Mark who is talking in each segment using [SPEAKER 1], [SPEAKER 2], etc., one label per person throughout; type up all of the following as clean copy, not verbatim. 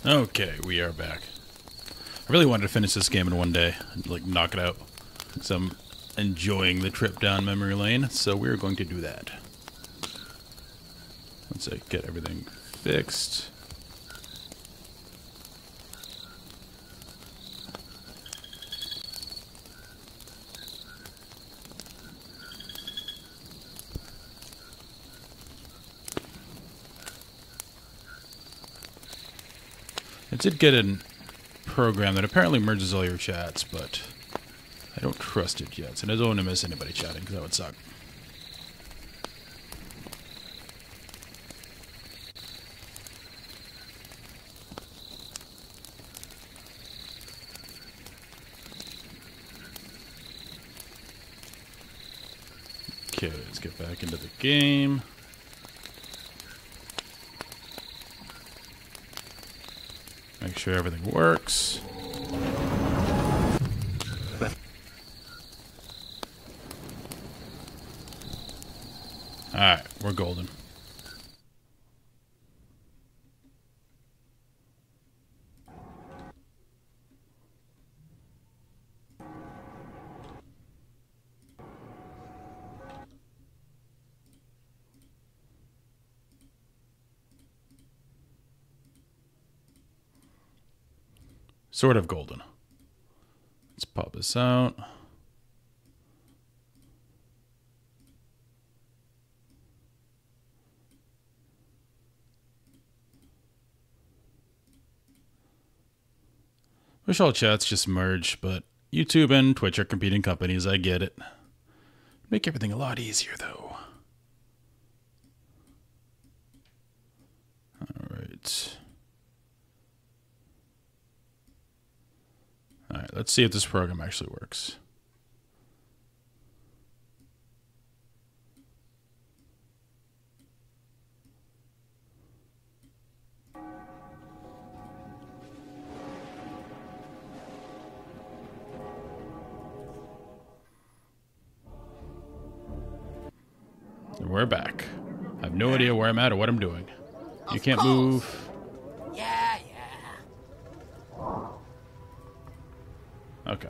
[SPEAKER 1] Okay, we are back. I really wanted to finish this game in one day, like knock it out. So I'm enjoying the trip down memory lane, so we're going to do that. Let's get everything fixed. I did get a program that apparently merges all your chats, but I don't trust it yet, so I don't want to miss anybody chatting, because that would suck. Okay, let's get back into the game. Make sure everything works. Alright, we're golden. Sort of golden. Let's pop this out. Wish all chats just merge, but YouTube and Twitch are competing companies, I get it. Make everything a lot easier, though. Alright. Alright, let's see if this program actually works. And we're back. I have no idea where I'm at or what I'm doing. You can't move.
[SPEAKER 2] Yeah.
[SPEAKER 1] Okay.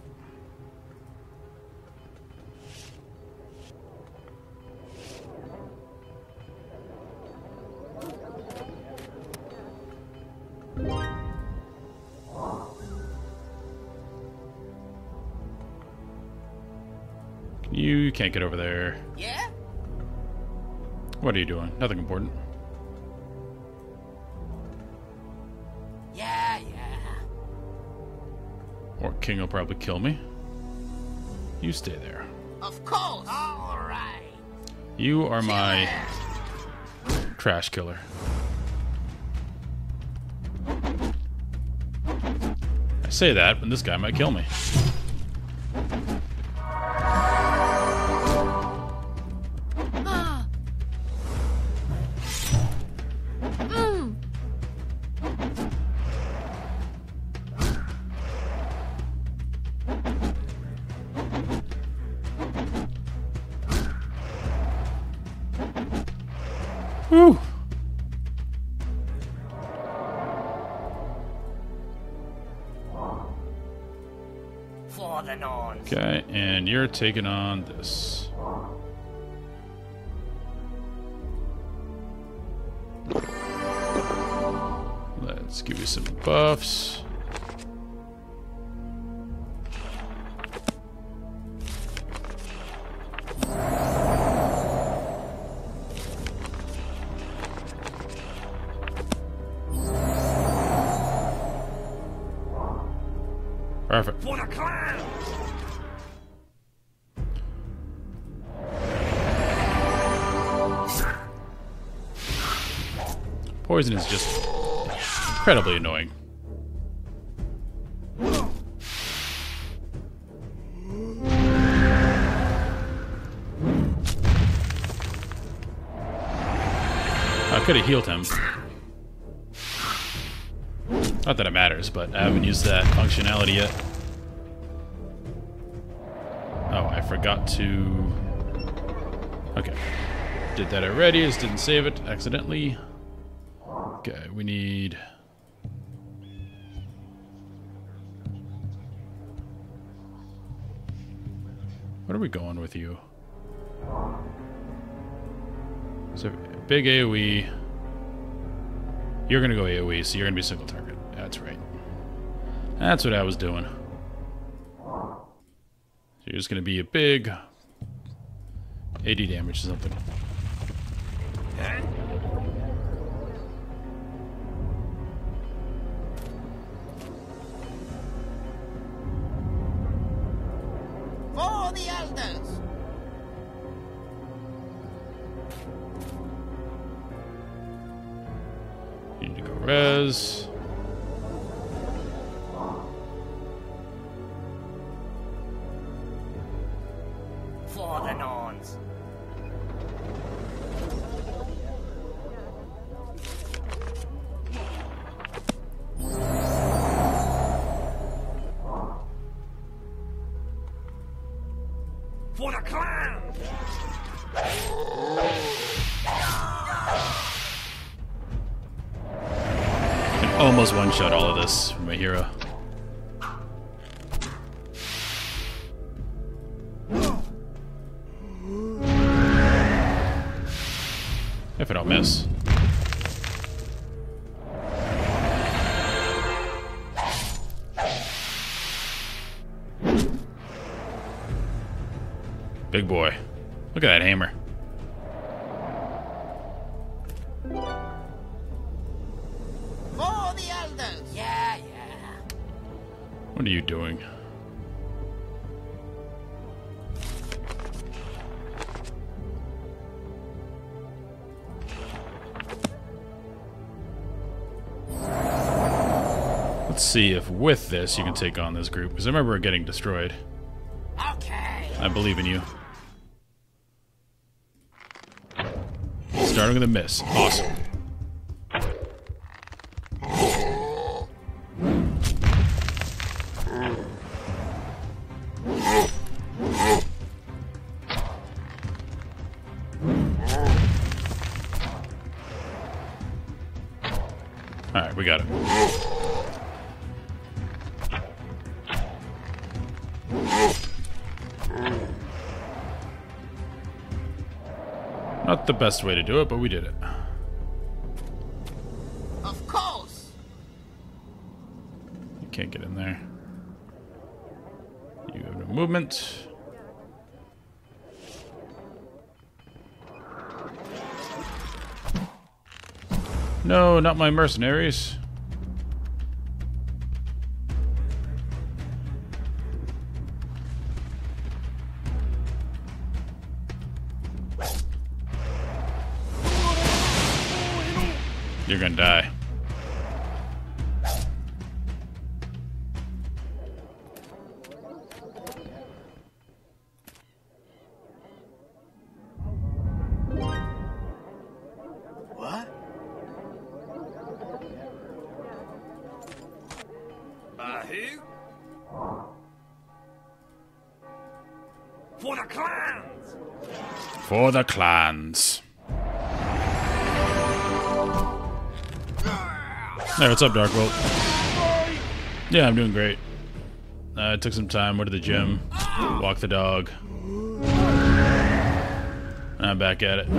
[SPEAKER 1] You can't get over there.
[SPEAKER 2] Yeah?
[SPEAKER 1] What are you doing? Nothing important.
[SPEAKER 2] Yeah.
[SPEAKER 1] Or King will probably kill me. You stay there.
[SPEAKER 2] Of course. All right.
[SPEAKER 1] You are my trash killer. I say that, but this guy might kill me. Whew.
[SPEAKER 2] For the Norns.
[SPEAKER 1] Okay, and you're taking on this. Let's give you some buffs. Perfect.
[SPEAKER 2] For the clan.
[SPEAKER 1] Poison is just incredibly annoying. I could have healed him. Not that it matters, but I haven't used that functionality yet. Oh, I forgot to... Okay. Did that already, just didn't save it accidentally. Okay, we need What are we going with you? So, big AoE. You're gonna go AoE, so you're gonna be single target. That's right. That's what I was doing. So you're just gonna be a big AD damage or something.
[SPEAKER 2] For the elders.
[SPEAKER 1] You need to go res.
[SPEAKER 2] For the Norns. For the clan.
[SPEAKER 1] Can almost one-shot all of this from my hero. If I don't miss. Big boy. Look at that hammer.
[SPEAKER 2] For the elders. Yeah, yeah.
[SPEAKER 1] What are you doing? Let's see if with this you can take on this group, because I remember it getting destroyed.
[SPEAKER 2] Okay.
[SPEAKER 1] I believe in you. Starting with a miss. Awesome. Alright, we got it. Not the best way to do it, but we did it.
[SPEAKER 2] Of course.
[SPEAKER 1] You can't get in there. You have no movement. No, not my mercenaries. You're gonna die.
[SPEAKER 2] What? Who? For the clans!
[SPEAKER 1] For the clans. Hey, what's up, Darkbolt? Yeah, I'm doing great. I took some time, went to the gym, walked the dog. And I'm back at it. I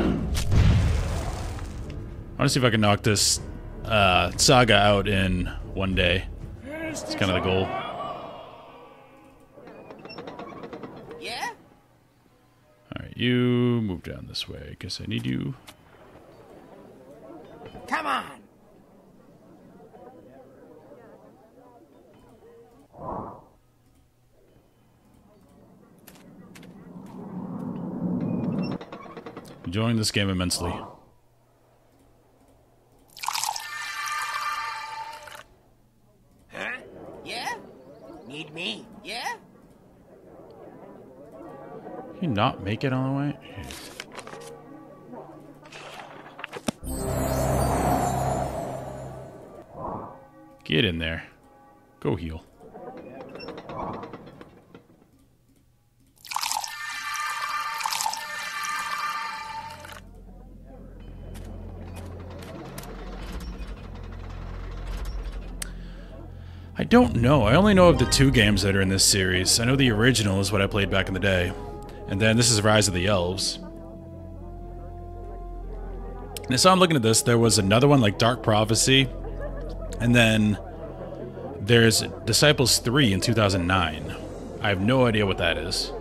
[SPEAKER 1] want to see if I can knock this saga out in one day. It's kind of the goal.
[SPEAKER 2] Yeah?
[SPEAKER 1] Alright, you move down this way. I guess I need you.
[SPEAKER 2] Come on!
[SPEAKER 1] Enjoying this game immensely.
[SPEAKER 2] Huh? Yeah? Need me? Yeah?
[SPEAKER 1] Can you not make it all the way? Get in there. Go heal. I don't know. I only know of the 2 games that are in this series. I know the original is what I played back in the day. And then this is Rise of the Elves. And so I'm looking at this. There was another one like Dark Prophecy. And then there's Disciples 3 in 2009. I have no idea what that is.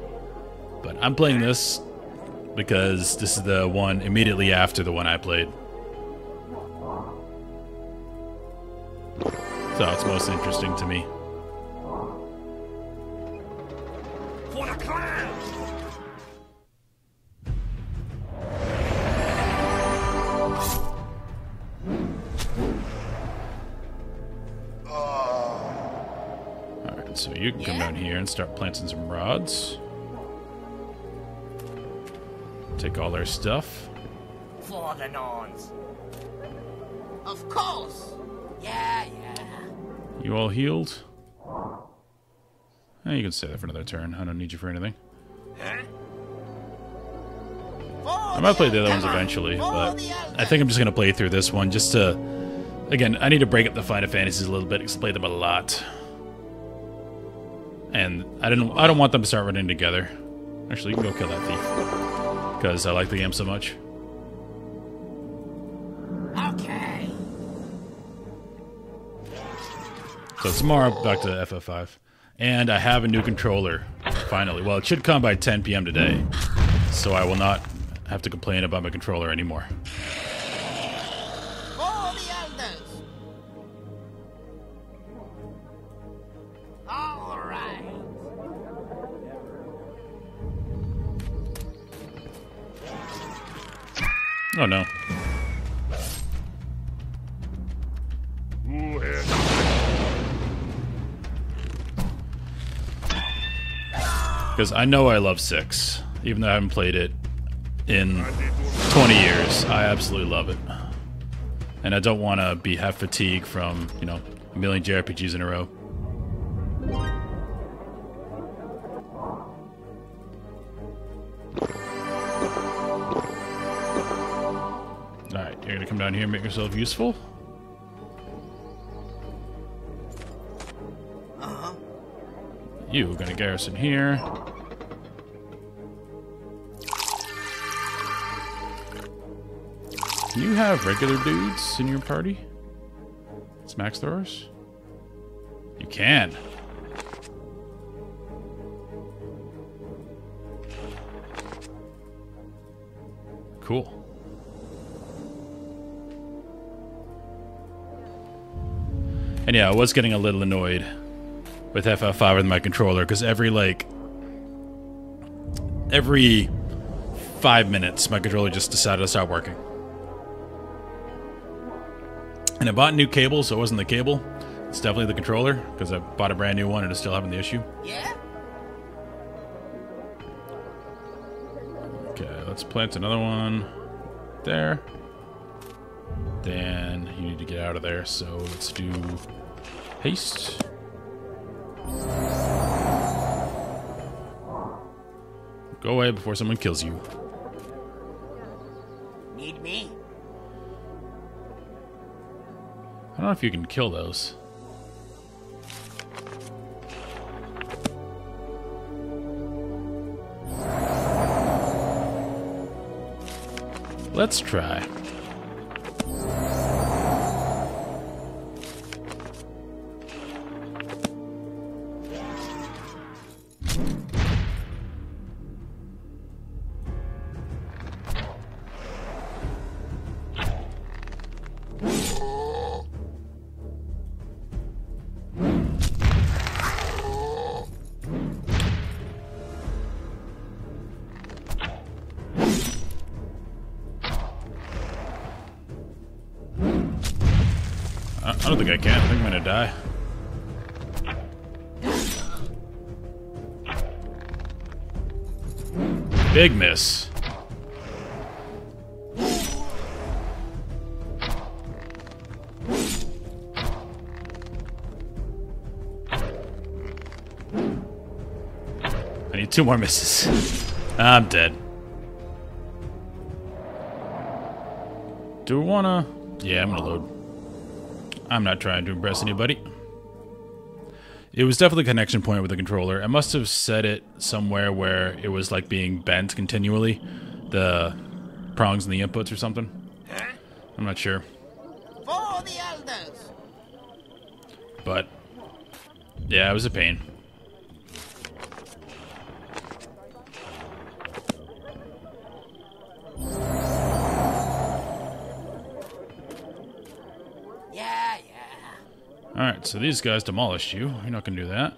[SPEAKER 1] But I'm playing this because this is the one immediately after the one I played. So it's most interesting to me.
[SPEAKER 2] For the clan!
[SPEAKER 1] Alright, so you can come down here and start planting some rods. Take all their stuff.
[SPEAKER 2] For the Norns. Of course. Yeah.
[SPEAKER 1] You all healed? You can stay there for another turn. I don't need you for anything. I might play the other ones eventually, but I think I'm just going to play through this one just to... Again, I need to break up the Final Fantasies a little bit, explain them a lot. And I don't want them to start running together. Actually, you can go kill that thief. Because I like the game so much.
[SPEAKER 2] Okay.
[SPEAKER 1] So tomorrow, back to FF5. And I have a new controller, finally. Well, it should come by 10 p.m. today. So I will not have to complain about my controller anymore.
[SPEAKER 2] For the elders. All right.
[SPEAKER 1] Oh no. Because I know I love 6, even though I haven't played it in 20 years. I absolutely love it. And I don't want to have fatigue from, you know, a million JRPGs in a row. Alright, you're gonna come down here and make yourself useful. You gonna garrison here. Can you have regular dudes in your party? Smax throwers? You can. Cool. And yeah, I was getting a little annoyed with FF5 with my controller, because every 5 minutes my controller just decided to stop working. And I bought new cable, so it wasn't the cable. It's definitely the controller, because I bought a brand new one and it's still having the issue.
[SPEAKER 2] Yeah?
[SPEAKER 1] Okay, let's plant another one there. Then you need to get out of there, so let's do haste. Go away before someone kills you.
[SPEAKER 2] Need me?
[SPEAKER 1] I don't know if you can kill those. Let's try. I don't think I can. I think I'm gonna die. Big miss. I need 2 more misses. I'm dead. Do we wanna... Yeah, I'm gonna load. I'm not trying to impress anybody. It was definitely a connection point with the controller. I must have set it somewhere where it was like being bent continually. The prongs and the inputs or something.
[SPEAKER 2] Huh?
[SPEAKER 1] I'm not sure.
[SPEAKER 2] For the elders.
[SPEAKER 1] But, yeah, it was a pain.
[SPEAKER 2] Yeah.
[SPEAKER 1] Alright, so these guys demolished you. You're not gonna do that.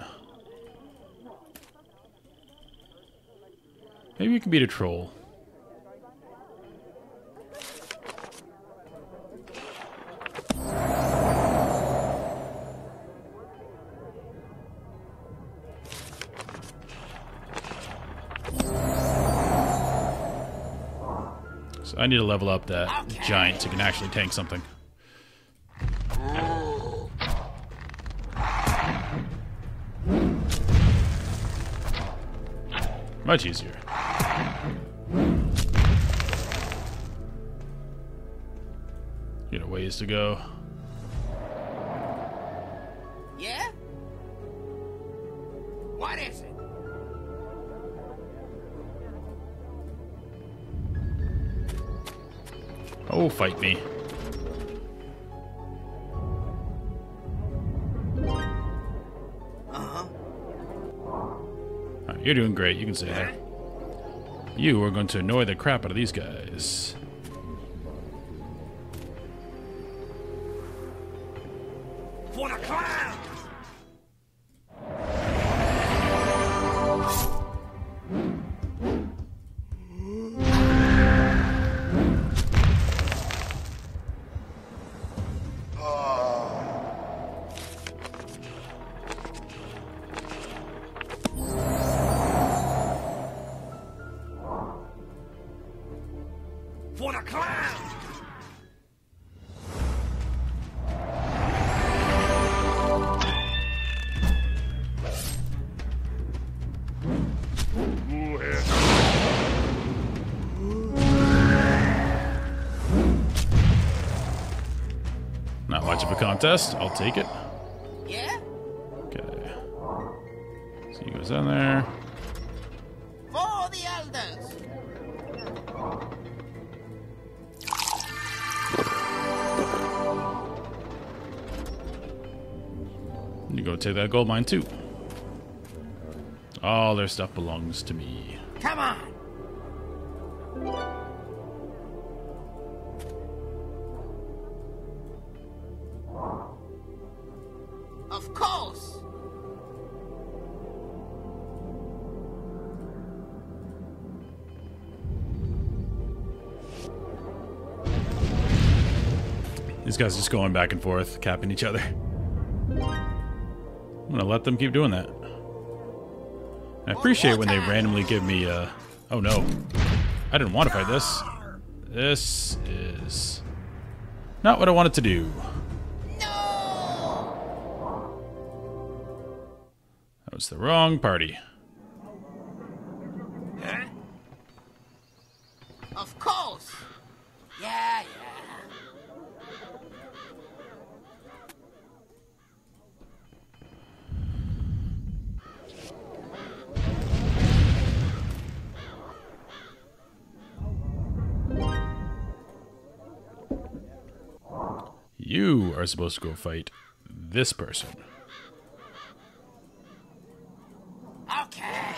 [SPEAKER 1] Maybe you can beat a troll. So I need to level up that giant so it can actually tank something. Much easier. You got a ways to go.
[SPEAKER 2] Yeah? What is it?
[SPEAKER 1] Oh, fight me. Alright, you're doing great. You can stay there. You are going to annoy the crap out of these guys.
[SPEAKER 2] For the clown! For the clown!
[SPEAKER 1] Not much of a contest. I'll take it.
[SPEAKER 2] Yeah?
[SPEAKER 1] Okay. So he goes in there.
[SPEAKER 2] For the elders!
[SPEAKER 1] You go take that gold mine too. All their stuff belongs to me.
[SPEAKER 2] Come on! Of course!
[SPEAKER 1] These guys just going back and forth, capping each other. I'm gonna let them keep doing that. I appreciate when they randomly give me oh no. I didn't want to fight this. This is not what I wanted to do.
[SPEAKER 2] No!
[SPEAKER 1] That was the wrong party.
[SPEAKER 2] Huh? Of course! Yeah.
[SPEAKER 1] You are supposed to go fight this person.
[SPEAKER 2] Okay.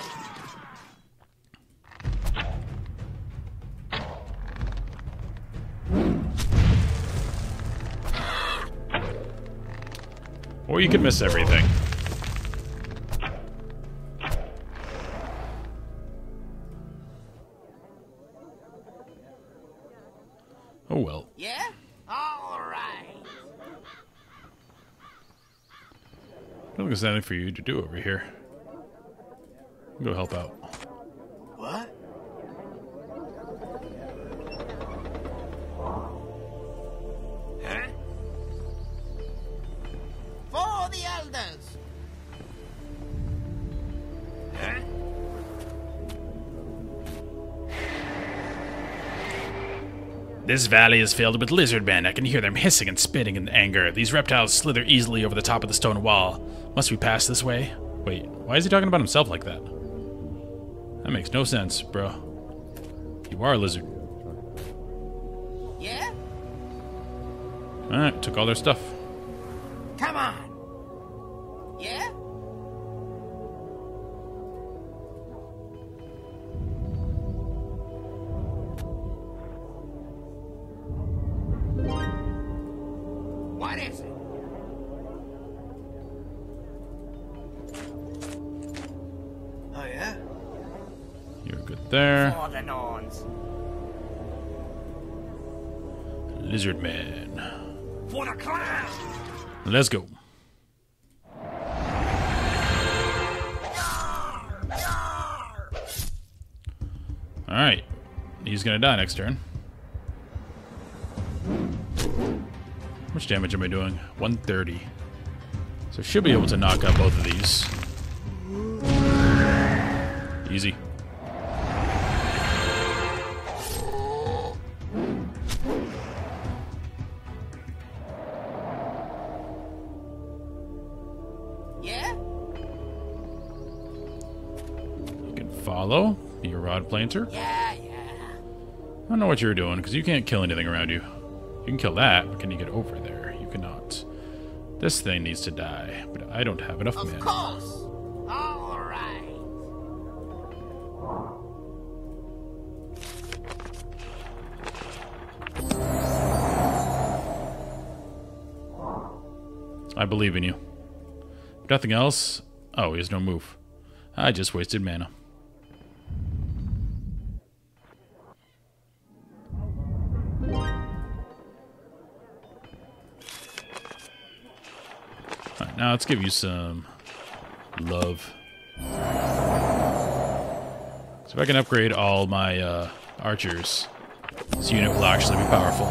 [SPEAKER 1] Or you could miss everything. Oh well.
[SPEAKER 2] Yeah? All right.
[SPEAKER 1] I don't think there's anything for you to do over here. Go help out.
[SPEAKER 2] What? Huh? For the elders. Huh?
[SPEAKER 1] This valley is filled with lizard men. I can hear them hissing and spitting in anger. These reptiles slither easily over the top of the stone wall. Must we pass this way? Wait, why is he talking about himself like that? That makes no sense, bro. You are a lizard.
[SPEAKER 2] Yeah?
[SPEAKER 1] Alright, took all their stuff.
[SPEAKER 2] Come on. Yeah? What is it? Oh, yeah?
[SPEAKER 1] You're good there.
[SPEAKER 2] For the Norns.
[SPEAKER 1] Lizard man.
[SPEAKER 2] For the clan!
[SPEAKER 1] Let's go. Alright. He's gonna die next turn. How much damage am I doing? 130. So I should be able to knock out both of these. Easy.
[SPEAKER 2] Yeah?
[SPEAKER 1] You can follow. Be a rod planter.
[SPEAKER 2] Yeah.
[SPEAKER 1] I don't know what you're doing, because you can't kill anything around you. You can kill that, but can you get over there? You cannot. This thing needs to die, but I don't have enough
[SPEAKER 2] Of
[SPEAKER 1] mana.
[SPEAKER 2] course. All right.
[SPEAKER 1] I believe in you. If nothing else... Oh, he has no move. I just wasted mana. Alright, now let's give you some love. So if I can upgrade all my archers, this unit will actually be powerful.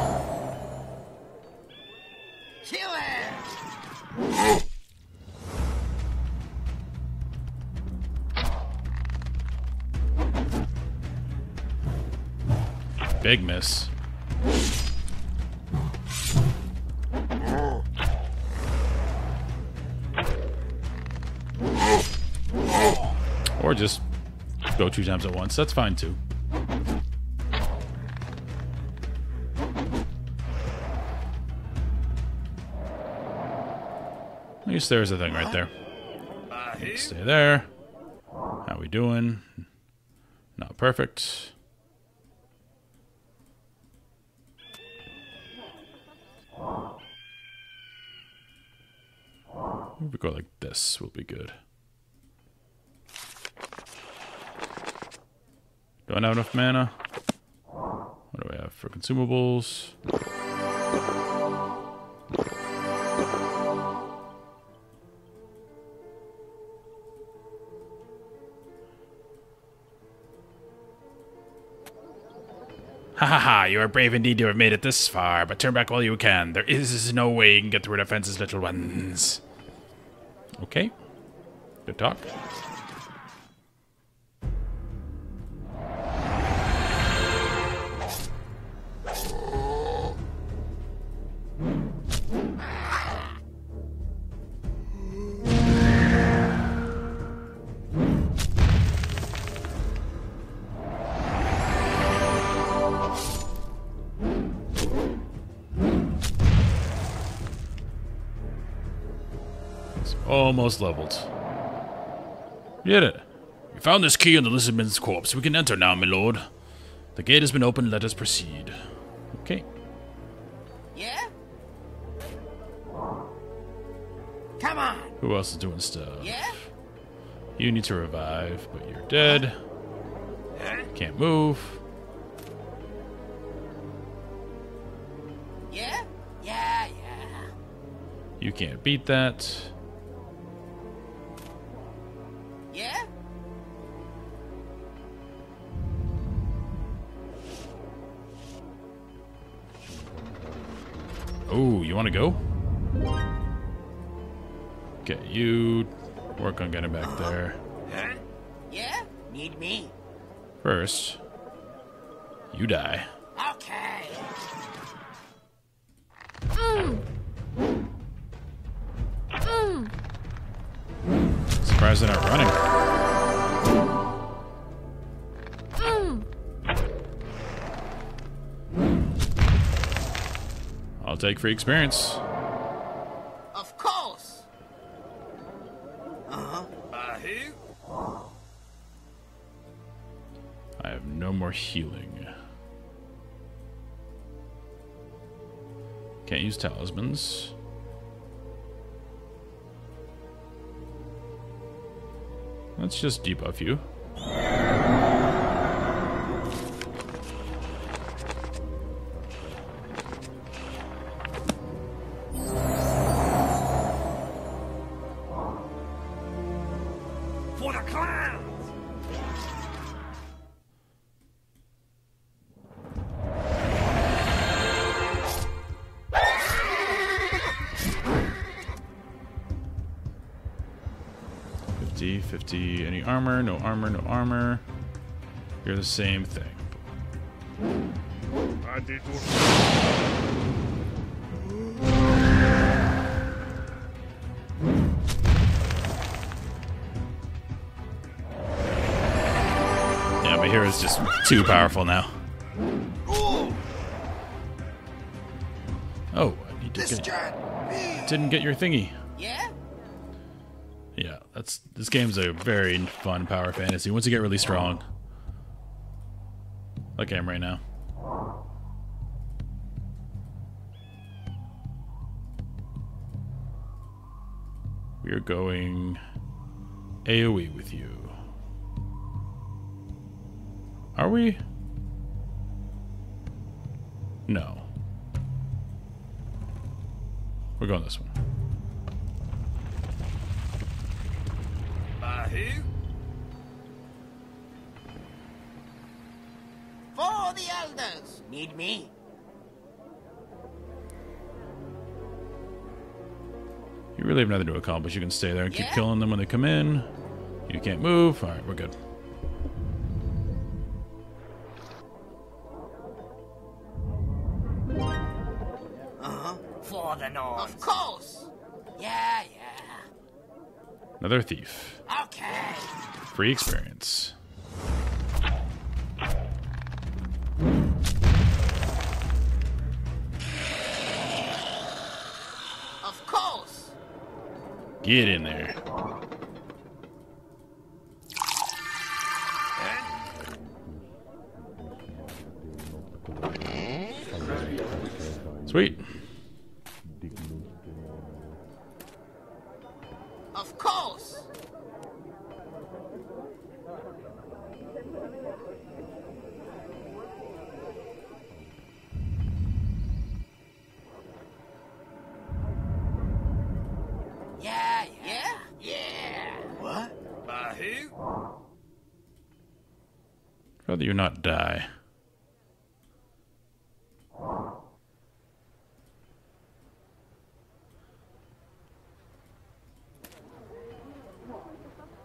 [SPEAKER 2] Kill it!
[SPEAKER 1] Big miss. Or just go 2 times at once. That's fine too. At least there's a thing right there. Stay there. How we doing? Not perfect. If we go like this, we'll be good. Do I have enough mana? What do I have for consumables? Ha ha ha, you are brave indeed to have made it this far, but turn back while you can. There is no way you can get through our defenses, little ones. Okay. Good talk. Almost leveled. We did it. We found this key on the lizardman's corpse. We can enter now, my lord. The gate has been opened. Let us proceed. Okay.
[SPEAKER 2] Yeah? Come on.
[SPEAKER 1] Who else is doing stuff?
[SPEAKER 2] Yeah?
[SPEAKER 1] You need to revive, but you're dead. Can't move.
[SPEAKER 2] Yeah? Yeah.
[SPEAKER 1] You can't beat that.
[SPEAKER 2] Yeah?
[SPEAKER 1] Oh, you want to go? Okay, you work on getting back there.
[SPEAKER 2] Huh? Yeah? Need me?
[SPEAKER 1] First, you die.
[SPEAKER 2] Okay.
[SPEAKER 1] surprised they're not running. I'll take free experience.
[SPEAKER 2] Of course.
[SPEAKER 1] I have no more healing. Can't use talismans. Let's just debuff you.
[SPEAKER 2] For the clowns.
[SPEAKER 1] $50, any armor, no armor, no armor. You're the same thing. Yeah, my hero's just too powerful now. Oh, I need to didn't get your thingy.
[SPEAKER 2] Yeah?
[SPEAKER 1] Yeah, this game's a very fun power fantasy once you get really strong. Like I am right now. We are going AoE with you. Are we? No. We're going this one.
[SPEAKER 2] For the elders. Need me?
[SPEAKER 1] You really have nothing to accomplish. You can stay there and keep killing them when they come in. You can't move. Alright, we're good.
[SPEAKER 2] For the North. Of course. Yeah.
[SPEAKER 1] Another thief.
[SPEAKER 2] Okay.
[SPEAKER 1] Free experience.
[SPEAKER 2] Of course.
[SPEAKER 1] Get in there. Sweet.
[SPEAKER 2] Of course. Yeah. What? By who?
[SPEAKER 1] I'd rather you not die.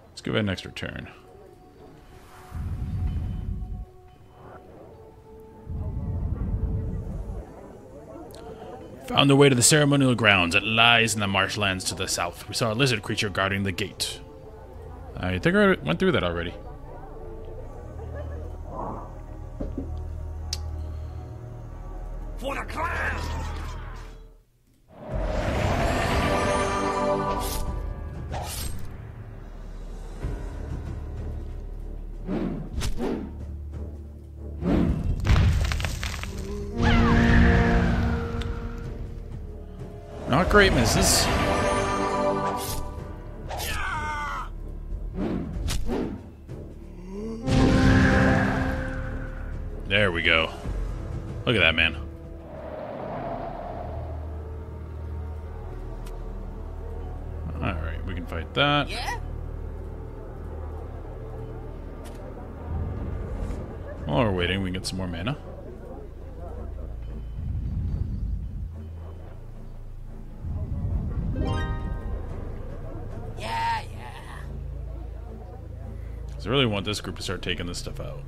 [SPEAKER 1] Let's give it an extra turn. Found the way to the ceremonial grounds. It lies in the marshlands to the south. We saw a lizard creature guarding the gate. I think I went through that already.
[SPEAKER 2] For the clowns.
[SPEAKER 1] Not great, misses. There we go. Look at that, man. Alright, we can fight that.
[SPEAKER 2] Yeah?
[SPEAKER 1] While we're waiting, we can get some more mana.
[SPEAKER 2] Yeah.
[SPEAKER 1] I really want this group to start taking this stuff out.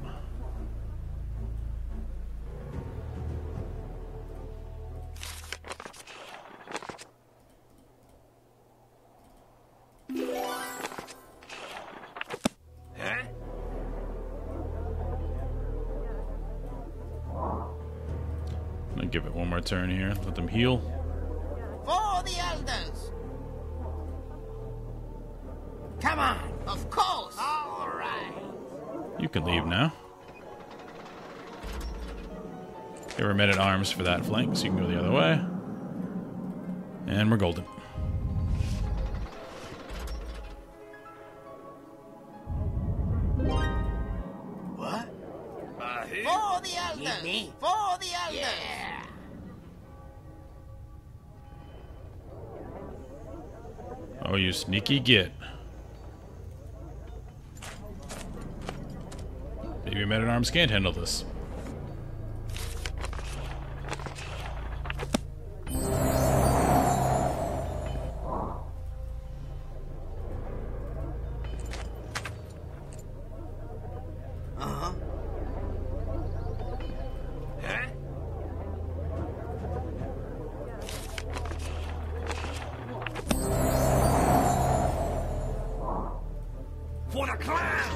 [SPEAKER 1] give it one more turn here. Let them heal.
[SPEAKER 2] For the elders. Come on. Of course. All right.
[SPEAKER 1] You can leave now. Give her men-at-arms for that flank, so you can go the other way. And we're golden.
[SPEAKER 2] What? For the elders. For the elders. Yeah.
[SPEAKER 1] Oh, you sneaky git. Maybe men-at-arms can't handle this.
[SPEAKER 2] For the clan!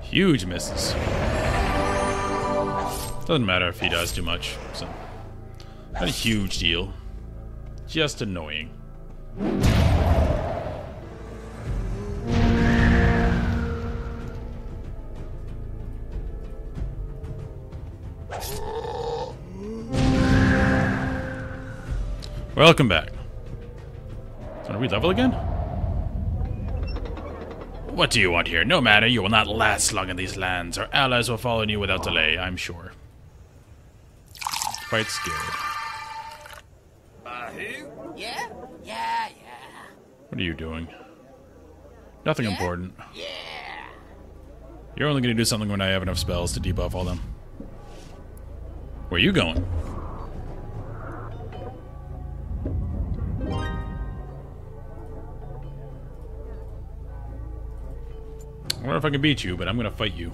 [SPEAKER 1] Huge misses. Doesn't matter if he does too much, so not a huge deal. Just annoying. Welcome back. So, are we level again? What do you want here? No matter, you will not last long in these lands. Our allies will follow you without delay, I'm sure. Quite scared.
[SPEAKER 2] Who? Yeah? Yeah.
[SPEAKER 1] What are you doing? Nothing important.
[SPEAKER 2] Yeah.
[SPEAKER 1] You're only going to do something when I have enough spells to debuff all them. Where are you going? I wonder if I can beat you, but I'm gonna fight you.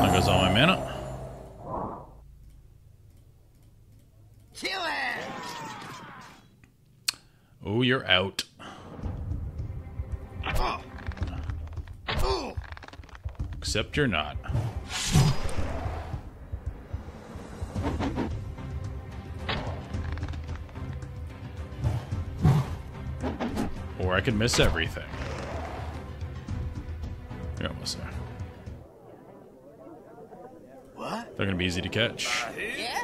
[SPEAKER 1] There goes all my mana.
[SPEAKER 2] Kill him!
[SPEAKER 1] Oh, you're out. Except you're not. Or I could miss everything. You're almost there.
[SPEAKER 2] What?
[SPEAKER 1] They're gonna be easy to catch.
[SPEAKER 2] Yeah?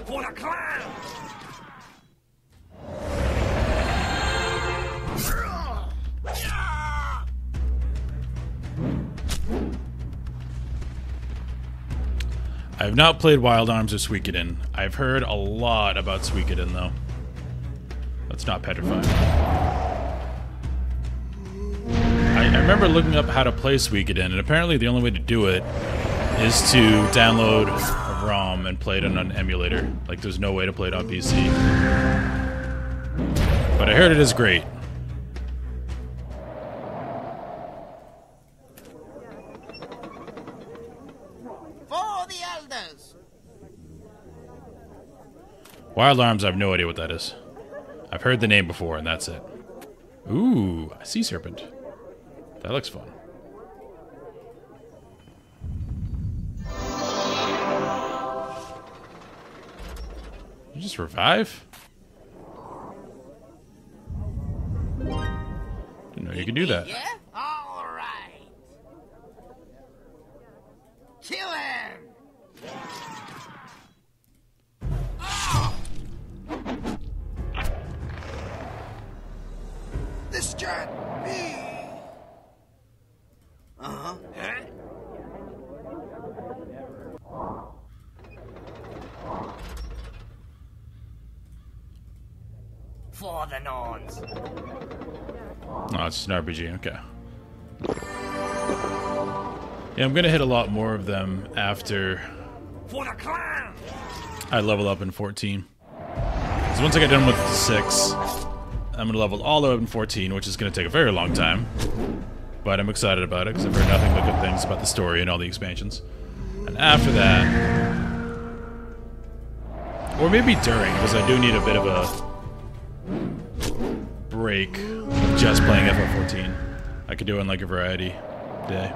[SPEAKER 2] For the clan!
[SPEAKER 1] I have not played Wild Arms or Suikoden. I've heard a lot about Suikoden, though. That's not petrifying. I remember looking up how to play Suikoden, and apparently the only way to do it is to download a ROM and play it on an emulator. Like, there's no way to play it on PC. But I heard it is great.
[SPEAKER 2] For the elders!
[SPEAKER 1] Wild Arms, I have no idea what that is. I've heard the name before, and that's it. Ooh, a sea serpent. That looks fun. You just revive? Didn't know you could do that.
[SPEAKER 2] Yeah? All right. Kill him! This can't be. Huh? For the Norns.
[SPEAKER 1] Oh, it's just an RPG, okay. Yeah, I'm gonna hit a lot more of them after
[SPEAKER 2] For the clan!
[SPEAKER 1] I level up in 14. So once I get done with 6, I'm gonna level all the way up in 14, which is gonna take a very long time. But I'm excited about it, because I've heard nothing but good things about the story and all the expansions. And after that... Or maybe during, because I do need a bit of a break of just playing FF14. I could do it on like a variety day.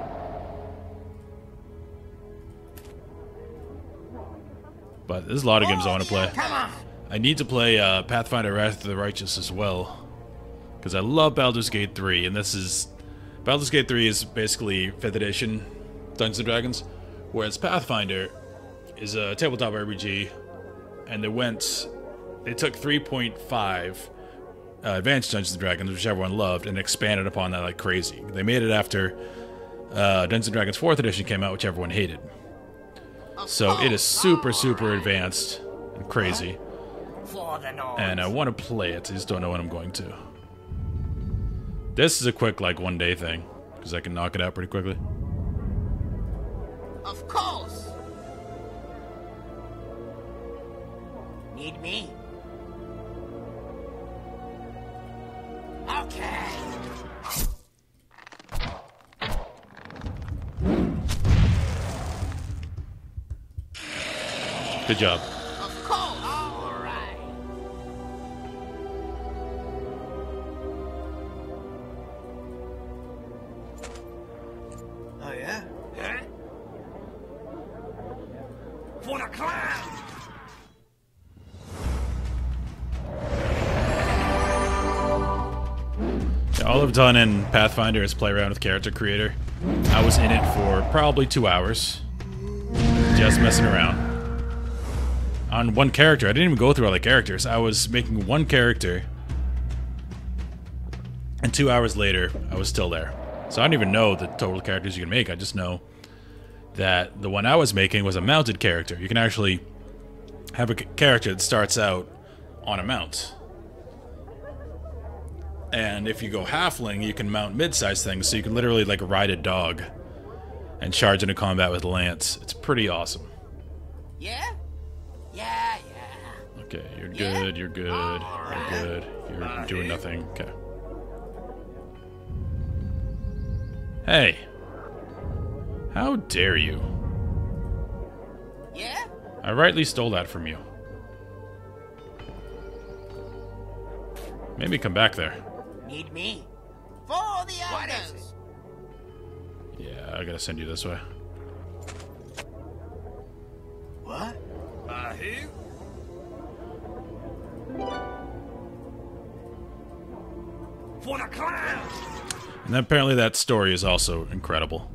[SPEAKER 1] But there's a lot of games I want to play. I need to play Pathfinder Wrath of the Righteous as well. Because I love Baldur's Gate 3, and this is... Baldur's Gate 3 is basically 5th edition Dungeons & Dragons, whereas Pathfinder is a tabletop RPG, and they took 3.5 Advanced Dungeons & Dragons, which everyone loved, and expanded upon that like crazy. They made it after Dungeons & Dragons 4th edition came out, which everyone hated. So it is super, super advanced and crazy. And I want to play it, I just don't know when I'm going to. This is a quick, like, one-day thing, because I can knock it out pretty quickly.
[SPEAKER 2] Of course! Need me? Okay!
[SPEAKER 1] Good job.
[SPEAKER 2] Of course! Alright! Oh yeah? Huh? For the clan!
[SPEAKER 1] Yeah, all I've done in Pathfinder is play around with Character Creator. I was in it for probably 2 hours. Just messing around. On one character. I didn't even go through all the characters. I was making one character. And 2 hours later, I was still there. So I don't even know the total characters you can make. I just know that the one I was making was a mounted character. You can actually have a character that starts out on a mount. And if you go halfling, you can mount mid-sized things, so you can literally like ride a dog and charge into combat with a lance. It's pretty awesome.
[SPEAKER 2] Yeah? Yeah, yeah.
[SPEAKER 1] Okay, you're good, you're good, you're good. You're doing nothing. Okay. Hey. How dare you?
[SPEAKER 2] Yeah?
[SPEAKER 1] I rightly stole that from you. Maybe come back there.
[SPEAKER 2] Need me? For the others!
[SPEAKER 1] Yeah, I gotta send you this way.
[SPEAKER 2] What? Who? For the clan!
[SPEAKER 1] And apparently that story is also incredible.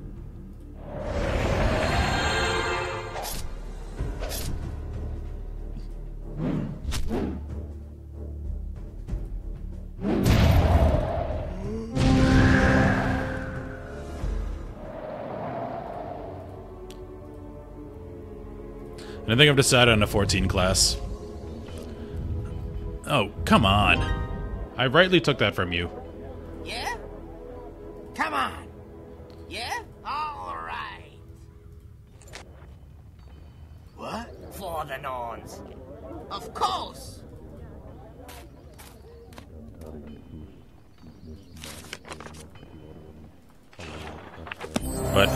[SPEAKER 1] And I think I've decided on a 14 class. Oh, come on. I rightly took that from you.
[SPEAKER 2] Yeah? Come on. Yeah? All right. What? For the Norns. Of course.
[SPEAKER 1] But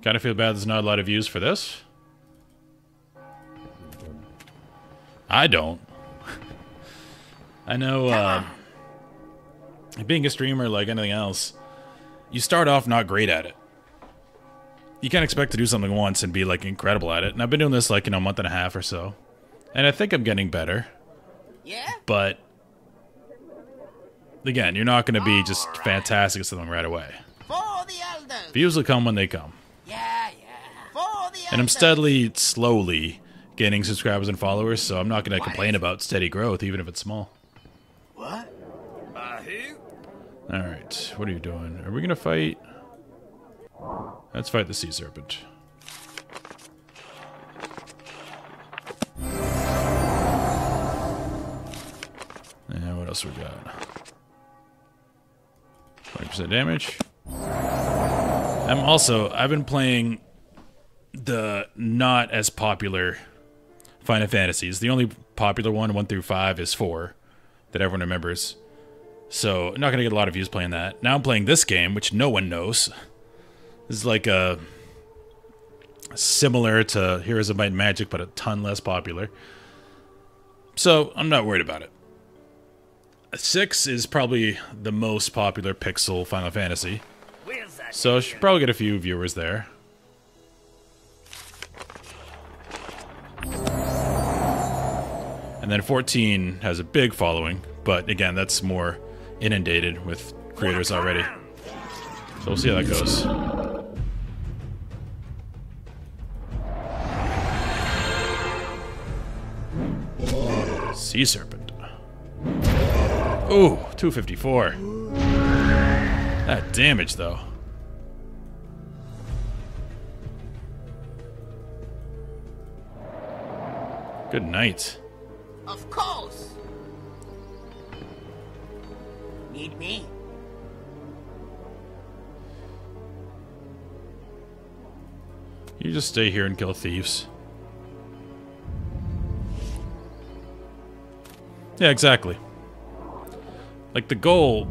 [SPEAKER 1] kind of feel bad there's not a lot of views for this. I don't. I know, being a streamer like anything else, you start off not great at it. You can't expect to do something once and be, like, incredible at it. And I've been doing this, like, a month and a half or so. And I think I'm getting better.
[SPEAKER 2] Yeah?
[SPEAKER 1] But, again, you're not going to be just fantastic at something right away.
[SPEAKER 2] For the elders.
[SPEAKER 1] Views will come when they come.
[SPEAKER 2] Yeah, yeah. For the elders.
[SPEAKER 1] And I'm steadily, slowly gaining subscribers and followers, so I'm not going to complain about steady growth, even if it's small.
[SPEAKER 2] What? Who?
[SPEAKER 1] Alright, what are you doing? Are we going to fight? Let's fight the Sea Serpent. else we got? 20% damage. I've been playing the not as popular Final Fantasies. The only popular one, 1 through 5, is 4 that everyone remembers. So I'm not gonna get a lot of views playing that. Now I'm playing this game, which no one knows. This is like a similar to Heroes of Might and Magic, but a ton less popular. So I'm not worried about it. 6 is probably the most popular pixel Final Fantasy. So I should probably get a few viewers there. And then 14 has a big following, but again, that's more inundated with creators already. So we'll see how that goes. Sea Serpent. Ooh, 254. That damage, though. Good night.
[SPEAKER 2] Of course. Need me?
[SPEAKER 1] You just stay here and kill thieves. Yeah, exactly. Like, the goal,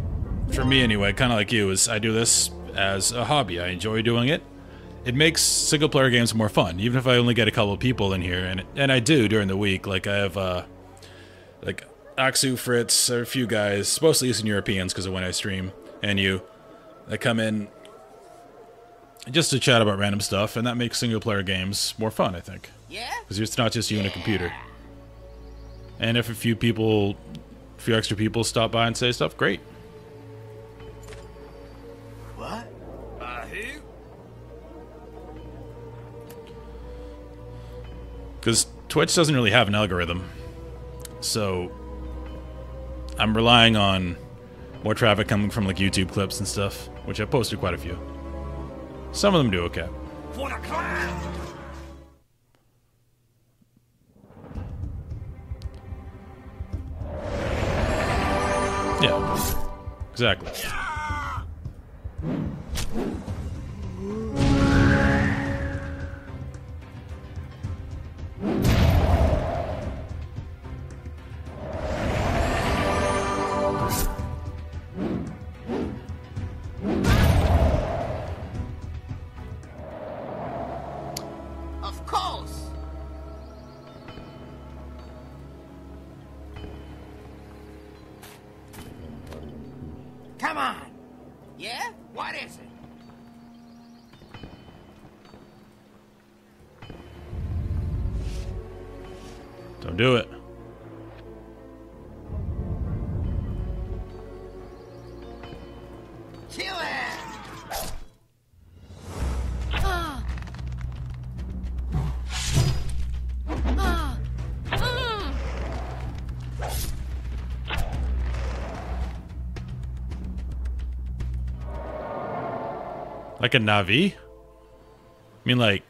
[SPEAKER 1] for me anyway, kind of like you, is I do this as a hobby. I enjoy doing it. It makes single-player games more fun, even if I only get a couple of people in here, and I do during the week. Like, I have, like, Aksu, Fritz, a few guys, mostly Eastern Europeans because of when I stream, and you, that come in just to chat about random stuff, and that makes single-player games more fun, I think.
[SPEAKER 2] Yeah?
[SPEAKER 1] Because it's not just you and a computer. And if a few extra people stop by and say stuff, great.
[SPEAKER 2] What? Who?
[SPEAKER 1] Because Twitch doesn't really have an algorithm. So I'm relying on more traffic coming from like YouTube clips and stuff, which I've posted quite a few. Some of them do okay.
[SPEAKER 2] For the clown!
[SPEAKER 1] Yeah, exactly.
[SPEAKER 2] Of course. Come on. Yeah? What is it?
[SPEAKER 1] Don't do it.
[SPEAKER 2] Kill him!
[SPEAKER 1] Like a Navi? I mean, like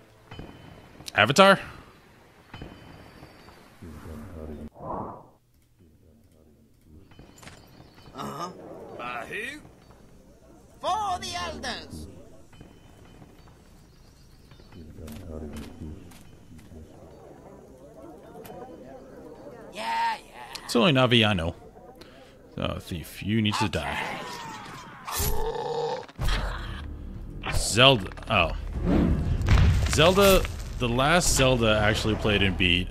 [SPEAKER 1] Avatar?
[SPEAKER 2] Uh-huh. Who? For the elders. Yeah.
[SPEAKER 1] It's only Navi I know. Oh, thief, you need to die. Zelda. Oh. Zelda. The last Zelda I actually played and beat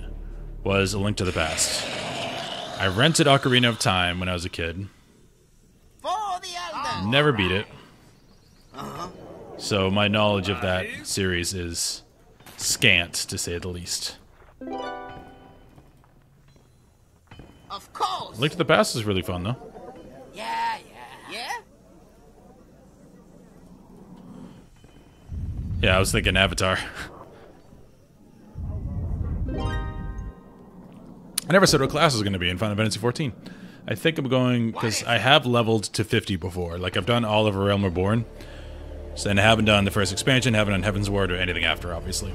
[SPEAKER 1] was A Link to the Past. I rented Ocarina of Time when I was a kid.
[SPEAKER 2] For the elders.
[SPEAKER 1] Never beat it. So my knowledge of that series is scant, to say the least.
[SPEAKER 2] Of course.
[SPEAKER 1] Link to the Past is really fun, though.
[SPEAKER 2] Yeah.
[SPEAKER 1] Yeah, I was thinking Avatar. I never said what class was going to be in Final Fantasy 14. I think I'm going, because I have leveled to 50 before. Like, I've done all of A Realm Reborn. So, and I haven't done the first expansion, haven't done Heaven's Ward or anything after, obviously.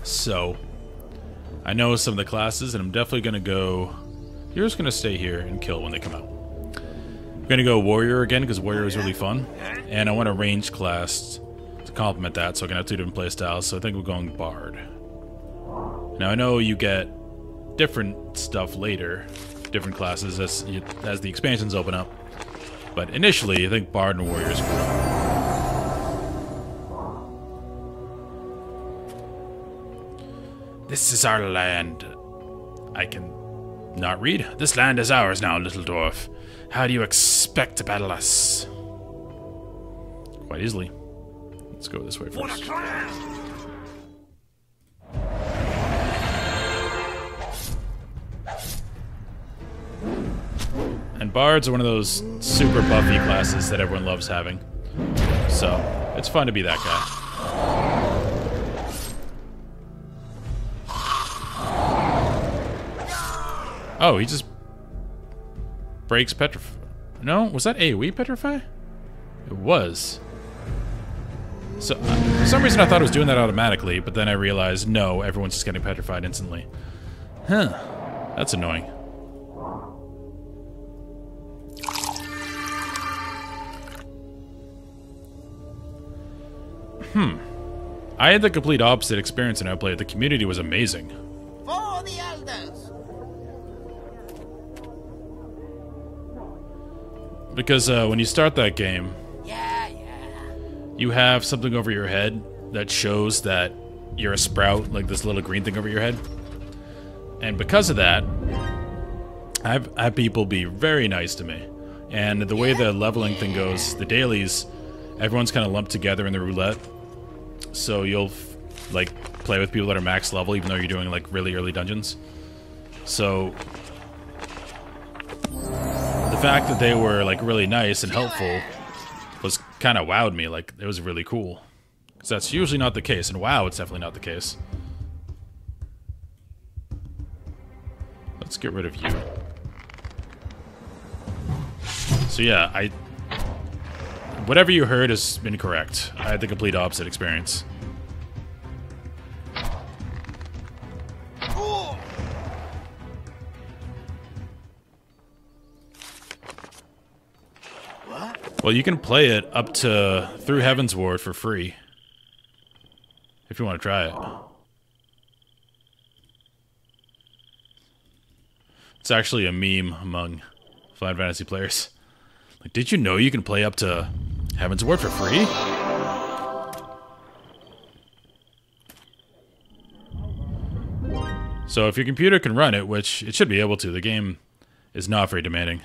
[SPEAKER 1] So, I know some of the classes, and I'm definitely going to go You're just gonna stay here and kill when they come out. I'm gonna go warrior again because warrior is really fun, and I want a range class to complement that, so I can have 2 different playstyles. So I think we're going bard. Now I know you get different stuff later, different classes as the expansions open up, but initially I think bard and warrior is cool. This is our land. I can not read. This land is ours now, little dwarf. How do you expect to battle us? Quite easily. Let's go this way first. And bards are one of those super buffy classes that everyone loves having. So, it's fun to be that guy. Oh, he just breaks petrify. No, was that AoE petrify? It was. So, for some reason I thought it was doing that automatically, but then I realized, no, everyone's just getting petrified instantly. Huh. That's annoying. I had the complete opposite experience when I played. The community was amazing.
[SPEAKER 2] For the elders.
[SPEAKER 1] Because when you start that game, you have something over your head that shows that you're a sprout, like this little green thing over your head. And because of that, I've had people be very nice to me. And the way the leveling thing goes, the dailies, everyone's kind of lumped together in the roulette. So you'll like play with people that are max level, even though you're doing like really early dungeons. So the fact that they were like really nice and helpful was kind of wowed me. Like, it was really cool, because that's usually not the case. And wow, it's definitely not the case. Let's get rid of you. So yeah, whatever you heard has been correct. I had the complete opposite experience. Well, you can play it up to through Heaven's Ward for free, if you want to try it. It's actually a meme among Final Fantasy players. Like, did you know you can play up to Heaven's Ward for free? So if your computer can run it, which it should be able to, the game is not very demanding.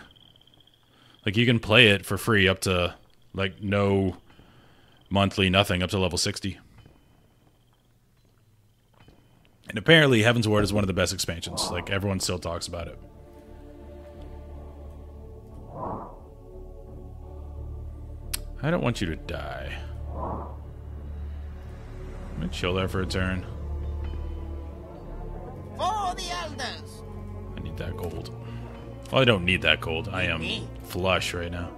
[SPEAKER 1] Like, you can play it for free up to, like, no monthly nothing, up to level 60. And apparently Heaven's Ward is one of the best expansions. Like, everyone still talks about it. I don't want you to die. I'm gonna chill there for a turn.
[SPEAKER 2] For the elders.
[SPEAKER 1] I need that gold. Well, I don't need that gold. I am flush right now.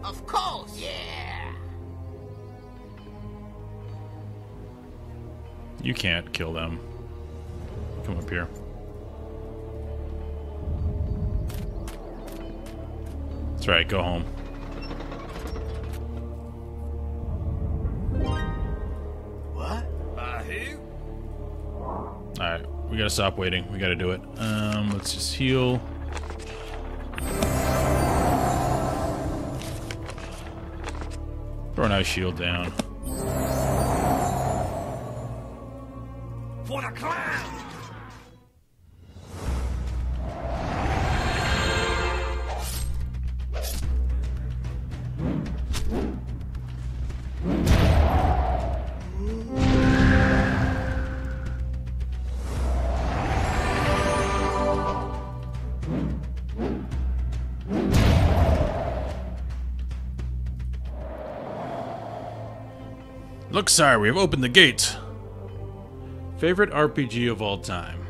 [SPEAKER 2] Of course, yeah.
[SPEAKER 1] You can't kill them. Come up here. That's right, go home.
[SPEAKER 2] What?
[SPEAKER 1] Alright, we gotta stop waiting. We gotta do it. Let's just heal. Throw a nice shield down.
[SPEAKER 2] For the clan!
[SPEAKER 1] Look, sire, we have opened the gate. Favorite RPG of all time?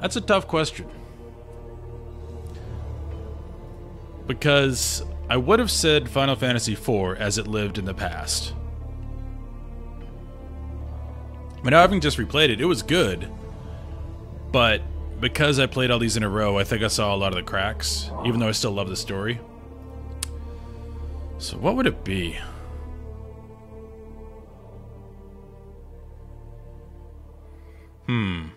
[SPEAKER 1] That's a tough question. Because I would have said Final Fantasy IV as it lived in the past. But now having just replayed it, it was good. But because I played all these in a row, I think I saw a lot of the cracks, even though I still love the story. So what would it be? I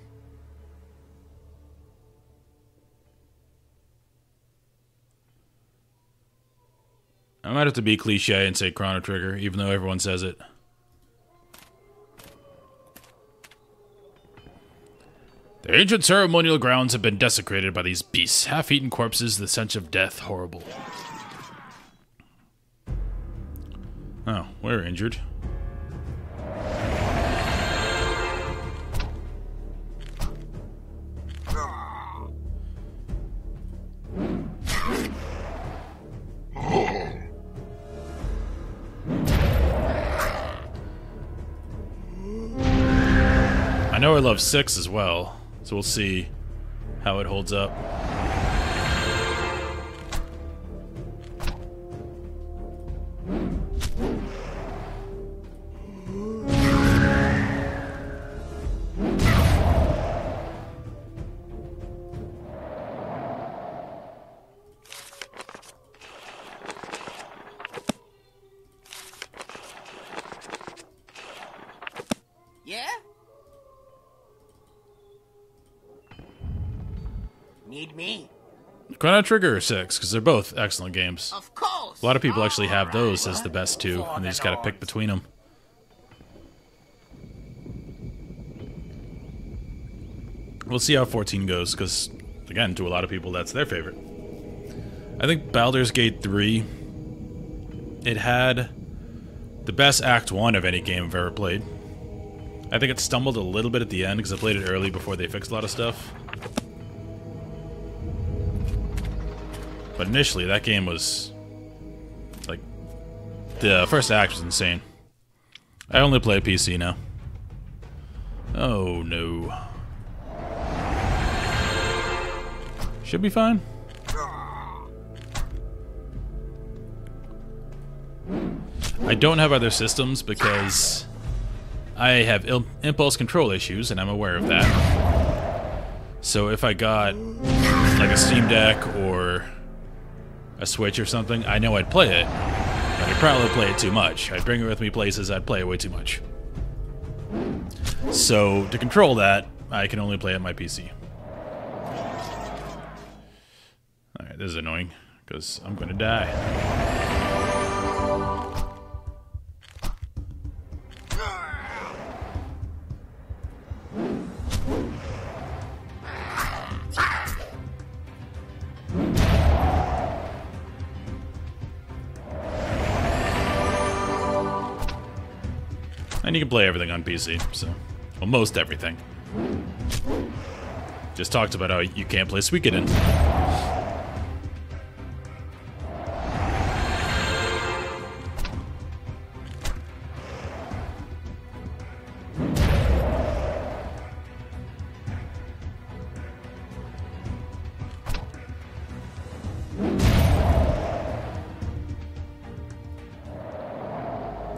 [SPEAKER 1] might have to be cliche and say Chrono Trigger, even though everyone says it. The ancient ceremonial grounds have been desecrated by these beasts, half-eaten corpses, the stench of death, horrible. Oh, we're injured. I know I love 6 as well, so we'll see how it holds up.
[SPEAKER 2] Yeah? Need me?
[SPEAKER 1] Chrono Trigger or 6, because they're both excellent games.
[SPEAKER 2] Of course.
[SPEAKER 1] A lot of people actually have those as the best two, and they just gotta pick between them. We'll see how 14 goes, because, again, to a lot of people, that's their favorite. I think Baldur's Gate 3, it had the best Act 1 of any game I've ever played. I think it stumbled a little bit at the end, because I played it early before they fixed a lot of stuff. But initially, that game was, like, the first act was insane. I only play PC now. Oh, no. Should be fine. I don't have other systems because I have impulse control issues, and I'm aware of that. So if I got, like, a Steam Deck or a Switch or something, I know I'd play it, but I'd probably play it too much. I'd bring it with me places, I'd play it way too much. So, to control that, I can only play it on my PC. Alright, this is annoying, because I'm gonna die. And you can play everything on PC, so... Well, most everything. Just talked about how you can't play Suikoden.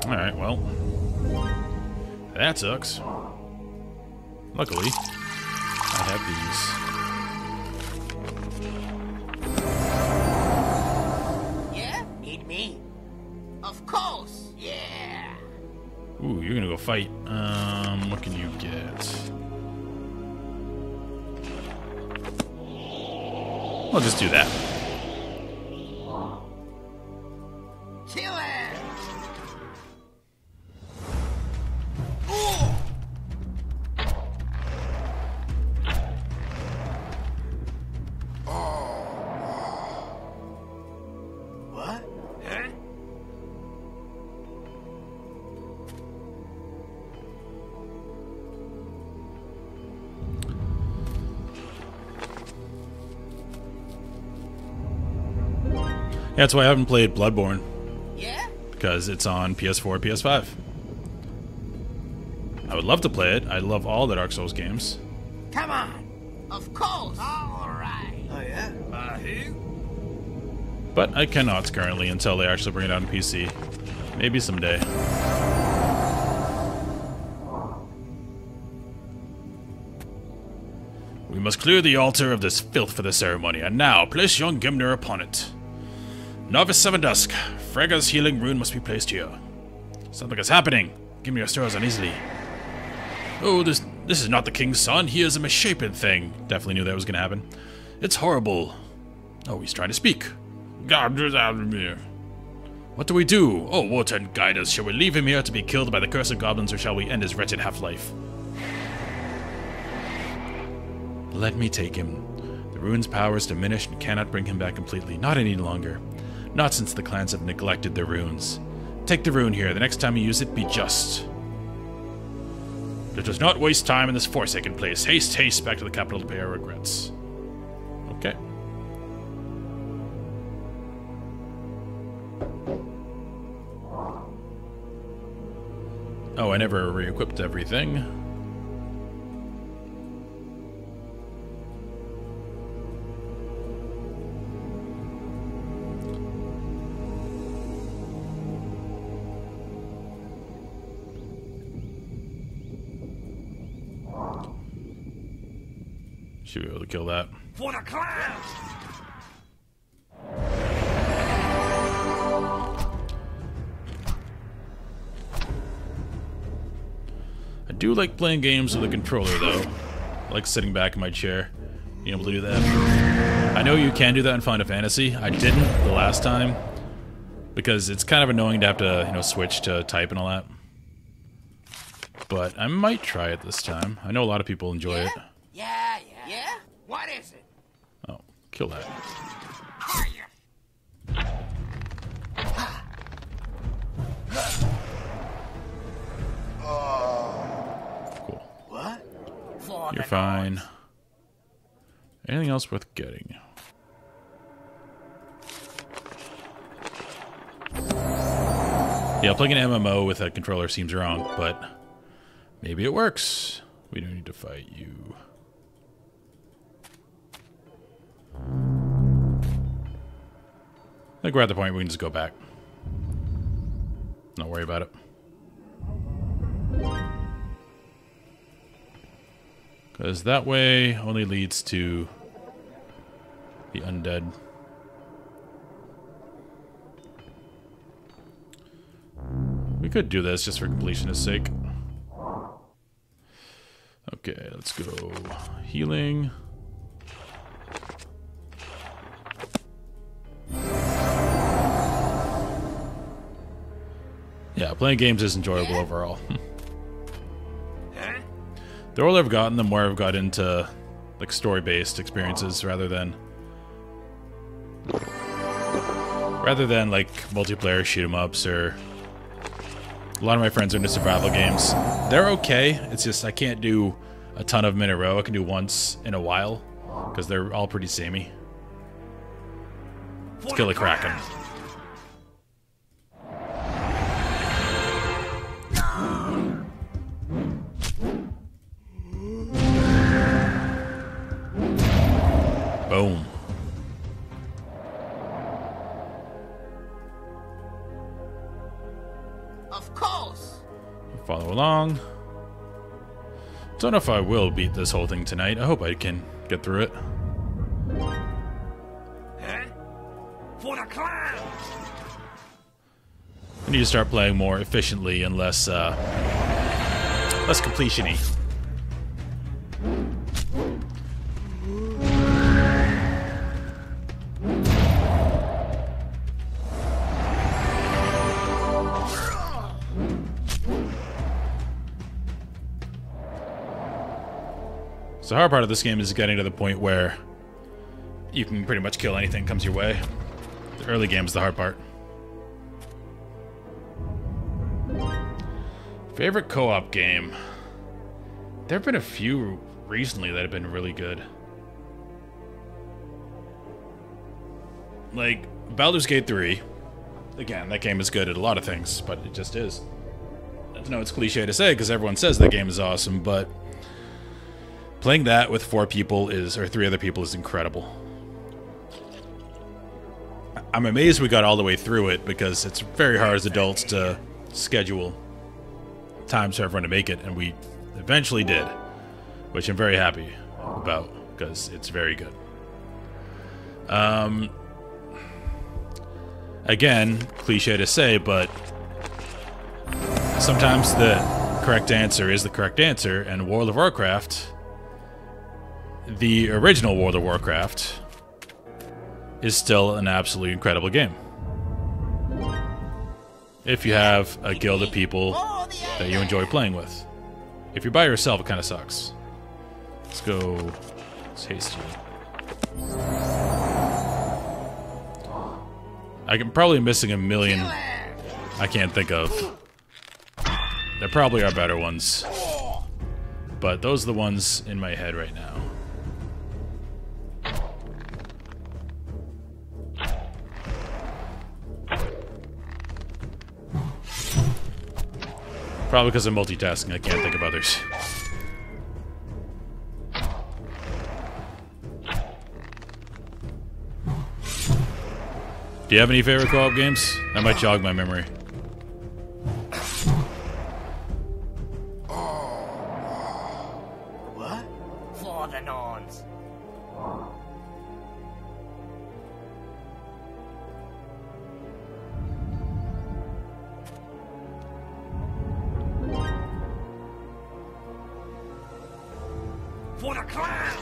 [SPEAKER 1] Alright, well... That sucks. Luckily, I have these.
[SPEAKER 2] Yeah? Need me? Of course, yeah.
[SPEAKER 1] Ooh, you're gonna go fight. What can you get? I'll just do that.
[SPEAKER 2] Kill it! What? Huh?
[SPEAKER 1] Yeah, that's why I haven't played Bloodborne.
[SPEAKER 2] Yeah?
[SPEAKER 1] Because it's on PS4, PS5. I would love to play it. I love all the Dark Souls games.
[SPEAKER 2] Come on. Of course. All right. Oh, yeah?
[SPEAKER 1] But I cannot currently until they actually bring it out on PC. Maybe someday. We must clear the altar of this filth for the ceremony, and now place young Gimner upon it. Novice Seven Dusk, Frega's healing rune must be placed here. Something is happening. Gimner stirs uneasily. Oh, this is not the king's son. He is a misshapen thing. Definitely knew that was going to happen. It's horrible. Oh, he's trying to speak. What do we do? Oh, Wotan, guide us. Shall we leave him here to be killed by the cursed goblins, or shall we end his wretched half-life? Let me take him. The rune's power is diminished and cannot bring him back completely. Not any longer. Not since the clans have neglected their runes. Take the rune here. The next time you use it, be just. Let us not waste time in this forsaken place. Haste, haste, back to the capital to pay our regrets. Okay. Oh, I never re-equipped everything. Should be able to kill that.
[SPEAKER 2] For the clan!
[SPEAKER 1] I do like playing games with a controller, though. I like sitting back in my chair, being able to do that. I know you can do that in Final Fantasy. I didn't the last time, because it's kind of annoying to have to, you know, switch to type and all that. But I might try it this time. I know a lot of people enjoy it.
[SPEAKER 2] Yeah? What is it?
[SPEAKER 1] Oh, kill that. Cool.
[SPEAKER 2] What?
[SPEAKER 1] You're fine. Anything else worth getting? Yeah, playing an MMO with a controller seems wrong, but maybe it works. We don't need to fight you. I think we're at the point where we can just go back. Not worry about it. Because that way only leads to the undead. We could do this just for completionist sake. Okay, let's go healing. Yeah, playing games is enjoyable overall. The older I've gotten, the more I've got into like story-based experiences rather than like multiplayer shoot 'em ups, or a lot of my friends are into survival games. They're okay. It's just I can't do a ton of them in a row. I can do once in a while because they're all pretty samey. Let's kill a Kraken. Boom.
[SPEAKER 2] Of course.
[SPEAKER 1] Follow along. Don't know if I will beat this whole thing tonight. I hope I can get through it.
[SPEAKER 2] For the clan.
[SPEAKER 1] I need to start playing more efficiently and less completion-y. The hard part of this game is getting to the point where you can pretty much kill anything that comes your way. The early game is the hard part. Favorite co-op game? There have been a few recently that have been really good. Like Baldur's Gate 3. Again, that game is good at a lot of things, but it just is. I know it's cliche to say because everyone says that game is awesome, but playing that with 4 people or 3 other people is incredible. I'm amazed we got all the way through it because it's very hard as adults to schedule times for everyone to make it, and we eventually did, which I'm very happy about because it's very good. Again, cliche to say, but sometimes the correct answer is the correct answer, and World of Warcraft, the original World of Warcraft, is still an absolutely incredible game. If you have a guild of people that you enjoy playing with. If you're by yourself, it kind of sucks. Let's go. Let's haste you. I'm probably missing a million I can't think of. There probably are better ones. But those are the ones in my head right now. Probably because I'm multitasking, I can't think of others. Do you have any favorite co-op games? That might jog my memory.
[SPEAKER 2] What? For the Norns. For the clown!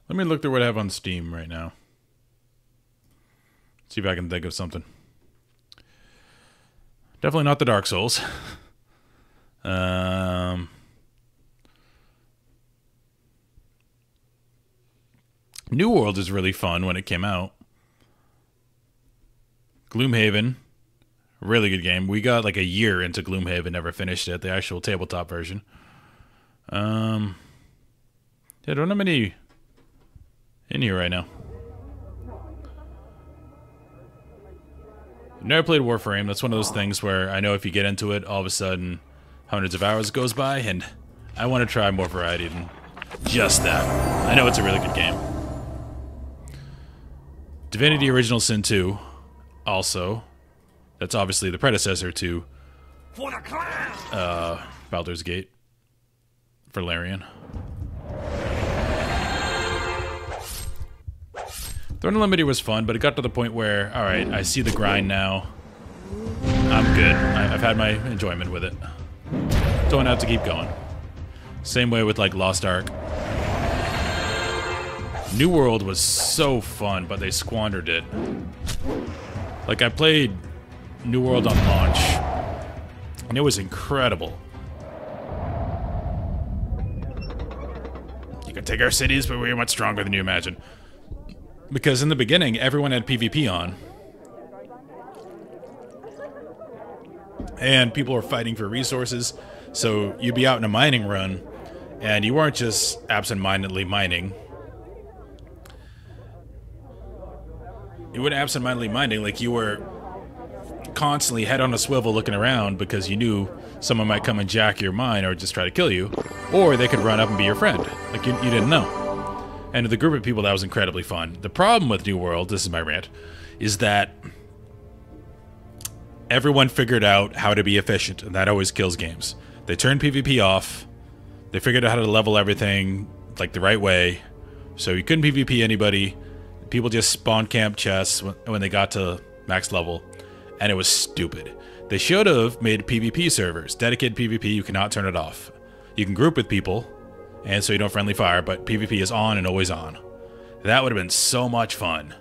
[SPEAKER 1] Let me look through what I have on Steam right now. See if I can think of something. Definitely not the Dark Souls. New World is really fun when it came out. Gloomhaven, really good game. We got like a year into Gloomhaven, never finished it, the actual tabletop version. Yeah, I don't have many in here right now. Never played Warframe. That's one of those things where I know if you get into it, all of a sudden hundreds of hours goes by, and I want to try more variety than just that. I know it's a really good game. Divinity Original Sin 2, also. That's obviously the predecessor to Baldur's Gate for Larian. Throne Unlimited was fun, but it got to the point where, alright, I see the grind now. I'm good. I've had my enjoyment with it. Don't have to keep going. Same way with, like, Lost Ark. New World was so fun, but they squandered it. Like, I played New World on launch, and it was incredible. You can take our cities, but we're much stronger than you imagine. Because in the beginning, everyone had PvP on. And people were fighting for resources. So you'd be out in a mining run, and you weren't just absent-mindedly mining. You weren't absent-mindedly mining, like you were constantly head on a swivel looking around because you knew someone might come and jack your mine or just try to kill you. Or they could run up and be your friend. Like you didn't know. And with a group of people, that was incredibly fun. The problem with New World, this is my rant, is that everyone figured out how to be efficient, and that always kills games. They turned PvP off. They figured out how to level everything like the right way, so you couldn't PvP anybody. People just spawn camp chests when they got to max level, and it was stupid. They should have made PvP servers. Dedicated PvP, you cannot turn it off. You can group with people, and so you don't friendly fire, but PvP is on and always on. That would have been so much fun.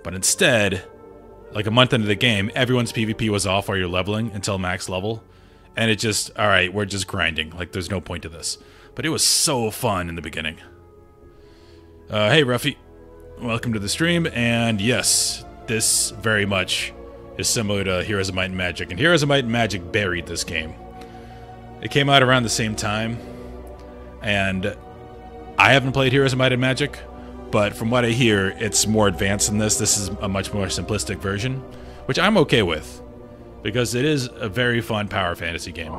[SPEAKER 1] But instead, like a month into the game, everyone's PvP was off while you're leveling until max level. And it just, alright, we're just grinding. Like, there's no point to this. But it was so fun in the beginning. Hey, Ruffy. Welcome to the stream. And yes, this very much is similar to Heroes of Might and Magic, and Heroes of Might and Magic buried this game. It came out around the same time, and I haven't played Heroes of Might and Magic, but from what I hear, it's more advanced than this. This is a much more simplistic version, which I'm okay with, because it is a very fun power fantasy game.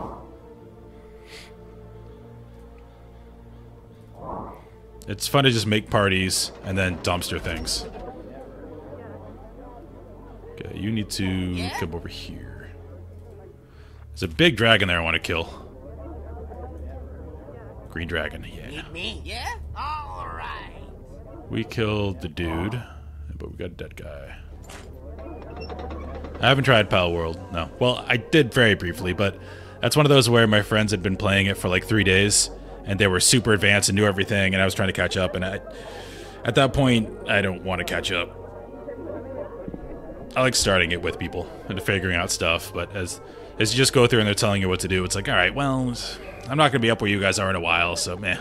[SPEAKER 1] It's fun to just make parties and then dumpster things. Okay, you need to come over here. There's a big dragon there I want to kill. Green dragon, yeah.
[SPEAKER 2] Need me? Yeah? All right.
[SPEAKER 1] We killed the dude, but we got a dead guy. I haven't tried Pal World, no. Well, I did very briefly, but that's one of those where my friends had been playing it for like 3 days, and they were super advanced and knew everything, and I was trying to catch up, and at that point, I don't want to catch up. I like starting it with people and figuring out stuff, but as you just go through and they're telling you what to do, it's like, alright, well, I'm not going to be up where you guys are in a while, so meh.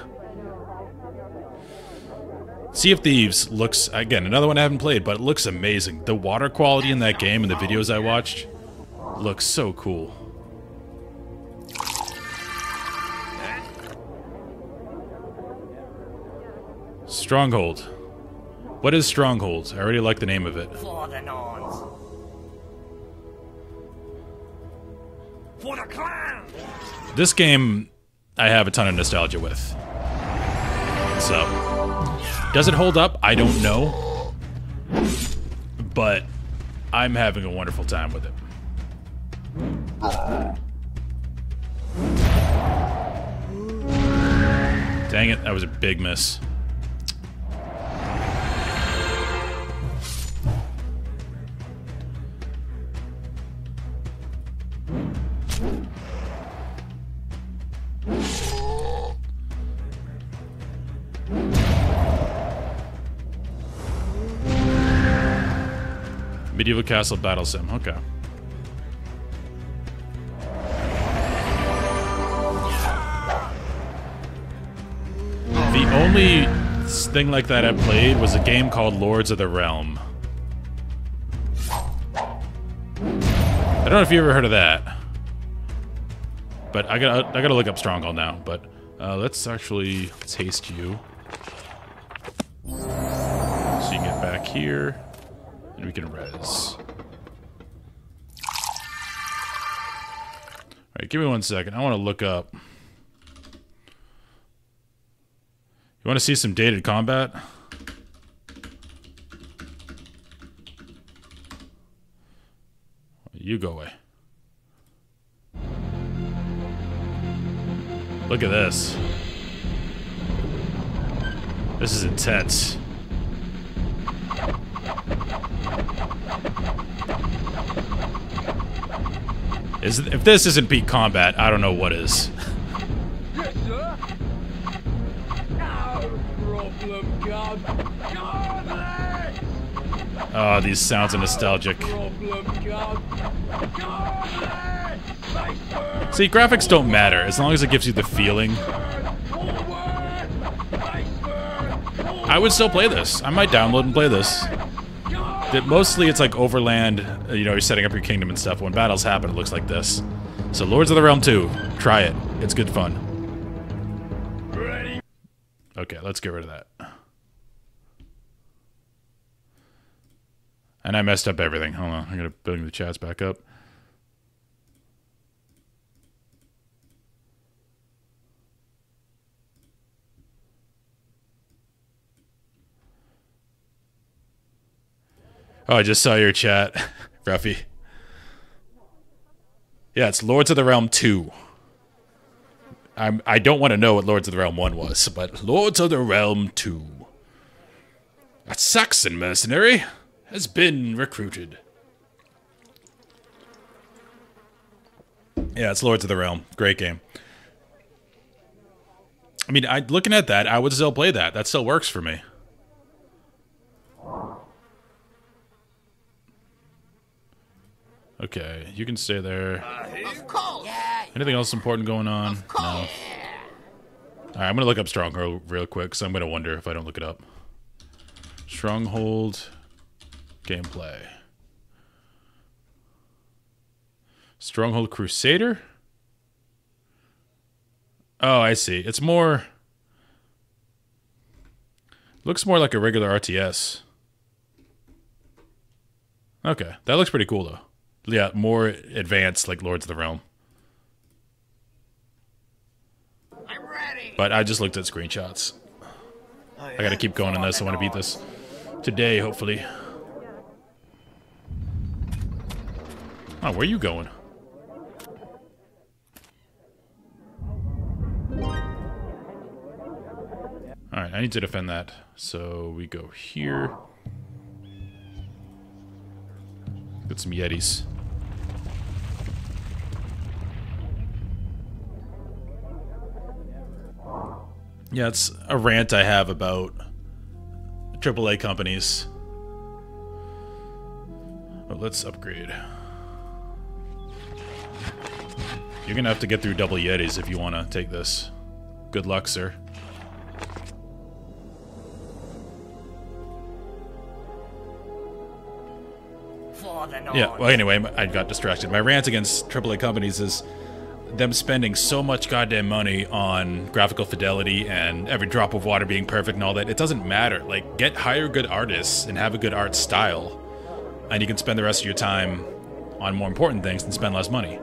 [SPEAKER 1] Sea of Thieves looks, again, another one I haven't played, but it looks amazing. The water quality in that game and the videos I watched looks so cool. Stronghold. What is Stronghold? I already like the name of it.
[SPEAKER 2] For the Norns. For the clan.
[SPEAKER 1] This game I have a ton of nostalgia with. So, does it hold up? I don't know. But I'm having a wonderful time with it. Dang it, that was a big miss. Medieval Castle Battle Sim, okay. The only thing like that I played was a game called Lords of the Realm. I don't know if you ever heard of that. But I gotta look up Stronghold now, but let's actually taste you. So you can get back here. And we can res. Alright, give me 1 second. I want to look up. You want to see some dated combat? You go away. Look at this. This is intense. If this isn't peak combat, I don't know what is.
[SPEAKER 2] Yes, sir. No problem, God. Godless!
[SPEAKER 1] Oh, these sounds are nostalgic.
[SPEAKER 2] Problem, God. Godless!
[SPEAKER 1] See, graphics don't matter as long as it gives you the feeling. I would still play this. I might download and play this. Mostly it's like Overland, you know, you're setting up your kingdom and stuff. When battles happen, it looks like this. So Lords of the Realm 2, try it. It's good fun. Okay, let's get rid of that. And I messed up everything. Hold on, I'm gonna bring the chats back up. Oh, I just saw your chat, Ruffy. Yeah, it's Lords of the Realm 2. I don't want to know what Lords of the Realm 1 was, but Lords of the Realm 2. A Saxon mercenary has been recruited. Yeah, it's Lords of the Realm. Great game. I mean, looking at that, I would still play that. That still works for me. Okay, you can stay there.
[SPEAKER 2] Of course. Yeah.
[SPEAKER 1] Anything else important going on? No. Alright, I'm gonna look up Stronghold real quick, because I'm gonna wonder if I don't look it up. Stronghold gameplay. Stronghold Crusader? Oh, I see. It's more... Looks more like a regular RTS. Okay, that looks pretty cool, though. Yeah, more advanced, like Lords of the Realm.
[SPEAKER 2] I'm ready.
[SPEAKER 1] But I just looked at screenshots. I gotta keep going on this. I want to beat this today, hopefully. Oh, where are you going? Alright, I need to defend that. So we go here. Get some Yetis. Yeah, it's a rant I have about AAA companies. But let's upgrade. You're gonna have to get through double Yetis if you want to take this. Good luck, sir. Yeah, well, anyway, I got distracted. My rant against AAA companies is them spending so much goddamn money on graphical fidelity and every drop of water being perfect and all that. It doesn't matter. Like, hire good artists and have a good art style, and you can spend the rest of your time on more important things and spend less money.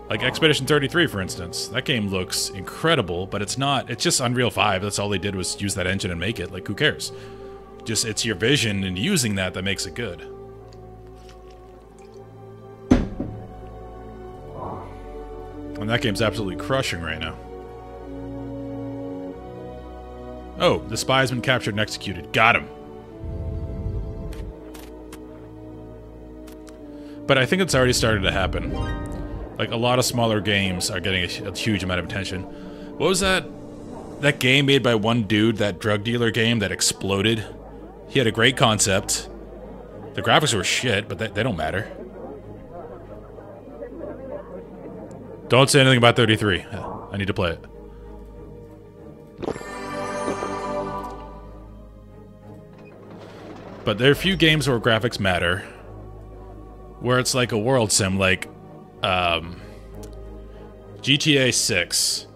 [SPEAKER 1] Like Expedition 33, for instance. That game looks incredible, but it's not. It's just Unreal 5. That's all they did was use that engine and make it. Like, who cares? Just, it's your vision and using that that makes it good. And that game's absolutely crushing right now. Oh, the spy's been captured and executed. Got him. But I think it's already started to happen. Like, a lot of smaller games are getting a huge amount of attention. What was that? That game made by one dude, that drug dealer game that exploded? He had a great concept. The graphics were shit, but they don't matter. Don't say anything about 33. I need to play it. But there are a few games where graphics matter. Where it's like a world sim, like GTA 6.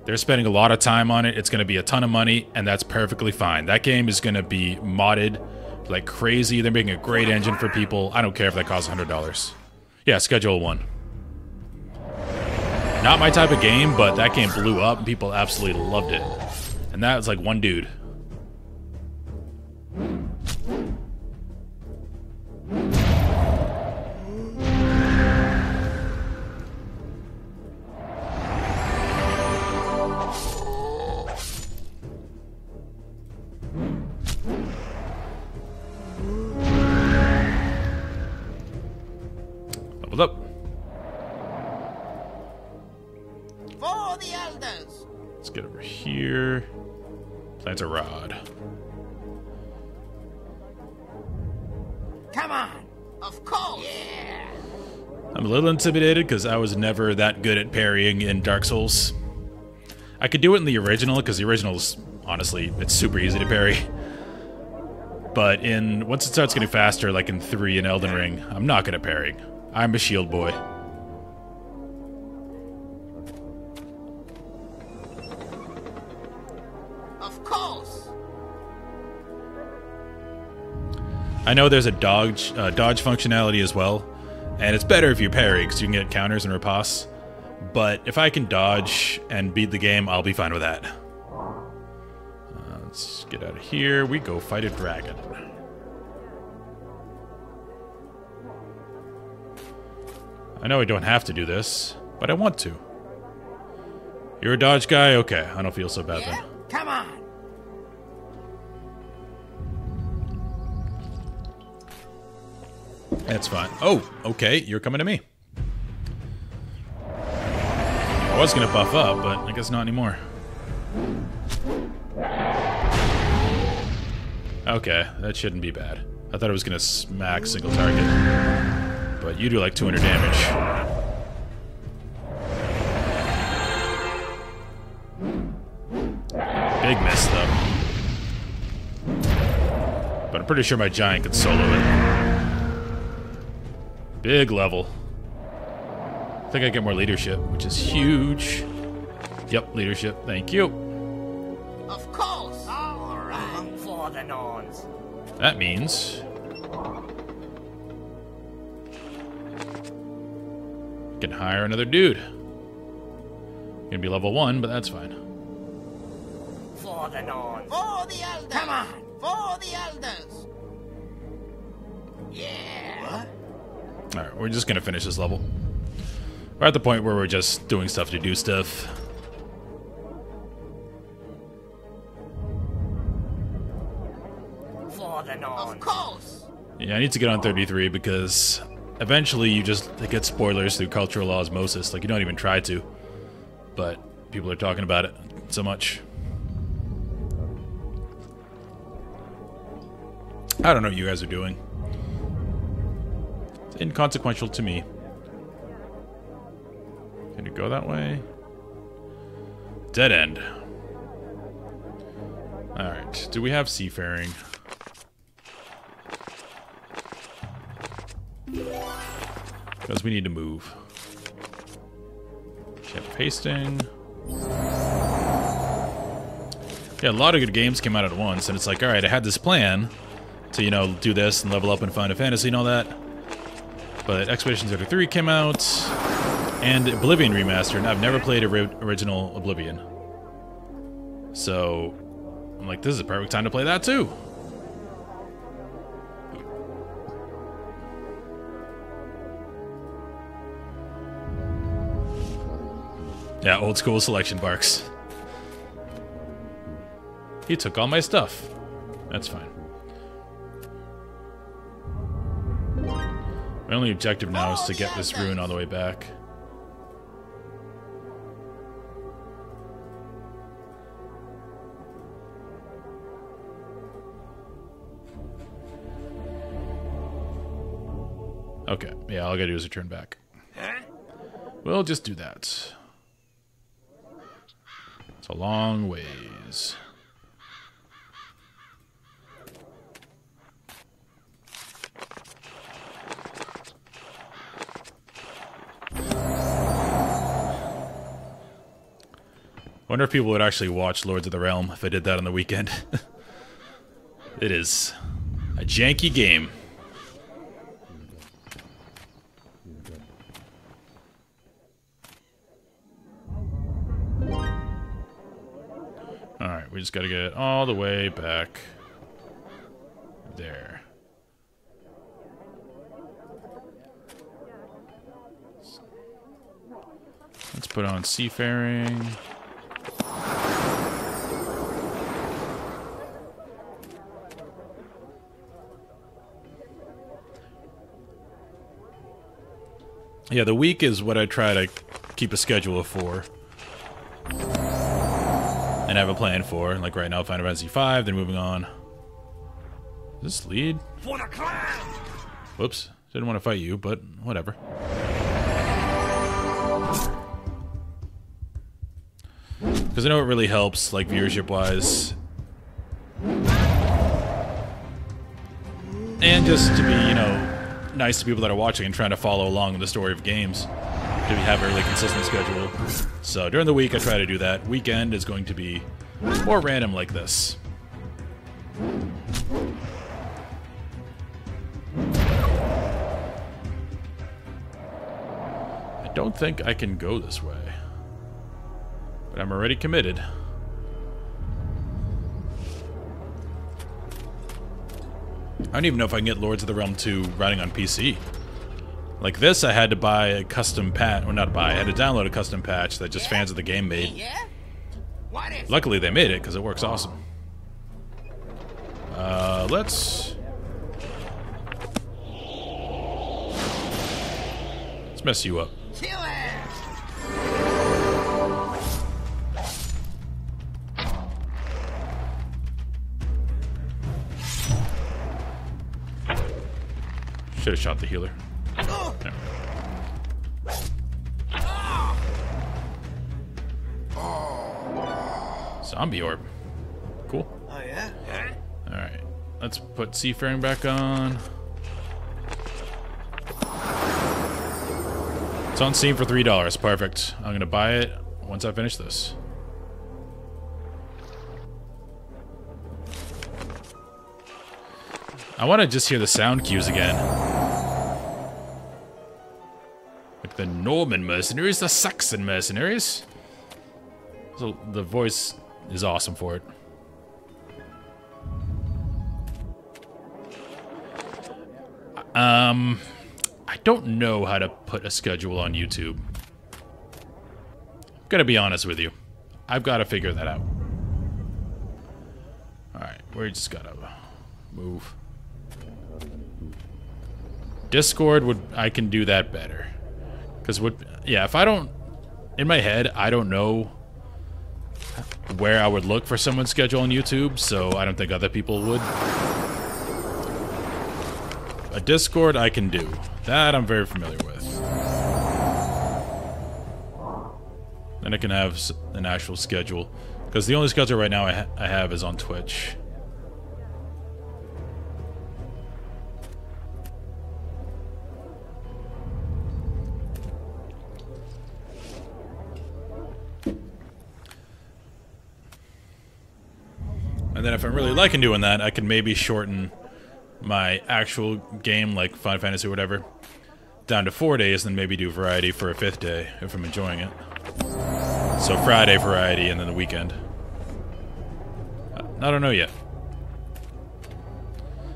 [SPEAKER 1] They're spending a lot of time on it. It's going to be a ton of money, and that's perfectly fine. That game is going to be modded like crazy. They're making a great engine for people. I don't care if that costs $100. Yeah, Schedule 1. Not my type of game, but that game blew up and people absolutely loved it. And that was like one dude. Leveled up.
[SPEAKER 2] For the elders.
[SPEAKER 1] Let's get over here. Plant a rod.
[SPEAKER 2] Come on. Of course. Yeah.
[SPEAKER 1] I'm a little intimidated because I was never that good at parrying in Dark Souls. I could do it in the original because the original's, honestly, it's super easy to parry. But once it starts getting faster, like in 3 in Elden Ring, I'm not good at parrying. I'm a shield boy.
[SPEAKER 2] Of course.
[SPEAKER 1] I know there's a dodge functionality as well, and it's better if you parry because you can get counters and riposts. But if I can dodge and beat the game, I'll be fine with that. Let's get out of here. We go fight a dragon. I know I don't have to do this, but I want to. You're a dodge guy? Okay, I don't feel so bad then.
[SPEAKER 2] Come on.
[SPEAKER 1] That's fine. Oh, okay, you're coming to me. I was gonna buff up, but I guess not anymore. Okay, that shouldn't be bad. I thought it was gonna smack single target. But you do like 200 damage. Big miss, though. But I'm pretty sure my giant could solo it. Big level. I think I get more leadership, which is huge. Yep, leadership. Thank you.
[SPEAKER 2] Of course. All right. For the Norns.
[SPEAKER 1] That means I can hire another dude. Gonna be level 1, but that's fine.
[SPEAKER 2] For the Norns. For the elders. Come on. For the elders. Yeah. What?
[SPEAKER 1] Alright, we're just gonna finish this level. We're at the point where we're just doing stuff to do stuff.
[SPEAKER 2] For the Norns. Of course.
[SPEAKER 1] Yeah, I need to get on 33 because eventually you just get spoilers through cultural osmosis. Like, you don't even try to. But people are talking about it so much. I don't know what you guys are doing. It's inconsequential to me. Can you go that way? Dead end. Alright, do we have seafaring? Because we need to move. Ship pasting. Yeah, a lot of good games came out at once, and it's like, alright, I had this plan to, you know, do this and level up in Final Fantasy and all that. But Expedition 33 came out, and Oblivion Remastered, and I've never played original Oblivion. So, I'm like, this is a perfect time to play that too. Yeah, old school selection barks. He took all my stuff. That's fine. My only objective now is to get this rune all the way back. Okay, yeah, all I gotta do is return back. We'll just do that. It's a long ways. I wonder if people would actually watch Lords of the Realm if I did that on the weekend. It is a janky game. Alright, we just gotta get it all the way back there. Let's put on seafaring. Yeah, the week is what I try to keep a schedule for. And have a plan for. Like right now, Final Fantasy V, then moving on. Is this lead?
[SPEAKER 2] For the clan!
[SPEAKER 1] Whoops. Didn't want to fight you, but whatever. Because I know it really helps, like, viewership-wise. And just to be, you know, nice to people that are watching and trying to follow along with the story of games. To have a really consistent schedule. So during the week I try to do that. Weekend is going to be more random like this. I don't think I can go this way. But I'm already committed. I don't even know if I can get Lords of the Realm 2 running on PC. Like this, I had to buy a custom patch, or not buy, I had to download a custom patch that just fans of the game made. Luckily they made it, because it works awesome. Let's mess you up. Should have shot the healer. No. Zombie orb. Cool.
[SPEAKER 2] Oh yeah?
[SPEAKER 1] Alright. Let's put seafaring back on. It's on Steam for $3. Perfect. I'm gonna buy it once I finish this. I want to just hear the sound cues again. Like the Norman mercenaries, the Saxon mercenaries. So the voice is awesome for it. I don't know how to put a schedule on YouTube. I'm gonna be honest with you. I've got to figure that out. Alright, we just gotta move. Discord I can do that better. Because yeah, if I don't, in my head, I don't know where I would look for someone's schedule on YouTube, so I don't think other people would. A Discord I can do. That I'm very familiar with. Then I can have an actual schedule. Because the only schedule right now I have is on Twitch. And then if I'm really liking doing that, I can maybe shorten my actual game, like Final Fantasy or whatever, down to 4 days, and then maybe do variety for a 5th day, if I'm enjoying it. So Friday variety, and then the weekend. I don't know yet.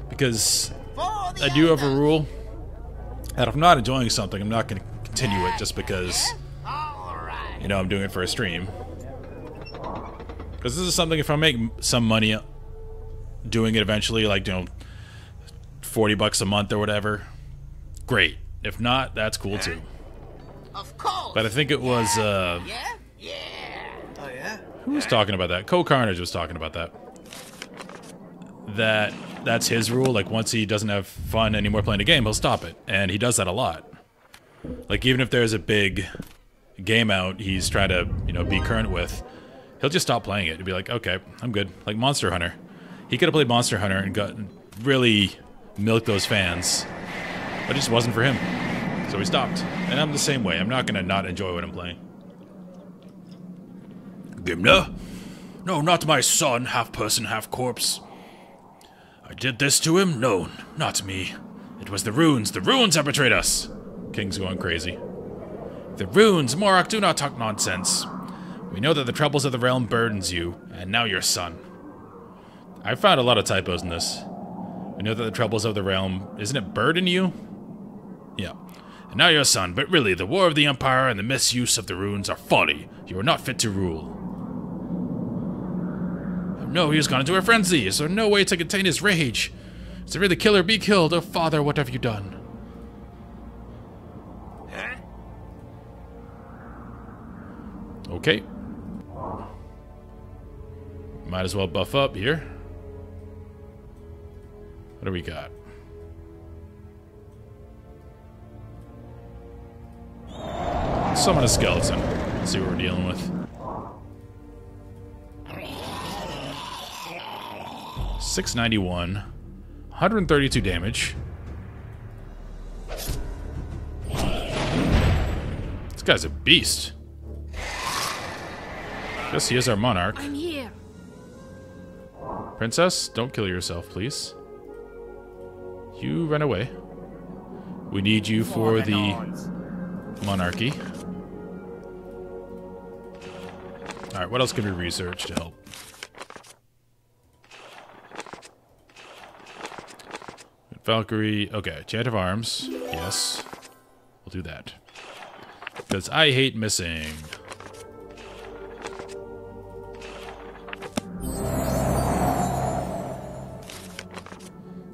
[SPEAKER 1] Because I do have a rule that if I'm not enjoying something, I'm not going to continue it just because, you know, I'm doing it for a stream. Because this is something, if I make some money doing it eventually, like, you know, $40 a month or whatever, great. If not, that's cool too.
[SPEAKER 2] Of course.
[SPEAKER 1] But I think it was,
[SPEAKER 2] Oh yeah?
[SPEAKER 1] who was talking about that? Co-Carnage was talking about that. That's his rule, like once he doesn't have fun anymore playing a game, he'll stop it. And he does that a lot. Like even if there's a big game out he's trying to, you know, be current with, he'll just stop playing it. He'll be like, okay, I'm good. Like Monster Hunter. He could have played Monster Hunter and got really milked those fans, but it just wasn't for him. So he stopped. And I'm the same way. I'm not gonna not enjoy what I'm playing. Gimna? No, not my son, half person, half corpse. I did this to him? No, not me. It was the runes. The runes have betrayed us. King's going crazy. The runes, Morak, do not talk nonsense. We know that the troubles of the realm burdens you, and now your son. I found a lot of typos in this. We know that the troubles of the realm, isn't it burden you? Yeah. And now your son, but really, the war of the Empire and the misuse of the runes are folly. You are not fit to rule. No, he has gone into a frenzy. Is there no way to contain his rage? Is there really kill or be killed? Oh, father, what have you done?
[SPEAKER 2] Huh?
[SPEAKER 1] Okay. Might as well buff up here. What do we got? Summon a skeleton. Let's see what we're dealing with. 691. 132 damage. This guy's a beast. Guess he is our monarch.
[SPEAKER 3] I'm here.
[SPEAKER 1] Princess, don't kill yourself, please. You run away. We need you for the monarchy. Alright, what else can we research to help? Valkyrie. Okay, Chant of Arms. Yes. We'll do that. Because I hate missing.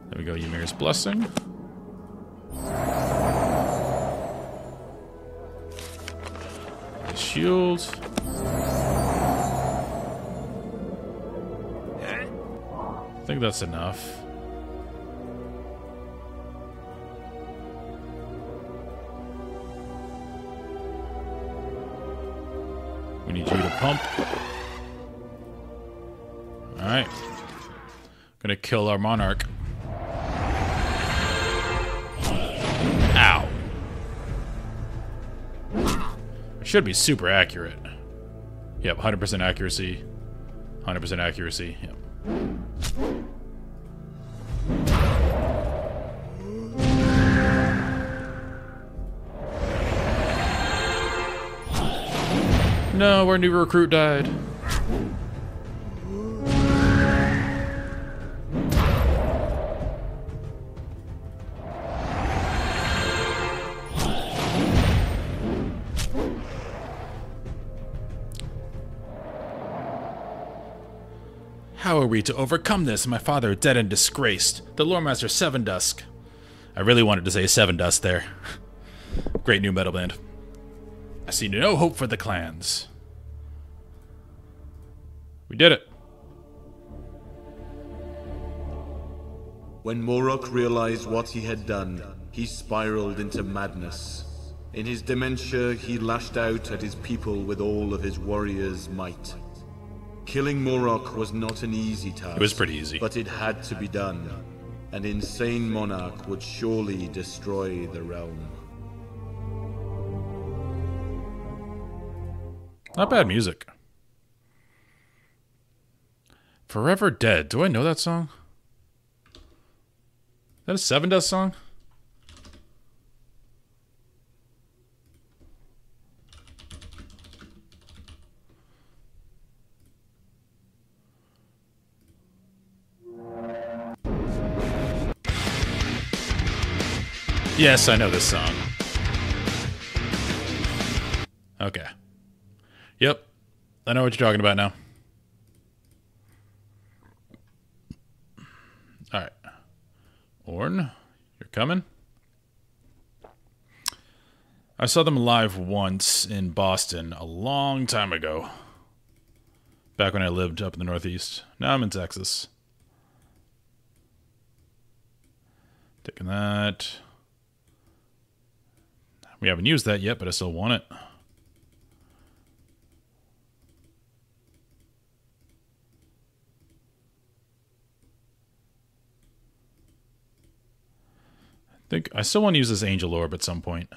[SPEAKER 1] There we go, Ymir's Blessing. The shield. I think that's enough. We need you to pump. Alright. Gonna kill our monarch. Ow. Should be super accurate. Yep, 100% accuracy. 100% accuracy. Yep. No, our new recruit died. How are we to overcome this? My father dead and disgraced. The Lore Master Seven Dusk. I really wanted to say Seven Dust there. Great new metal band. I see no hope for the clans. We did it.
[SPEAKER 3] When Morok realized what he had done, he spiraled into madness. In his dementia, he lashed out at his people with all of his warriors' might. Killing Morok was not an easy task.
[SPEAKER 1] It was pretty easy.
[SPEAKER 3] But it had to be done. An insane monarch would surely destroy the realm.
[SPEAKER 1] Not bad music. Forever Dead. Do I know that song? Is that a Seven Dust song? Yes, I know this song. Okay. Yep. I know what you're talking about now. Alright. Orn, you're coming? I saw them live once in Boston a long time ago. Back when I lived up in the Northeast. Now I'm in Texas. Taking that. We haven't used that yet, but I still want it. I think I still want to use this Angel Orb at some point.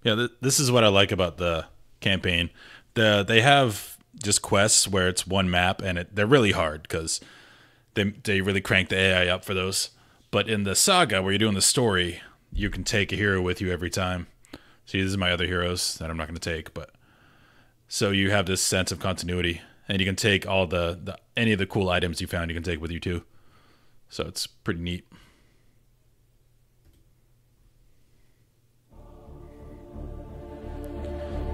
[SPEAKER 1] Yeah, this is what I like about the campaign. They have just quests where it's one map, and they're really hard because they really crank the AI up for those. But in the saga, where you're doing the story, you can take a hero with you every time. See, these are my other heroes that I'm not going to take, but so you have this sense of continuity, and you can take all any of the cool items you found. You can take with you too, so it's pretty neat.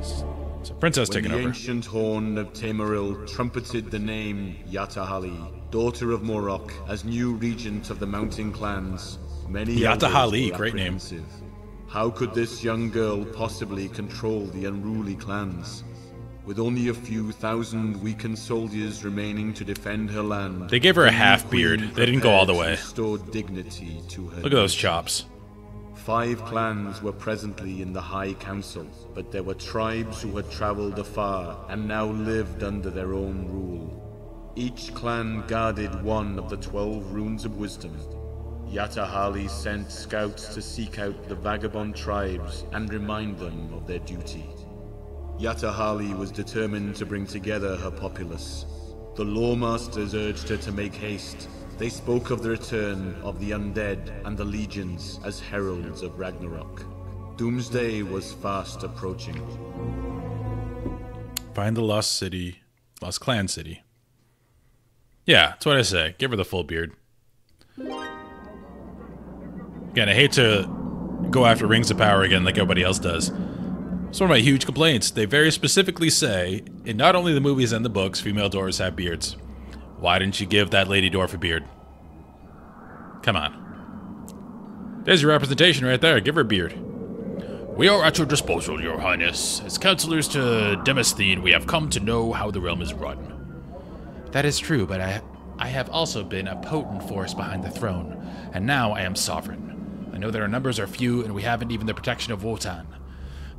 [SPEAKER 1] So Princess taking over.
[SPEAKER 3] When the ancient horn of Tamaril trumpeted the name Yatahali, daughter of Morok, as new regent of the mountain clans, many
[SPEAKER 1] Yatahali,
[SPEAKER 3] were
[SPEAKER 1] great name.
[SPEAKER 3] How could this young girl possibly control the unruly clans? With only a few thousand weakened soldiers remaining to defend her land,
[SPEAKER 1] they gave her a half beard. They didn't go all the way.
[SPEAKER 3] Restore dignity to her.
[SPEAKER 1] Look at those chops.
[SPEAKER 3] 5 clans were presently in the High Council, but there were tribes who had traveled afar and now lived under their own rule. Each clan guarded one of the 12 runes of wisdom. Yatahali sent scouts to seek out the vagabond tribes and remind them of their duty. Yatahali was determined to bring together her populace. The Lore Masters urged her to make haste. They spoke of the return of the undead and the legions as heralds of Ragnarok. Doomsday was fast approaching.
[SPEAKER 1] Find the lost clan city. Yeah, that's what I say. Give her the full beard. Again, I hate to go after Rings of Power again like everybody else does. It's one of my huge complaints. They very specifically say, in not only the movies and the books, female dwarves have beards. Why didn't you give that lady dwarf a beard? Come on. There's your representation right there. Give her a beard. We are at your disposal, your highness. As counselors to Demosthene, we have come to know how the realm is run. That is true, but I have also been a potent force behind the throne, and now I am sovereign. I know that our numbers are few, and we haven't even the protection of Wotan.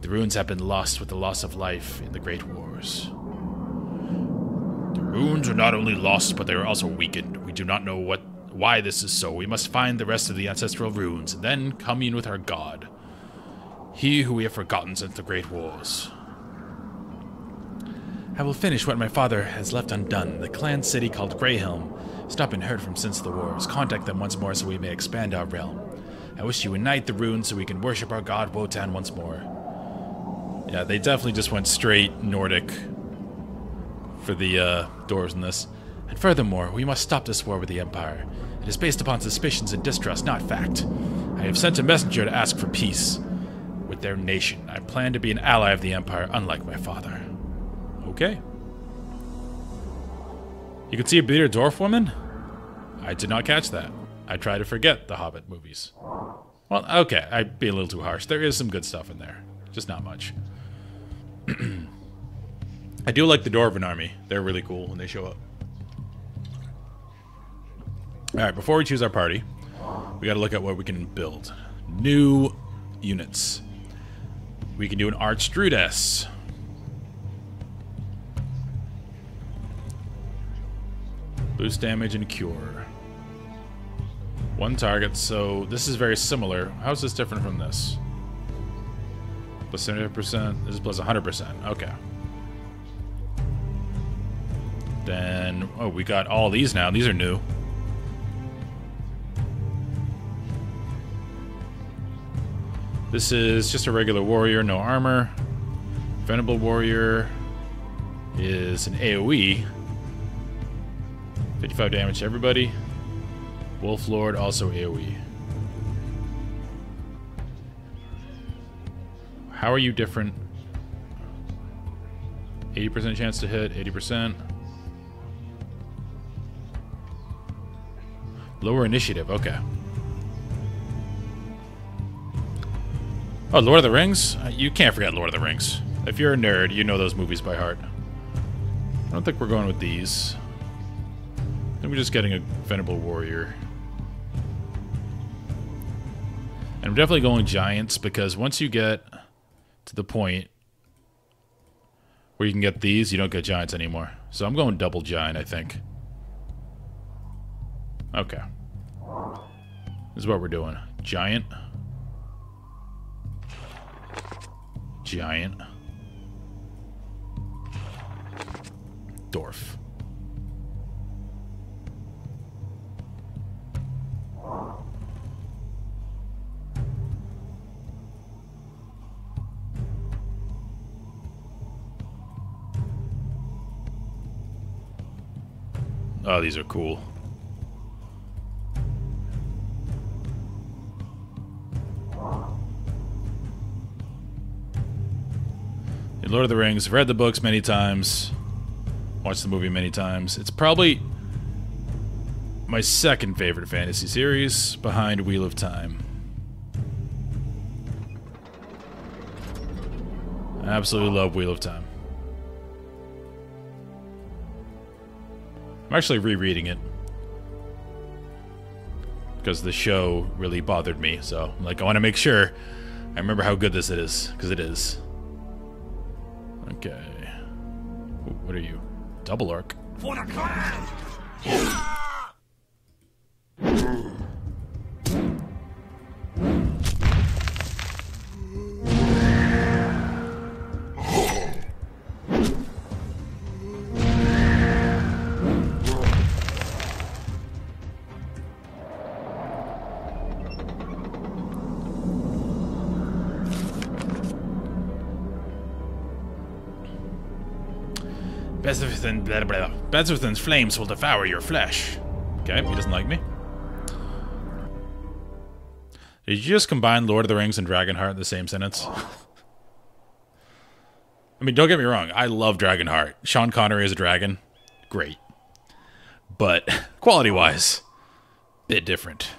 [SPEAKER 1] The runes have been lost with the loss of life in the Great Wars. The runes are not only lost, but they are also weakened. We do not know why this is so, we must find the rest of the ancestral runes, and then commune with our god. He who we have forgotten since the Great Wars. I will finish what my father has left undone. The clan city called Greyhelm has not been heard from since the wars. Contact them once more so we may expand our realm. I wish you unite the runes so we can worship our god Wotan once more. Yeah, they definitely just went straight Nordic for the doors in this. And furthermore, we must stop this war with the Empire. It is based upon suspicions and distrust, not fact. I have sent a messenger to ask for peace with their nation. I plan to be an ally of the Empire, unlike my father. Okay. You can see a bearded dwarf woman? I did not catch that. I try to forget the Hobbit movies. Well, okay, I'd be a little too harsh. There is some good stuff in there. Just not much. I do like the Dwarven army. They're really cool when they show up. Alright, before we choose our party, we gotta look at what we can build. New units. We can do an Archdruidess. Boost damage and cure. One target, so this is very similar. How is this different from this? Plus 70%, this is plus 100%. Okay. Then, oh, we got all these now. These are new. This is just a regular warrior, no armor. Venerable warrior is an AoE. 55 damage to everybody. Wolf Lord, also AoE. How are you different? 80% chance to hit, 80%. Lower initiative, okay. Oh, Lord of the Rings? You can't forget Lord of the Rings. If you're a nerd, you know those movies by heart. I don't think we're going with these. I think we're just getting a Venerable Warrior. And I'm definitely going Giants, because once you get to the point where you can get these, you don't get Giants anymore. So I'm going double Giant, I think. Okay. This is what we're doing. Giant. Giant. Dwarf. Oh, these are cool. In Lord of the Rings, read the books many times, watched the movie many times. It's probably my second favorite fantasy series, behind Wheel of Time. I absolutely love Wheel of Time. I'm actually rereading it because the show really bothered me, so I'm like, I want to make sure I remember how good this is, because it is. Okay. What are you? Double Orc.
[SPEAKER 2] For the clan!
[SPEAKER 1] Bezwithin's flames will devour your flesh. Okay, he doesn't like me. Did you just combine Lord of the Rings and Dragonheart in the same sentence? I mean, don't get me wrong. I love Dragonheart. Sean Connery as a dragon, great. But quality-wise, bit different.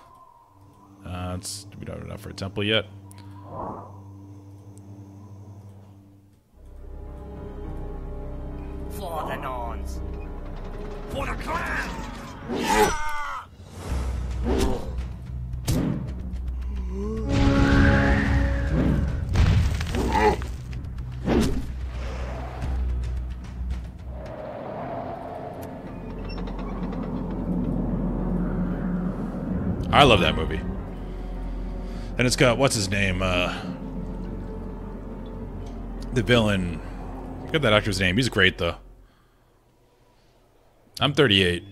[SPEAKER 1] We don't have enough for a temple yet.
[SPEAKER 2] For the Norns! For the clan!
[SPEAKER 1] I love that movie. And it's got, what's his name? The villain. I forget that actor's name. He's great, though. I'm 38.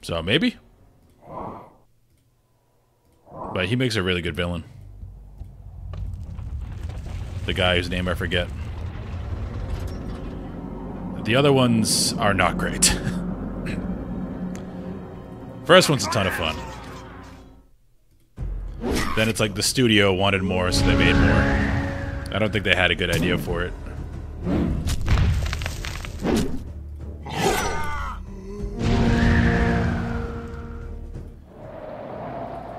[SPEAKER 1] So, maybe? But he makes a really good villain. The guy whose name I forget. The other ones are not great. First one's a ton of fun. Then it's like the studio wanted more, so they made more. I don't think they had a good idea for it.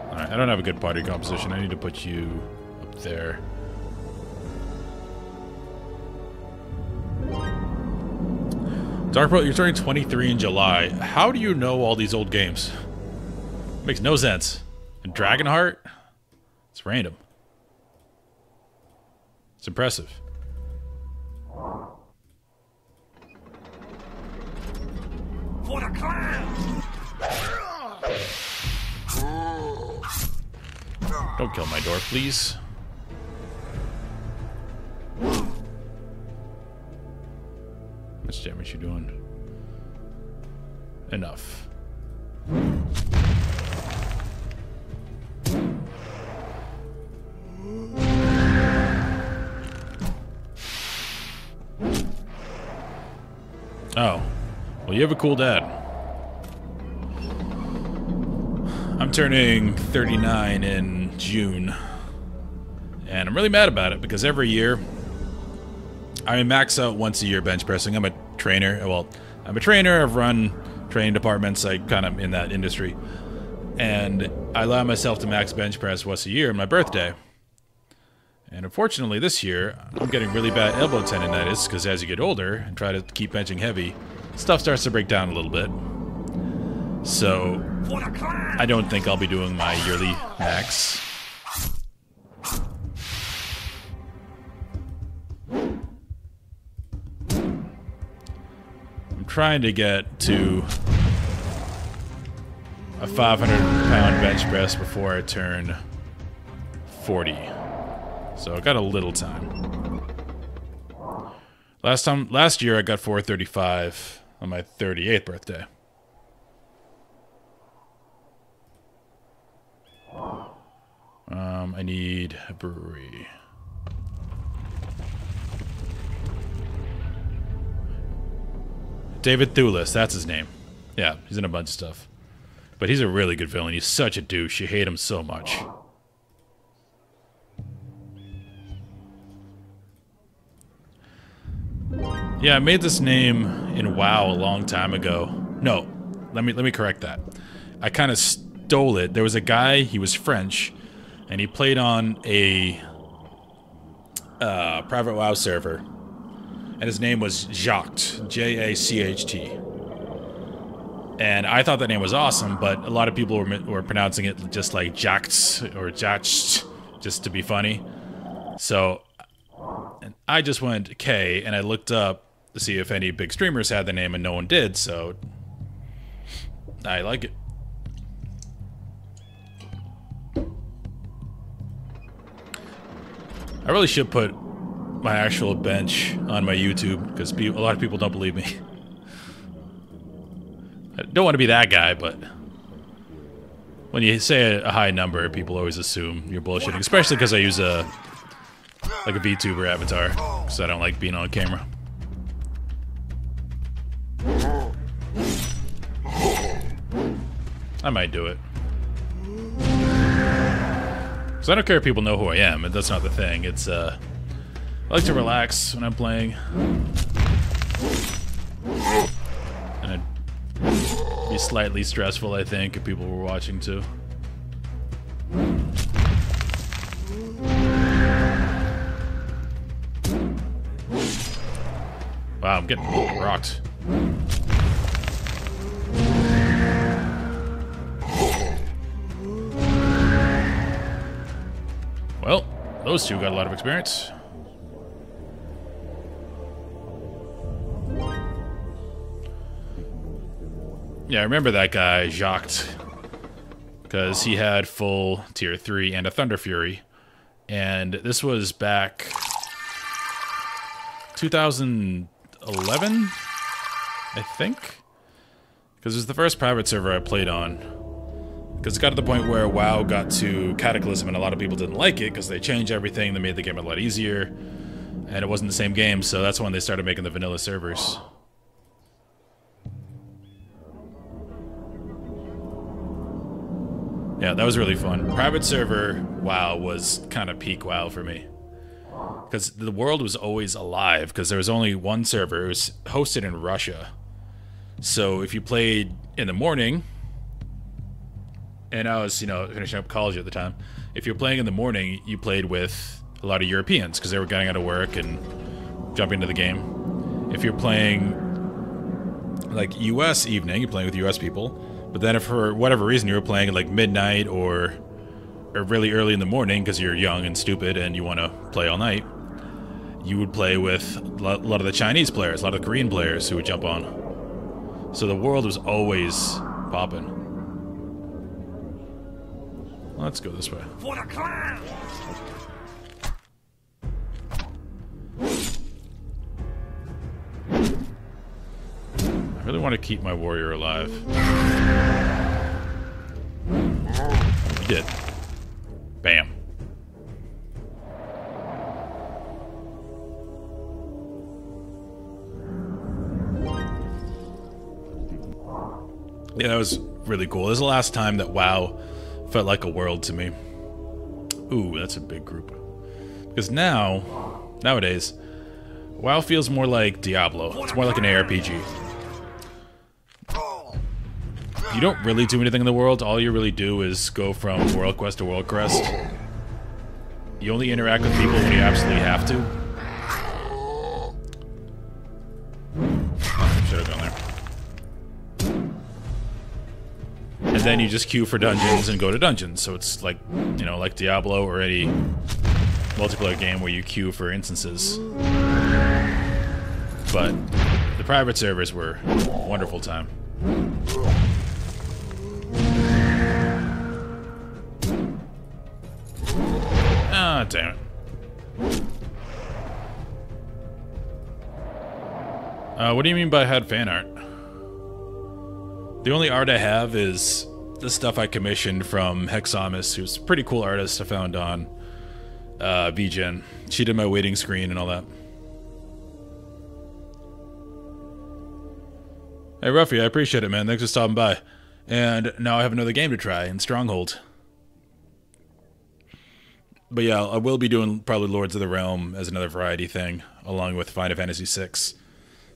[SPEAKER 1] Alright, I don't have a good party composition. I need to put you up there. Darkbro, you're turning 23 in July. How do you know all these old games? Makes no sense. And Dragonheart? It's random. It's impressive.
[SPEAKER 2] For the clan!
[SPEAKER 1] Don't kill my door, please. How much damage you doing? Enough. Oh. Well, you have a cool dad. I'm turning 39 in June. And I'm really mad about it because every year I max out once a year bench pressing. I'm a trainer. Well, I'm a trainer. I've run training departments. I kind of in that industry. And I allow myself to max bench press once a year on my birthday. And unfortunately this year, I'm getting really bad elbow tendonitis because as you get older and try to keep benching heavy, stuff starts to break down a little bit. So, I don't think I'll be doing my yearly max. I'm trying to get to a 500-pound bench press before I turn 40. So I got a little time. Last year I got 435 on my 38th birthday. I need a brewery. David Thewlis, that's his name. Yeah, he's in a bunch of stuff. But he's a really good villain. He's such a douche. You hate him so much. Yeah, I made this name in WoW a long time ago. No, let me correct that. I kind of stole it. There was a guy, he was French, and he played on a private WoW server, and his name was Jacques, J-A-C-H-T. And I thought that name was awesome, but a lot of people were pronouncing it just like Jacques or Jacques, just to be funny. So I just went K, and I looked up to see if any big streamers had the name, and no one did, so I like it. I really should put my actual bench on my YouTube, because a lot of people don't believe me. I don't want to be that guy, but when you say a high number, people always assume you're bullshitting, especially because I use a VTuber avatar, because I don't like being on camera. I might do it. Because I don't care if people know who I am, that's not the thing. It's, I like to relax when I'm playing. And it'd be slightly stressful, I think, if people were watching too. Wow, I'm getting rocked. Well, those two got a lot of experience. Yeah, I remember that guy, Jacques. because he had full tier 3 and a Thunder Fury. And this was back 2011, I think? Because it was the first private server I played on. Because it got to the point where WoW got to Cataclysm and a lot of people didn't like it because they changed everything, they made the game a lot easier, and it wasn't the same game, so that's when they started making the vanilla servers. Yeah, that was really fun. Private server WoW was kind of peak WoW for me. Because the world was always alive, because there was only one server. It was hosted in Russia. So if you played in the morning, and I was, finishing up college at the time, if you're playing in the morning, you played with a lot of Europeans, because they were getting out of work and jumping into the game. If you're playing, like, US evening, you're playing with US people. But then if for whatever reason you were playing at like midnight or really early in the morning because you're young and stupid and you want to play all night, you would play with a lot of the Chinese players, a lot of the Korean players who would jump on. So the world was always popping. Let's go this way.
[SPEAKER 2] For the clan!
[SPEAKER 1] I really want to keep my warrior alive. He did. Bam. Yeah, that was really cool. This is the last time that WoW felt like a world to me. Ooh, that's a big group. Because nowadays, WoW feels more like Diablo. It's more like an ARPG. You don't really do anything in the world. All you really do is go from world quest to world quest. You only interact with people when you absolutely have to. Should have gone there. And then you just queue for dungeons and go to dungeons. So it's like, like Diablo or any multiplayer game where you queue for instances. But the private servers were a wonderful time. Ah, damn it. What do you mean by had fan art? The only art I have is the stuff I commissioned from Hexamus, who's a pretty cool artist I found on VGen. She did my waiting screen and all that. Hey, Ruffy, I appreciate it, man. Thanks for stopping by. And now I have another game to try in Stronghold. But yeah, I will be doing probably Lords of the Realm as another variety thing, along with Final Fantasy VI.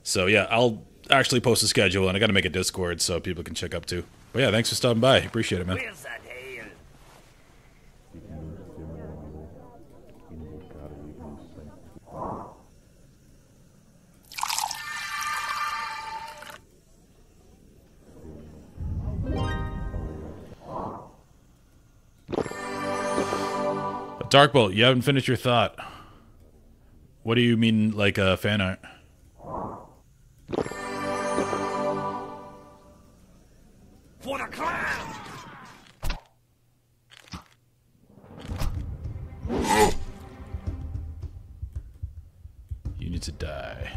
[SPEAKER 1] So yeah, I'll actually post a schedule, and I gotta make a Discord so people can check up too. But yeah, thanks for stopping by. Appreciate it, man.
[SPEAKER 2] Where's that hail?
[SPEAKER 1] Darkbolt, you haven't finished your thought. What do you mean, like, fan art?
[SPEAKER 2] For the clan!
[SPEAKER 1] You need to die.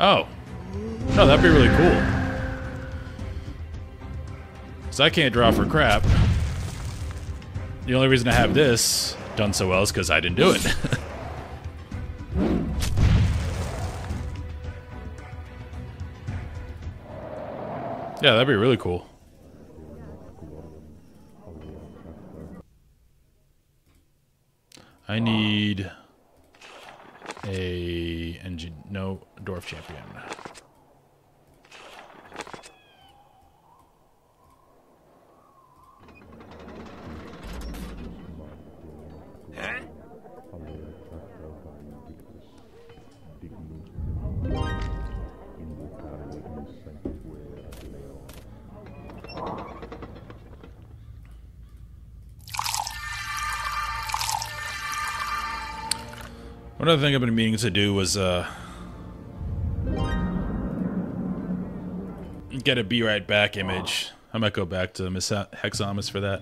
[SPEAKER 1] Oh. No, that'd be really cool. Because I can't draw for crap. The only reason I have this done so well is because I didn't do it. Yeah, that'd be really cool. I need a dwarf champion.
[SPEAKER 2] Huh?
[SPEAKER 1] One other thing I've been meaning to do was get a Be Right Back image. I might go back to Miss Hexamus for that.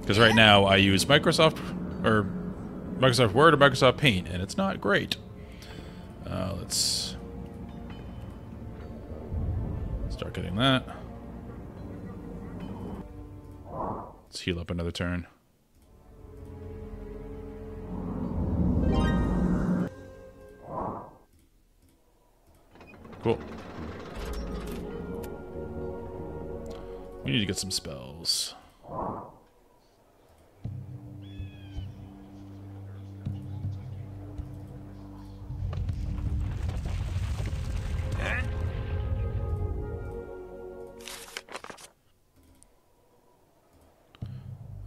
[SPEAKER 1] Because right now I use Microsoft Word or Microsoft Paint, and it's not great. Let's start getting that. Let's heal up another turn. Cool. We need to get some spells.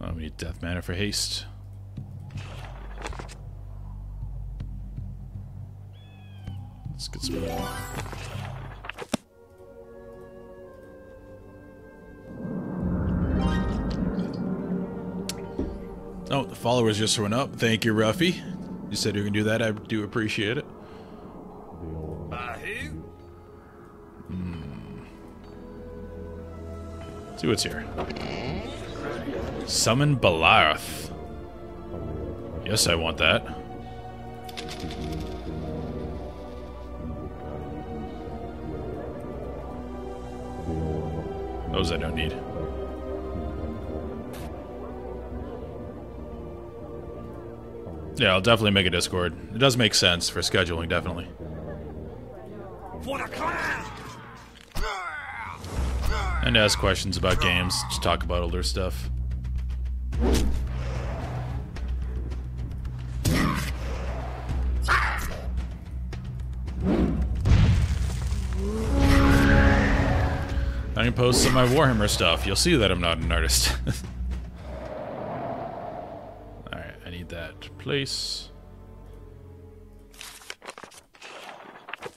[SPEAKER 1] Oh, we need death mana for haste. Let's get some. Oh, the followers just went up. Thank you, Ruffy. You said you were gonna do that. I do appreciate it. See what's here. Summon Balarth. Yes, I want that. Those I don't need. Yeah, I'll definitely make a Discord. It does make sense for scheduling, definitely. And ask questions about games, just talk about older stuff. I can post some of my Warhammer stuff. You'll see that I'm not an artist. Alright, I need that place.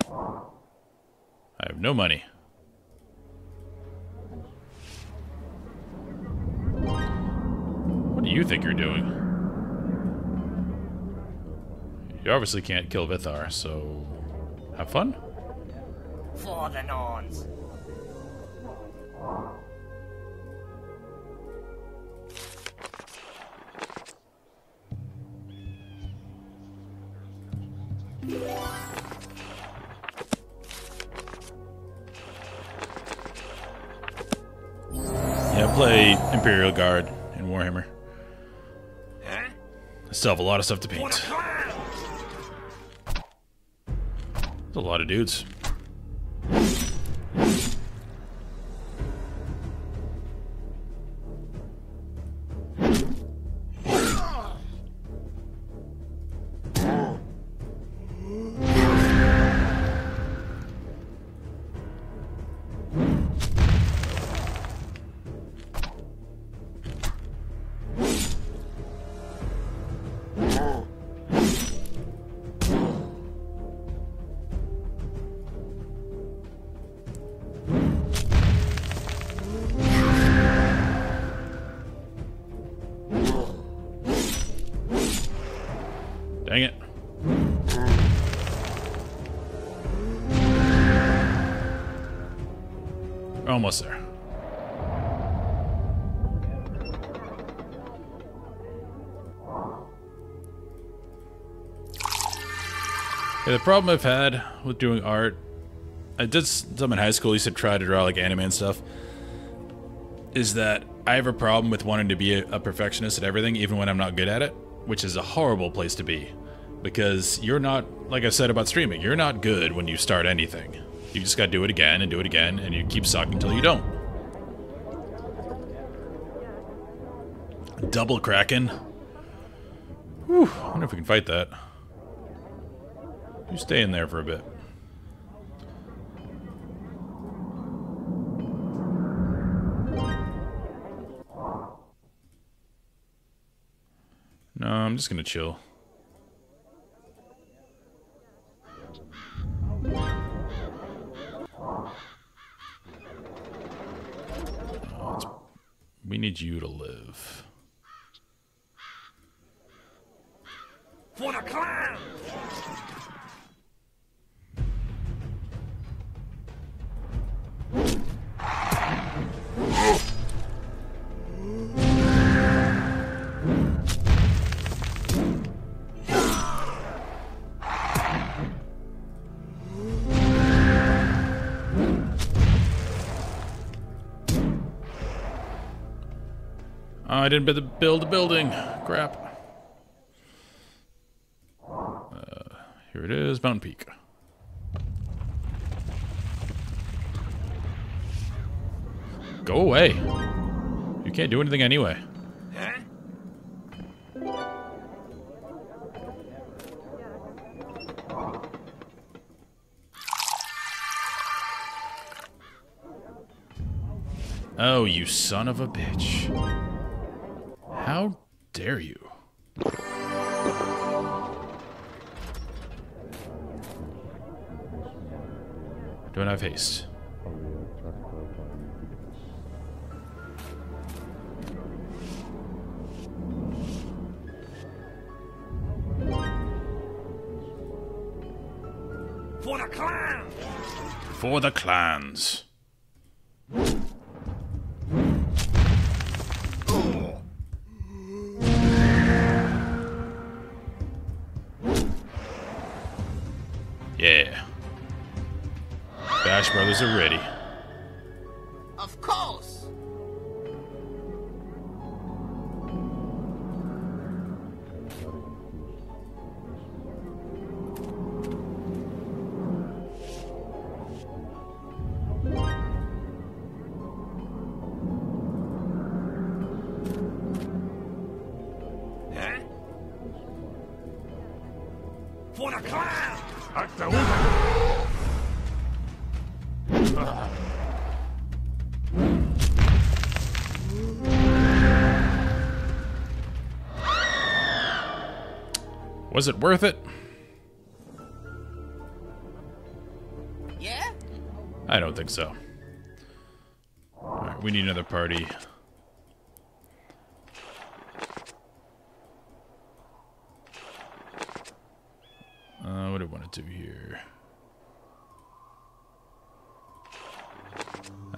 [SPEAKER 1] I have no money. What do you think you're doing? You obviously can't kill Vithar, so have fun.
[SPEAKER 2] For the Norns.
[SPEAKER 1] Yeah, I play Imperial Guard in Warhammer. I still have a lot of stuff to paint. There's a lot of dudes. Dang it. Almost there. Yeah, the problem I've had with doing art, I did some in high school, used to try to draw like anime and stuff, is that I have a problem with wanting to be a perfectionist at everything, even when I'm not good at it, which is a horrible place to be. Because you're not, like I said about streaming, you're not good when you start anything. You just gotta do it again, and you keep sucking until you don't. Double Kraken. Whew, I wonder if we can fight that. You stay in there for a bit. No, I'm just gonna chill. We need you to live.
[SPEAKER 2] For the clan!
[SPEAKER 1] Oh, I didn't build the building. Crap. Here it is, Mountain Peak. Go away. You can't do anything anyway.
[SPEAKER 2] Huh?
[SPEAKER 1] Oh, you son of a bitch. How dare you? Don't have haste.
[SPEAKER 2] For the clan!
[SPEAKER 1] For the clans. Yeah. Bash Brothers are ready.
[SPEAKER 2] Of course! Huh? For the clan!
[SPEAKER 1] Was it worth it?
[SPEAKER 2] Yeah?
[SPEAKER 1] I don't think so. Alright, we need another party. What do I want to do here?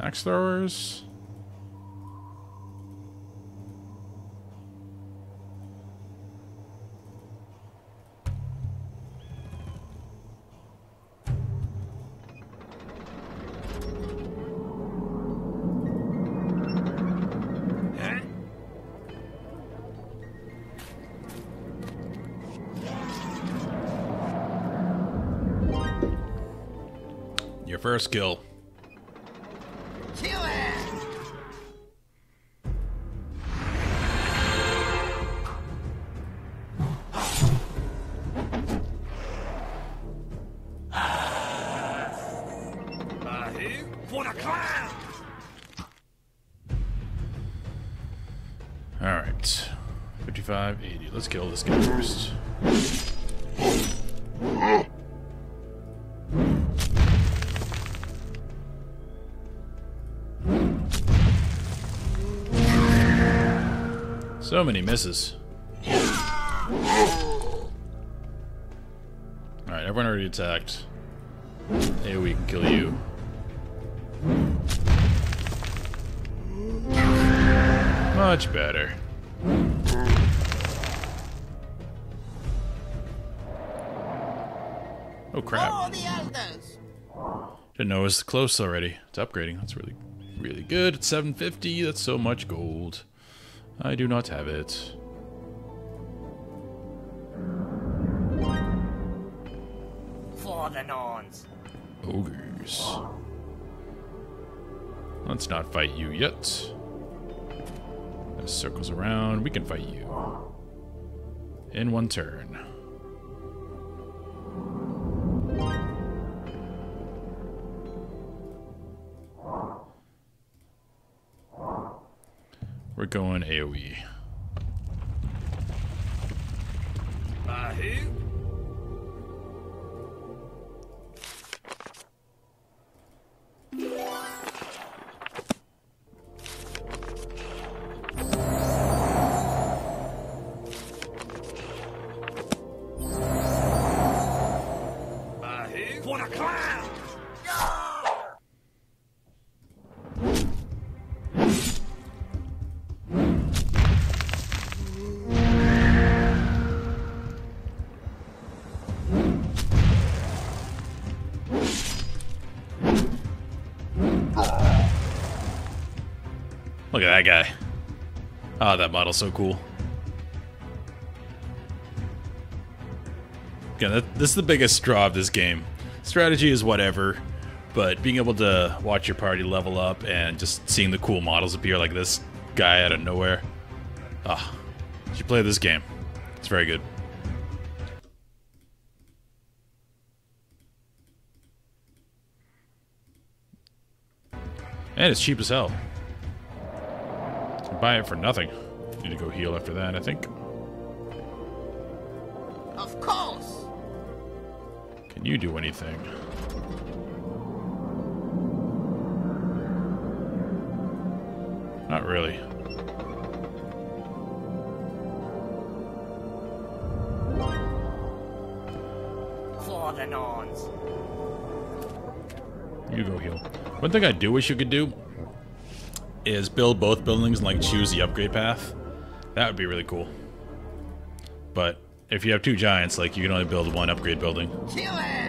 [SPEAKER 1] Axe throwers?
[SPEAKER 2] Huh?
[SPEAKER 1] Your first kill.
[SPEAKER 2] Kill it! For the clan!
[SPEAKER 1] Alright. 55, 80. Let's kill this guy first. So many misses. Alright, everyone already attacked. AoE can kill you. Much better. Oh crap.
[SPEAKER 2] For the elders!
[SPEAKER 1] Didn't know it was close already. It's upgrading. That's really, really good. It's 750. That's so much gold. I do not have it.
[SPEAKER 2] For the Norns!
[SPEAKER 1] Ogres. Let's not fight you yet. As circles around, we can fight you. In one turn. We're going AoE.
[SPEAKER 2] Who? the clown!
[SPEAKER 1] Look at that guy. Oh, that model's so cool. Again, this is the biggest draw of this game. Strategy is whatever, but being able to watch your party level up and just seeing the cool models appear like this guy out of nowhere. Ah, you should play this game. It's very good. And it's cheap as hell. You buy it for nothing. Need to go heal after that, I think.
[SPEAKER 2] Of course!
[SPEAKER 1] Can you do anything? Not really.
[SPEAKER 2] For the Norns.
[SPEAKER 1] You go heal. One thing I do wish you could do is build both buildings and like choose the upgrade path. That would be really cool. But if you have two giants, like you can only build one upgrade building.
[SPEAKER 2] Kill it!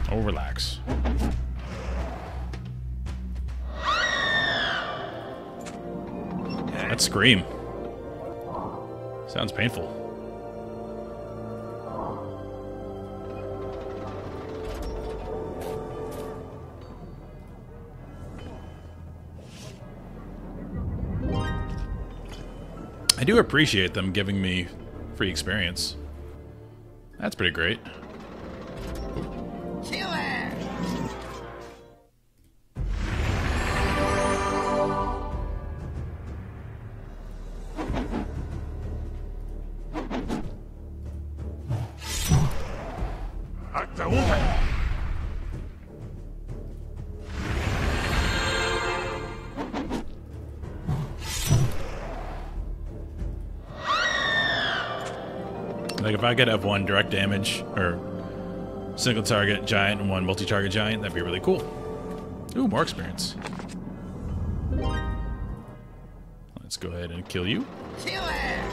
[SPEAKER 1] Oh, relax. That scream. Sounds painful. I do appreciate them giving me free experience. That's pretty great.
[SPEAKER 2] Kill it!
[SPEAKER 1] Like if I could have one direct damage or single target giant and one multi-target giant, that'd be really cool. Ooh, more experience. Let's go ahead and kill you.
[SPEAKER 2] Kill it!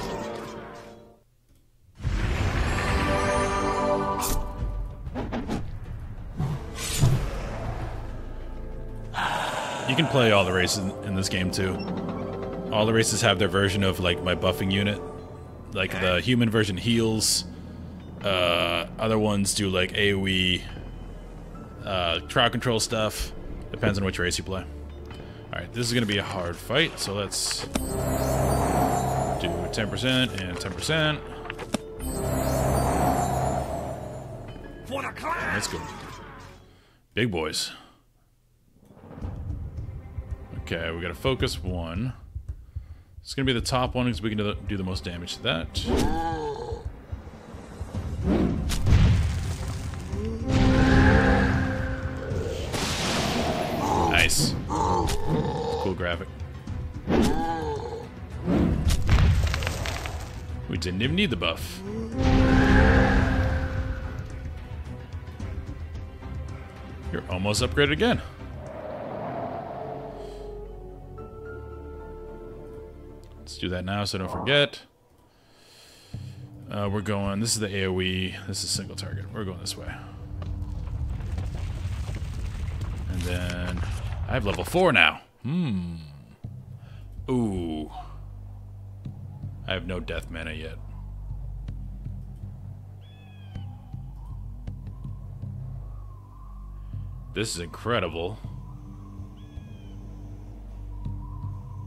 [SPEAKER 1] You can play all the races in this game too. All the races have their version of like my buffing unit. Like the human version heals. Other ones do like AoE crowd control stuff. Depends on which race you play. Alright, this is going to be a hard fight, so let's do 10% and 10%.
[SPEAKER 2] For the clown!
[SPEAKER 1] Let's go. Big boys. Okay, we got to focus one. It's going to be the top one because we can do the most damage to that. Nice. Cool graphic. We didn't even need the buff. You're almost upgraded again. Let's do that now so I don't forget. We're going, this is the AoE, this is single target. We're going this way. And then, I have level 4 now. Ooh. I have no death mana yet. This is incredible.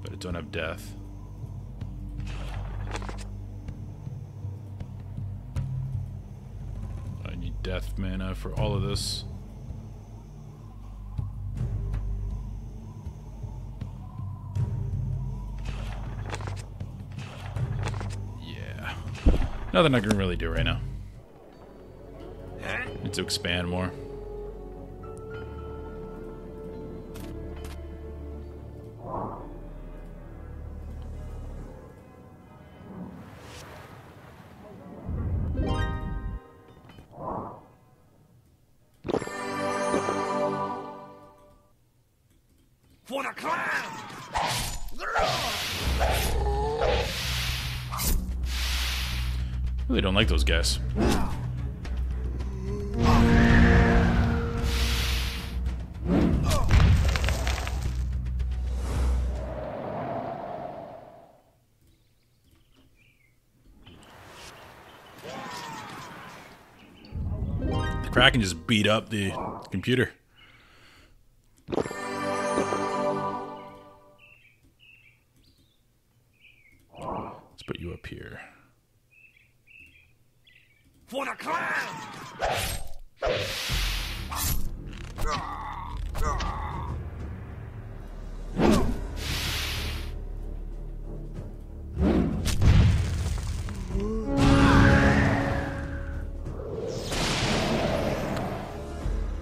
[SPEAKER 1] But I don't have death. I need death mana for all of this. Yeah. Nothing I can really do right now. Need to expand more.
[SPEAKER 2] For the clan!
[SPEAKER 1] Really don't like those guys. The Kraken just beat up the computer. Let's put you up here.
[SPEAKER 2] For the clan!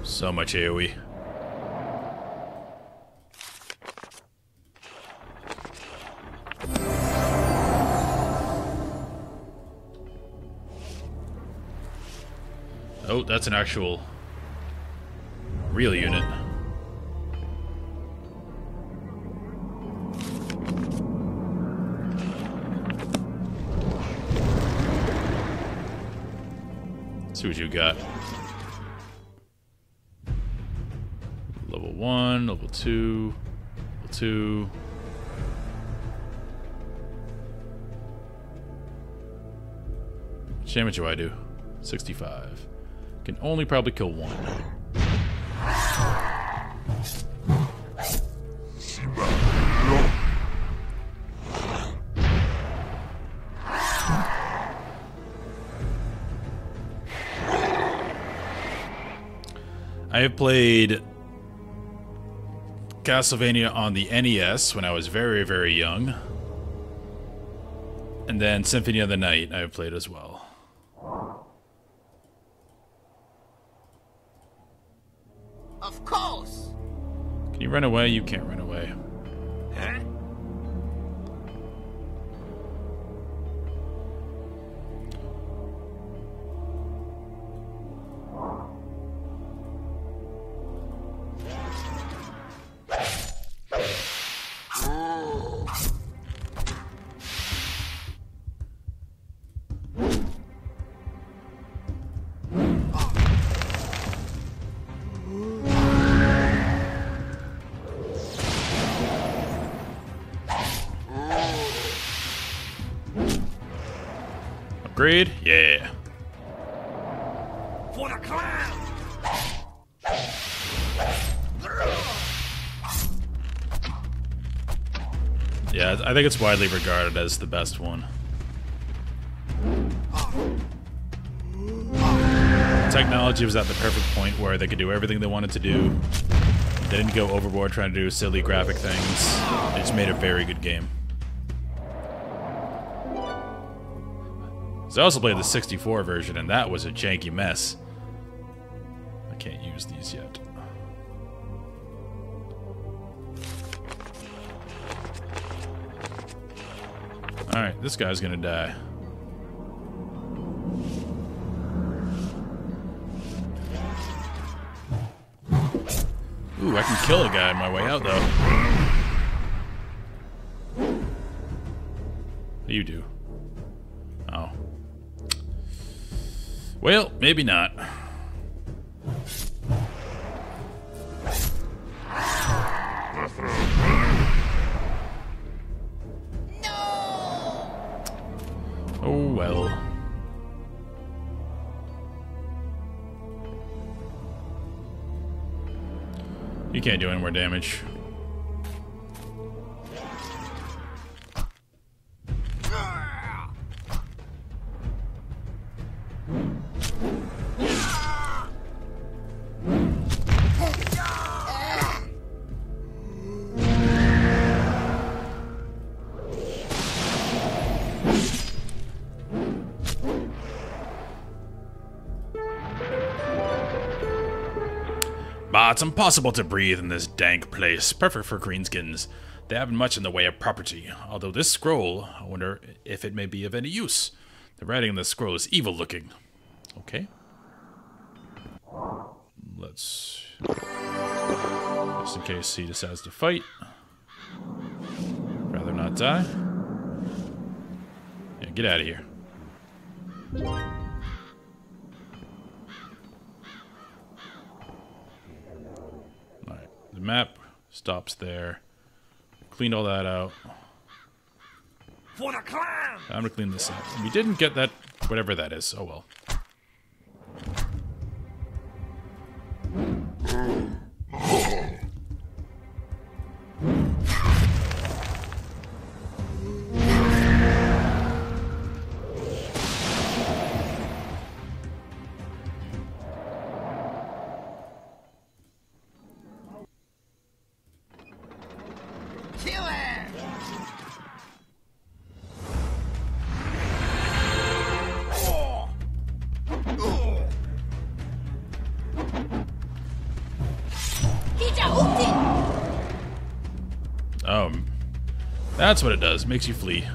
[SPEAKER 1] So much AoE. Oh, that's an actual real unit. Let's see what you got. Level 1, level 2, level 2. What damage do I do? 65. Can only probably kill one. I have played Castlevania on the NES when I was very, very young. And then Symphony of the Night I have played as well.
[SPEAKER 2] Of course!
[SPEAKER 1] Can you run away? You can't run away.
[SPEAKER 2] Huh?
[SPEAKER 1] Upgrade? Yeah.
[SPEAKER 2] For the clan!
[SPEAKER 1] Yeah, I think it's widely regarded as the best one. Technology was at the perfect point where they could do everything they wanted to do. They didn't go overboard trying to do silly graphic things. They just made a very good game. So I also played the 64 version, and that was a janky mess. I can't use these yet. Alright, this guy's gonna die. Ooh, I can kill a guy on my way out, though. What do you do? Oh. Well, maybe not. Oh, well. You can't do any more damage. Ah, it's impossible to breathe in this dank place. Perfect for greenskins. They haven't much in the way of property. Although this scroll, I wonder if it may be of any use. The writing on this scroll is evil looking. Okay. Let's... just in case he decides to fight. Rather not die. Yeah, get out of here. Alright, the map stops there. Cleaned all that out.
[SPEAKER 2] For the clan!
[SPEAKER 1] Time to clean this up. We didn't get that, whatever that is. Oh well. That's what it does. Makes you flee.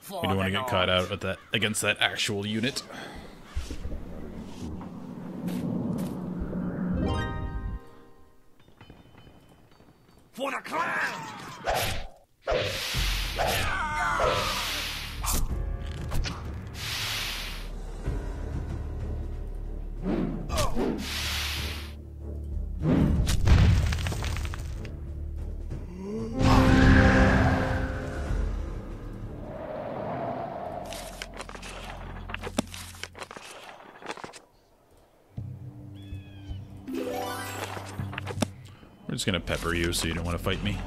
[SPEAKER 1] We don't want to get caught out at that against that actual unit.
[SPEAKER 2] For the clan!
[SPEAKER 1] We're just gonna pepper you so you don't want to fight me.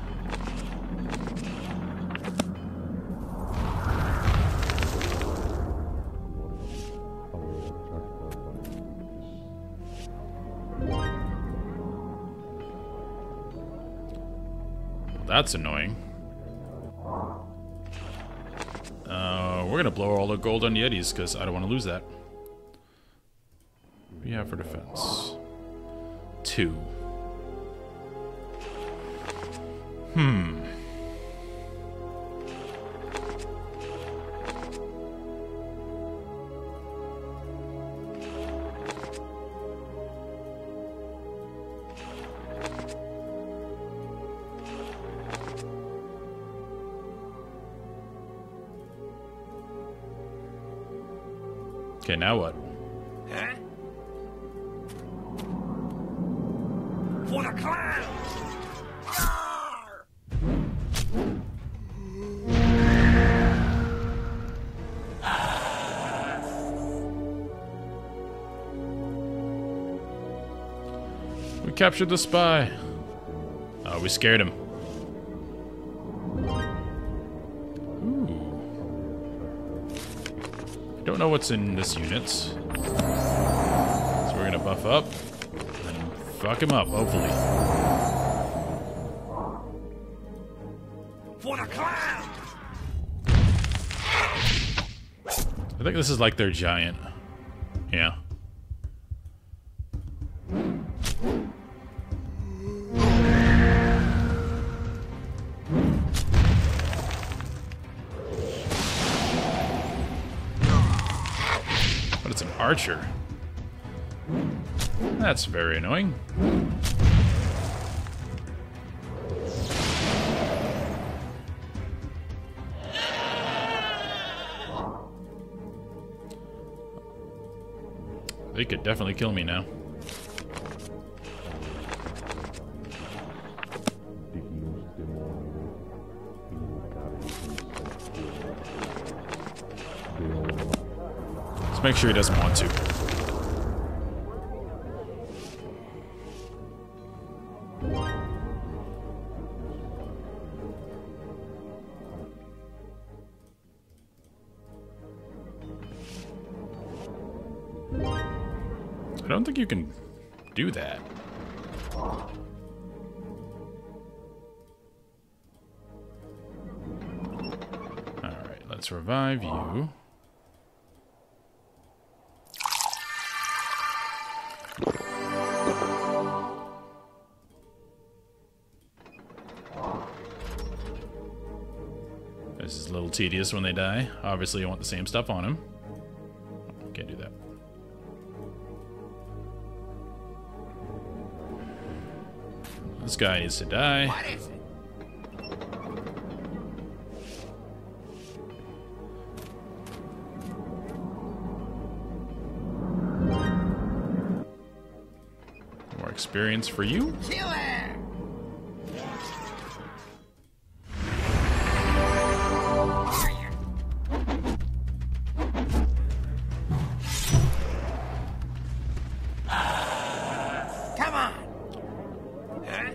[SPEAKER 1] That's annoying. We're gonna blow all the gold on Yetis because I don't want to lose that. What do you have for defense? 2. Okay, now what?
[SPEAKER 2] Huh? For the clan!
[SPEAKER 1] We captured the spy. Oh, we scared him. Don't know what's in this unit. So we're gonna buff up and fuck him up, hopefully.
[SPEAKER 2] For the clan!
[SPEAKER 1] I think this is like their giant. Yeah. But it's an archer. That's very annoying. They could definitely kill me now. Let's make sure he doesn't want to. I don't think you can do that. Alright, let's revive you. This is a little tedious when they die. Obviously, you want the same stuff on them. Can't do that. This guy needs to die.
[SPEAKER 2] What is it?
[SPEAKER 1] More experience for you.
[SPEAKER 2] Killer! Come on! Huh?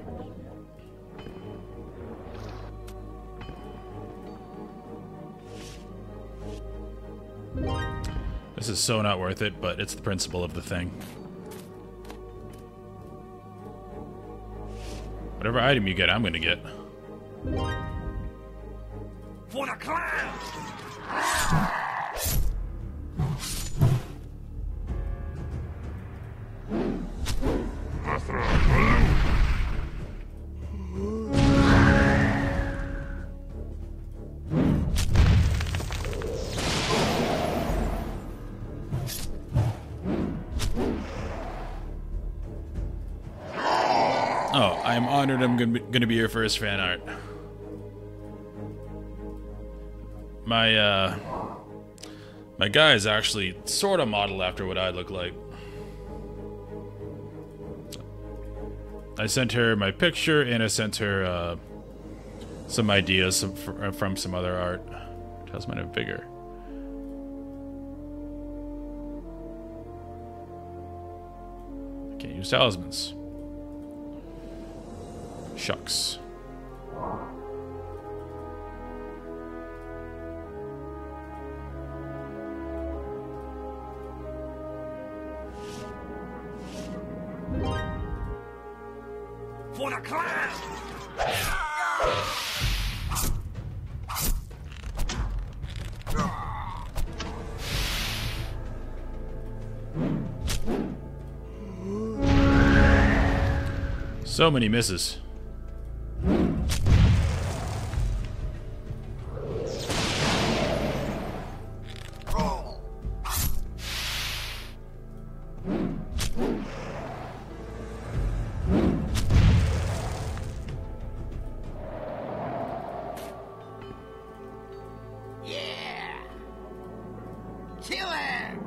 [SPEAKER 1] This is so not worth it, but it's the principle of the thing. Whatever item you get, I'm gonna get.
[SPEAKER 2] For the clown!
[SPEAKER 1] Oh, I'm honored I'm gonna be your first fan art. My guy is actually sort of modeled after what I look like. I sent her my picture and I sent her some ideas from some other art. Talisman of Vigor. I can't use talismans. Shucks.
[SPEAKER 2] For the clown!
[SPEAKER 1] So many misses.
[SPEAKER 2] Yeah! Killer!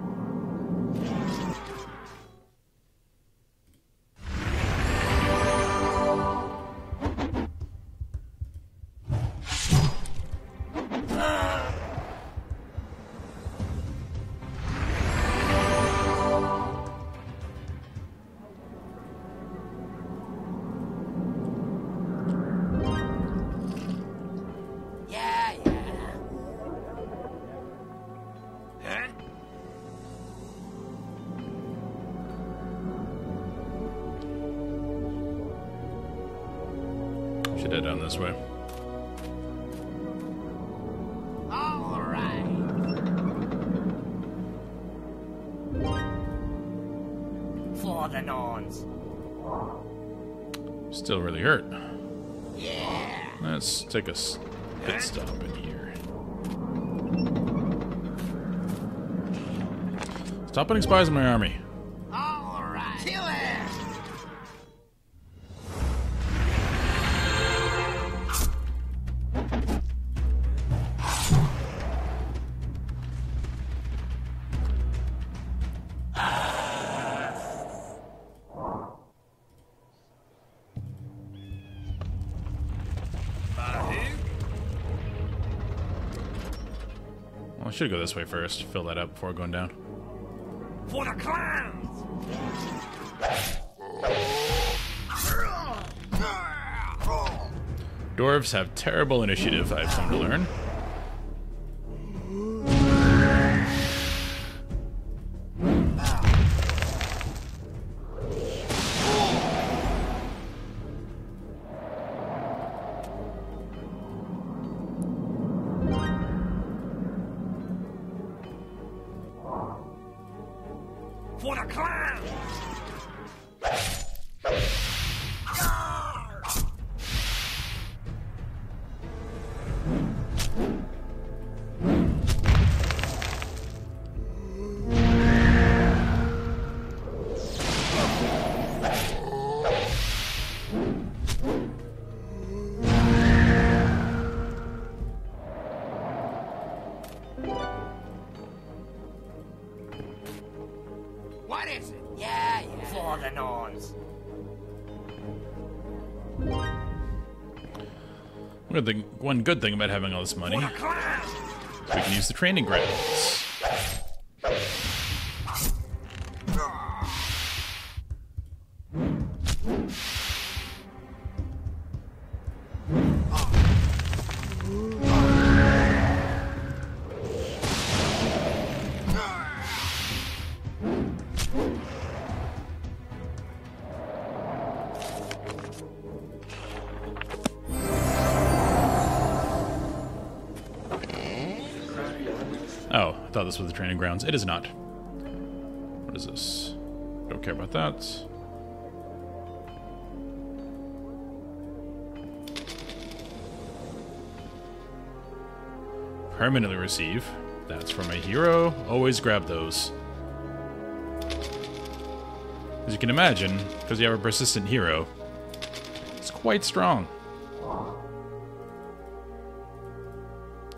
[SPEAKER 2] Yeah, yeah. Huh?
[SPEAKER 1] Should head down this way.
[SPEAKER 2] All right. For the Norns.
[SPEAKER 1] Still really hurt.
[SPEAKER 2] Yeah.
[SPEAKER 1] Let's take a pit stop in here. Stop putting spies in my army.
[SPEAKER 2] All right. Killer!
[SPEAKER 1] Well, I should go this way first. Fill that up before going down.
[SPEAKER 2] For the clowns!
[SPEAKER 1] Dwarves have terrible initiative, I've come to learn. One good thing about having all this money is we can use the training grounds. Oh, I thought this was the training grounds. It is not. What is this? Don't care about that. Permanently receive. That's from a hero. Always grab those. As you can imagine, because you have a persistent hero, it's quite strong.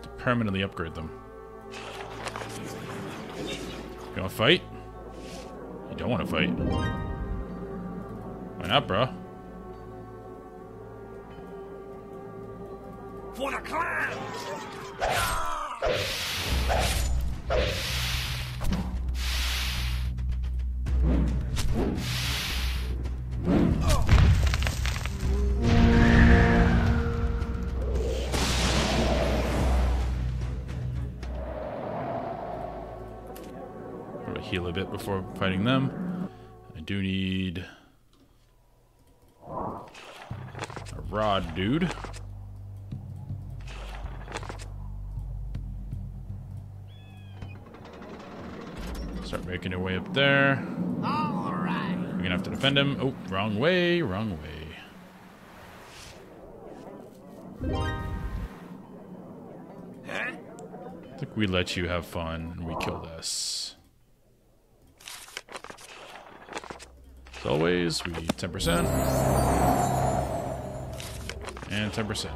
[SPEAKER 1] To permanently upgrade them. You wanna fight? You don't wanna fight. Why not, bro?
[SPEAKER 2] For the clan!
[SPEAKER 1] Heal a bit before fighting them. I do need a rod, dude. Start making your way up there.
[SPEAKER 2] All right.
[SPEAKER 1] You're gonna have to defend him. Oh, wrong way, wrong way.
[SPEAKER 2] Huh?
[SPEAKER 1] I think we let you have fun and we kill this. As always, we 10%. And 10%.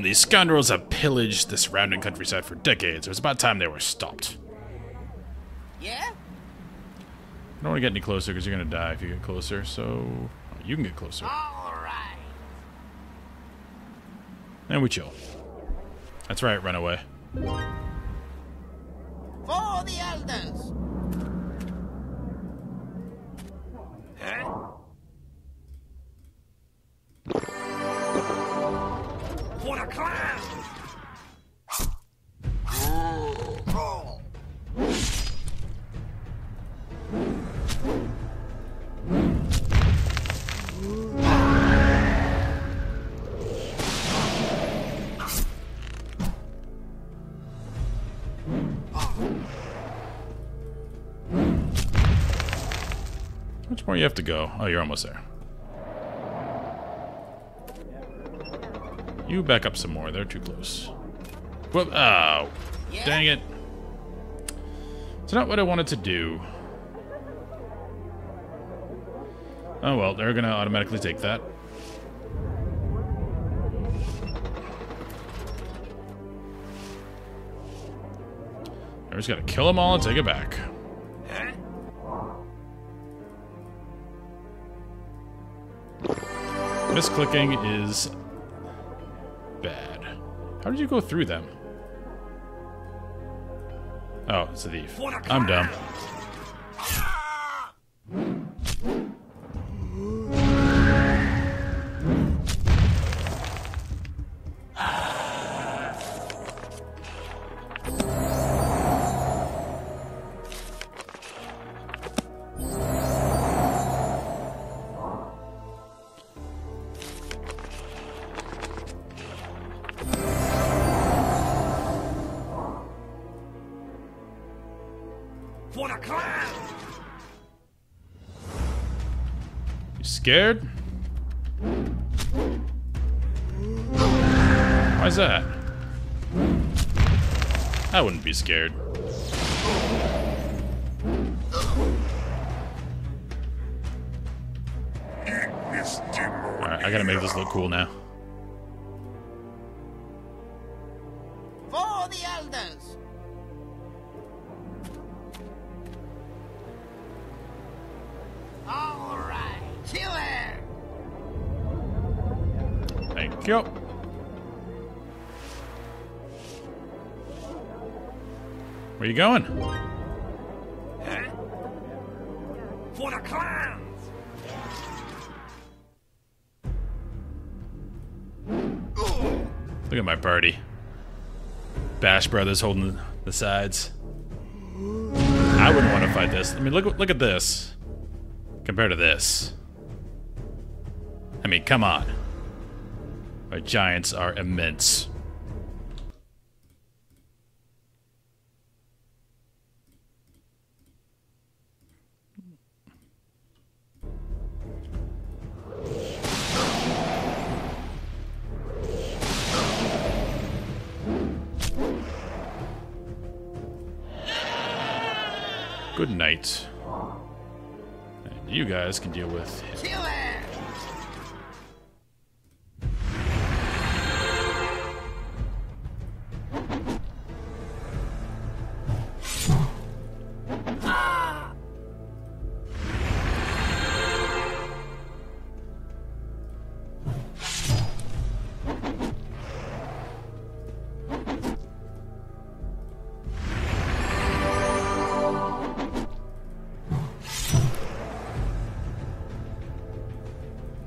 [SPEAKER 1] These scoundrels have pillaged the surrounding countryside for decades. It was about time they were stopped.
[SPEAKER 2] Yeah?
[SPEAKER 1] I don't want to get any closer because you're going to die if you get closer, so you can get closer.
[SPEAKER 2] All right.
[SPEAKER 1] And we chill. That's right, run away.
[SPEAKER 2] For the elders. Huh? For the clan.
[SPEAKER 1] How much more you have to go? Oh, you're almost there. You back up some more. They're too close. Whoop. Oh.
[SPEAKER 2] Yeah?
[SPEAKER 1] Dang it. It's not what I wanted to do. Oh well, they're gonna automatically take that. I just gotta kill them all and take it back.
[SPEAKER 2] Huh?
[SPEAKER 1] Misclicking is bad. How did you go through them? Oh, it's a thief. I'm dumb.
[SPEAKER 2] For the clan.
[SPEAKER 1] You scared? Why's that? I wouldn't be scared. Alright, I gotta make this look cool now.
[SPEAKER 2] For the elders. All right, kill him.
[SPEAKER 1] Thank you. Where you going?
[SPEAKER 2] Huh? For the clans.
[SPEAKER 1] Look at my party. Bash Brothers holding the sides. I wouldn't want to fight this. I mean, look at this. Compared to this. I mean, come on. Our giants are immense. Good night. And you guys can deal with him.
[SPEAKER 2] Kill him.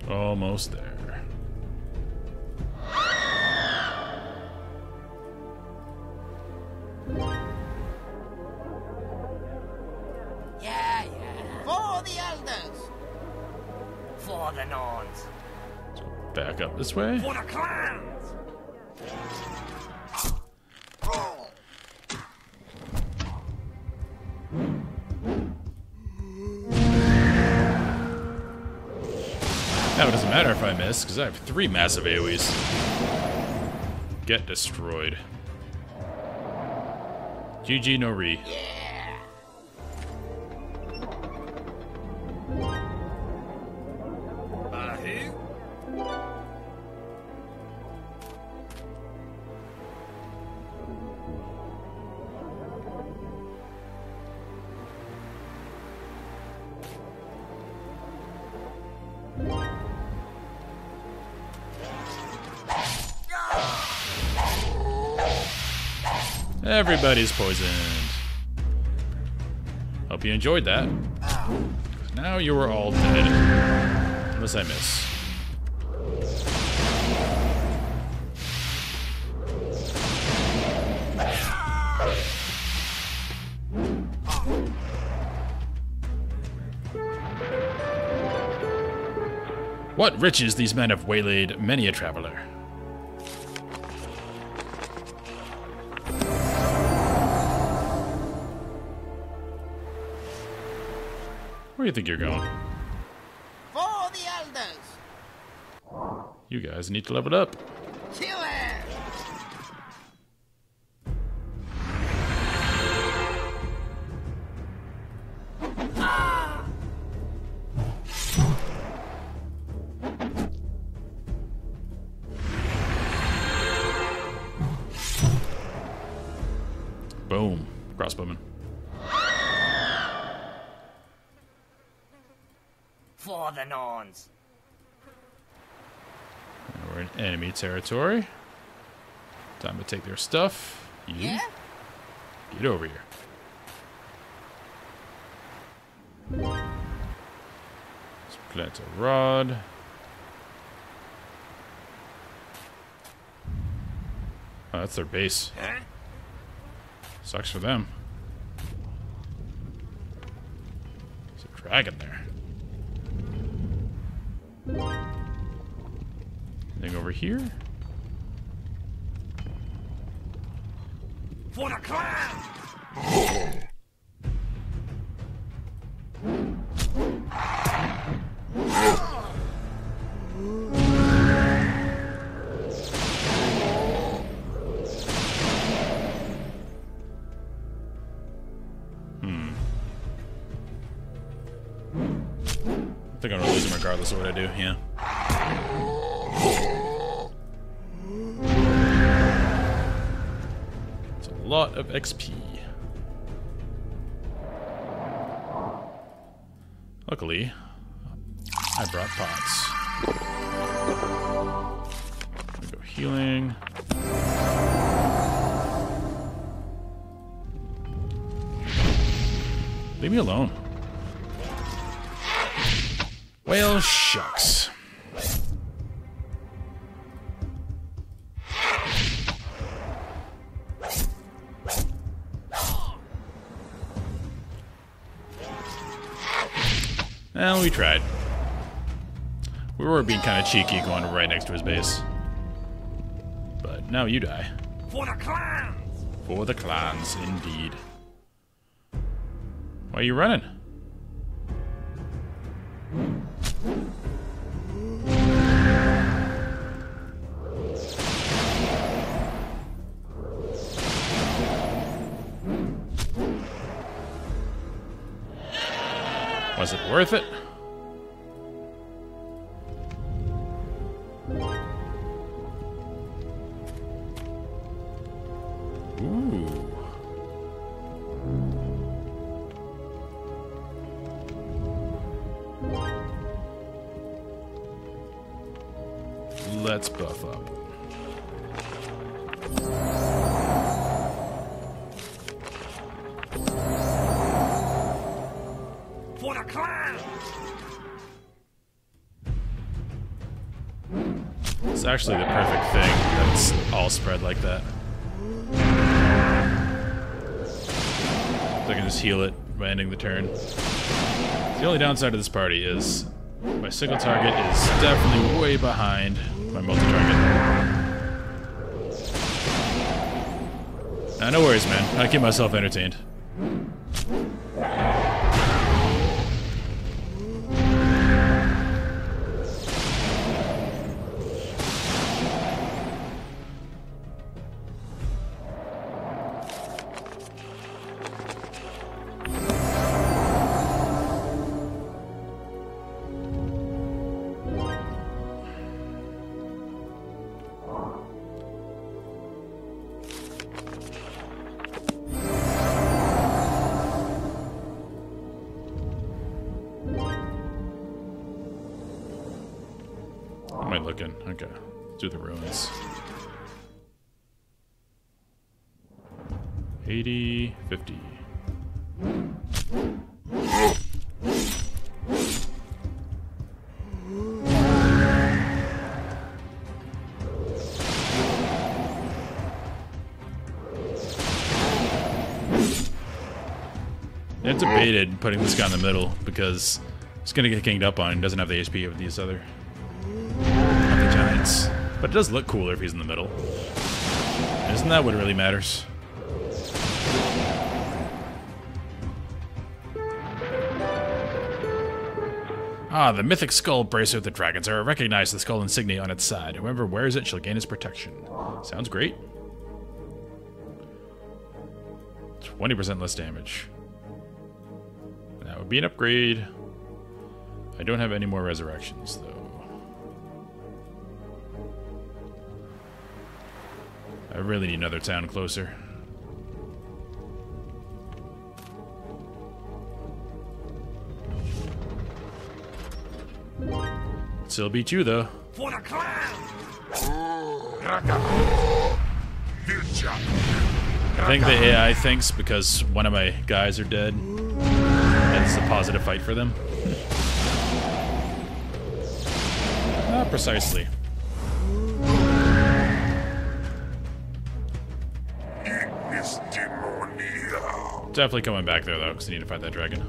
[SPEAKER 1] Almost there.
[SPEAKER 2] Yeah. For the elders. For the Norns.
[SPEAKER 1] Back up this way.
[SPEAKER 2] For the clans.
[SPEAKER 1] Now it doesn't matter if I miss, because I have 3 massive AoEs. Get destroyed. GG no re.
[SPEAKER 2] Yeah. Who?
[SPEAKER 1] Everybody's poisoned. Hope you enjoyed that. Now you are all dead. Unless I miss. What riches these men have waylaid many a traveler. Where do you think you're going?
[SPEAKER 2] For the elders.
[SPEAKER 1] You guys need to level up.
[SPEAKER 2] Kill him.
[SPEAKER 1] Boom. Crossbowman.
[SPEAKER 2] For the Norns.
[SPEAKER 1] We're in enemy territory. Time to take their stuff. You
[SPEAKER 2] Yeah?
[SPEAKER 1] get over here. Let's plant a rod. Oh, that's their base.
[SPEAKER 2] Huh?
[SPEAKER 1] Sucks for them. There's a dragon there. Anything over here?
[SPEAKER 2] For the clan.
[SPEAKER 1] regardless of what I do, yeah. It's a lot of XP. Luckily, I brought pots. We go healing. Leave me alone. Well, shucks. Well, we tried. We were being kind of cheeky going right next to his base. But now you die.
[SPEAKER 2] For the clans!
[SPEAKER 1] For the clans, indeed. Why are you running? Was it worth it? Ooh. Let's buff up.
[SPEAKER 2] For the clan!
[SPEAKER 1] It's actually the perfect thing that it's all spread like that. So I can just heal it by ending the turn. The only downside of this party is my single target is definitely way behind my multi-target. Nah, no worries, man. I keep myself entertained. How am I looking? Okay. Let's do the ruins. 80, 50. I debated putting this guy in the middle because he's gonna get ganged up on and doesn't have the HP of these other giants. But it does look cooler if he's in the middle. Isn't that what really matters? Ah, the mythic skull bracelet of the dragons. I recognize the skull insignia on its side. Whoever wears it shall gain its protection. Sounds great. 20% less damage. That would be an upgrade. I don't have any more resurrections, though. I really need another town closer. Still beat you, though.
[SPEAKER 2] For the clan!
[SPEAKER 1] I think the AI thinks because one of my guys are dead, it's a positive fight for them. Not precisely. Definitely coming back there, though, because I need to fight that dragon.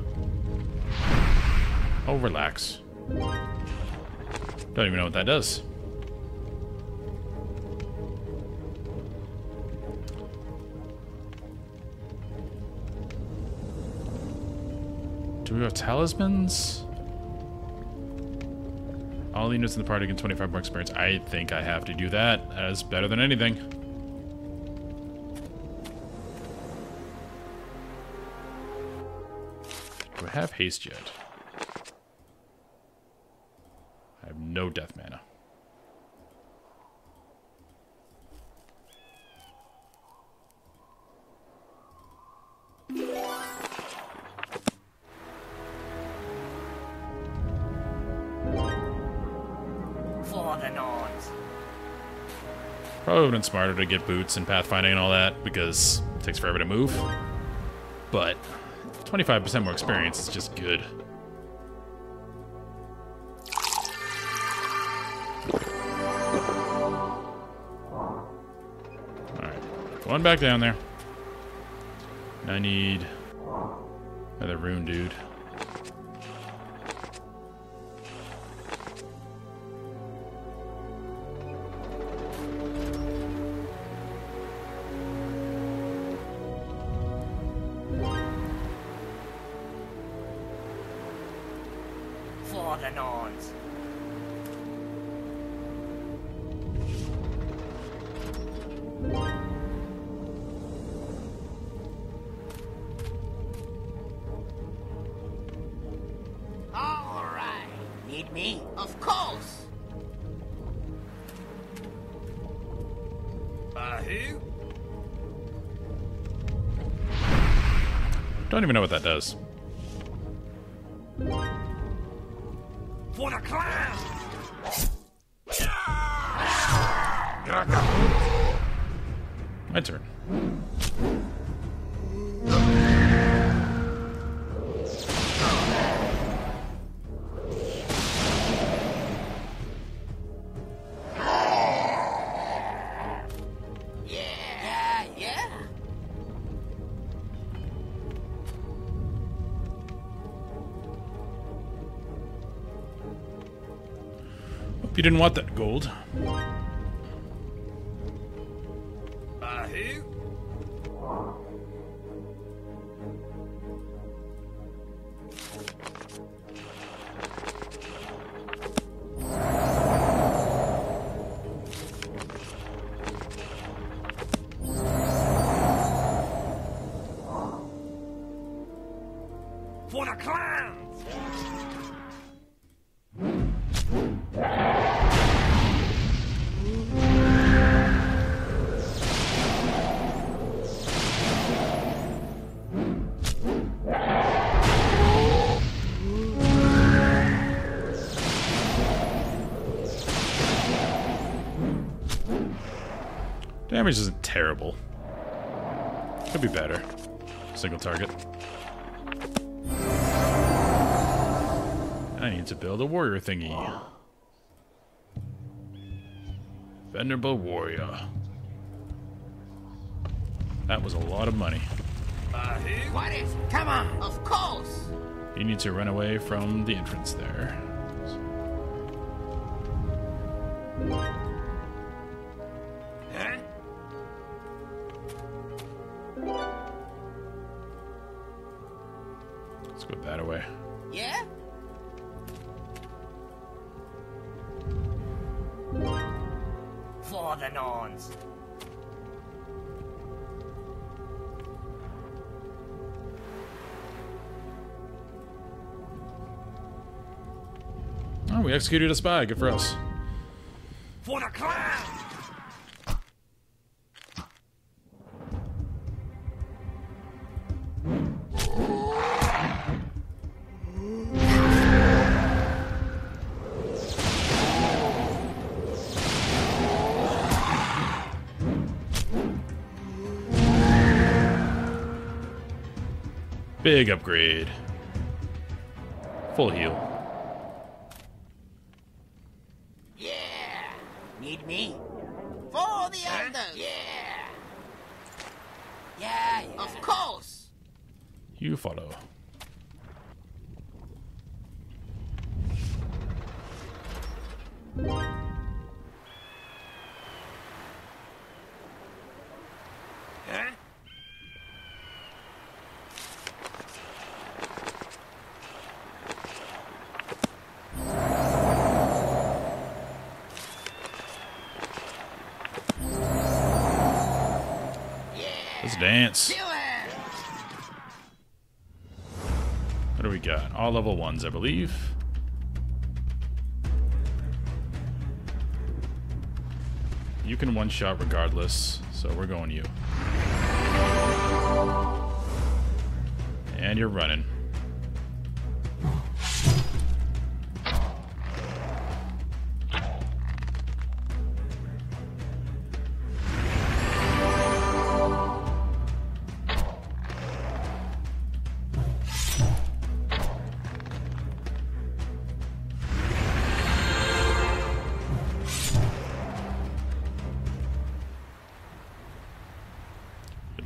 [SPEAKER 1] Oh, relax. Don't even know what that does. Do we have talismans? All units in the party get 25 more experience. I think I have to do that. That is better than anything. Do I have haste yet? no death mana.
[SPEAKER 2] For the Norns.
[SPEAKER 1] Probably would have been smarter to get boots and pathfinding and all that, because it takes forever to move. But 25% more experience is just good. Alright, going back down there. I need another rune dude.
[SPEAKER 2] For the Norns. All right. Need me? Of course. Who?
[SPEAKER 1] Don't even know what that does.
[SPEAKER 2] For the clan!
[SPEAKER 1] My turn.
[SPEAKER 2] Yeah.
[SPEAKER 1] Hope you didn't want that gold.
[SPEAKER 2] Who? For the clans!
[SPEAKER 1] Damage isn't terrible. Could be better. Single target. I need to build a warrior thingy. Venerable warrior. That was a lot of money.
[SPEAKER 2] What is it? Come on, of course.
[SPEAKER 1] You need to run away from the entrance there.
[SPEAKER 2] Huh?
[SPEAKER 1] Let's go that away.
[SPEAKER 2] Yeah? For the Norns.
[SPEAKER 1] Oh, we executed a spy. Good for us.
[SPEAKER 2] For the clan!
[SPEAKER 1] Big upgrade. Full heal.
[SPEAKER 2] Yeah. Need me? For the elders. Yeah. Of course.
[SPEAKER 1] You follow.
[SPEAKER 2] Huh?
[SPEAKER 1] Let's dance.
[SPEAKER 2] Do it.
[SPEAKER 1] What do we got? All level 1s, I believe. You can one-shot regardless, so we're going you. And you're running.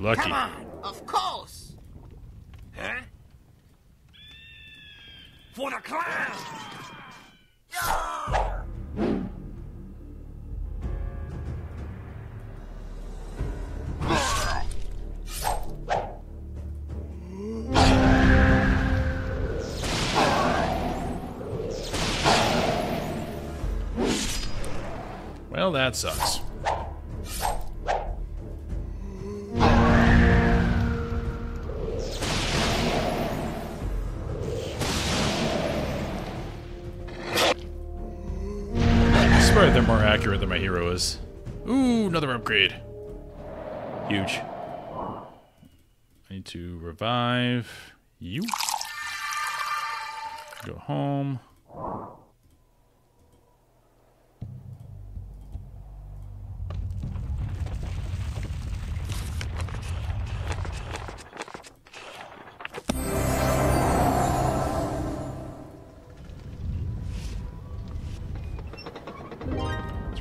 [SPEAKER 1] Lucky.
[SPEAKER 2] Come on, of course. Huh? For the clown.
[SPEAKER 1] Well, that sucks. They're more accurate than my hero is. Ooh, another upgrade. Huge. I need to revive you. Go home.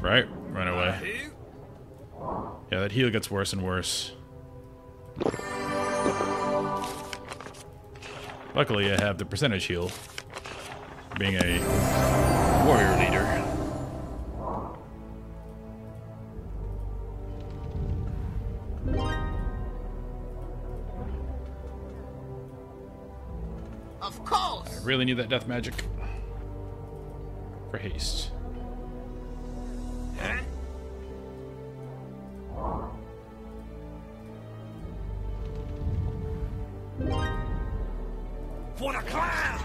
[SPEAKER 1] Right, run away. Yeah, that heal gets worse and worse. Luckily, I have the percentage heal, being a warrior leader.
[SPEAKER 2] Of course.
[SPEAKER 1] I really need that death magic for haste.
[SPEAKER 2] For the clown!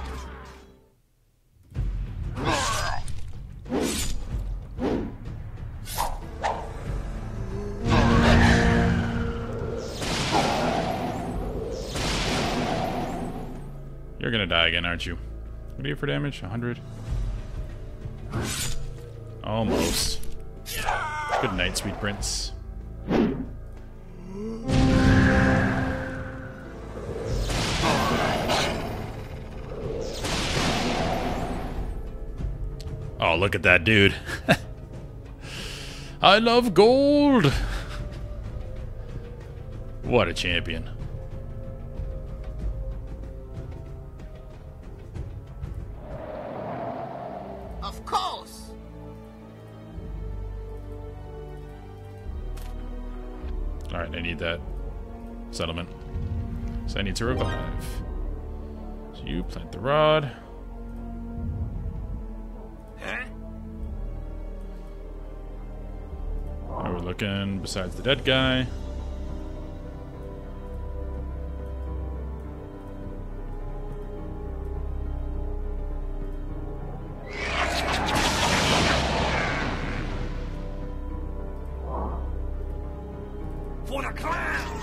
[SPEAKER 1] You're gonna die again, aren't you? What do you have for damage? 100? Almost. Good night, sweet prince. Oh, look at that dude. I love gold! What a champion.
[SPEAKER 2] Of course!
[SPEAKER 1] Alright, I need that settlement. So I need to revive. So you plant the rod. Now we're looking besides the dead guy.
[SPEAKER 2] For the clown!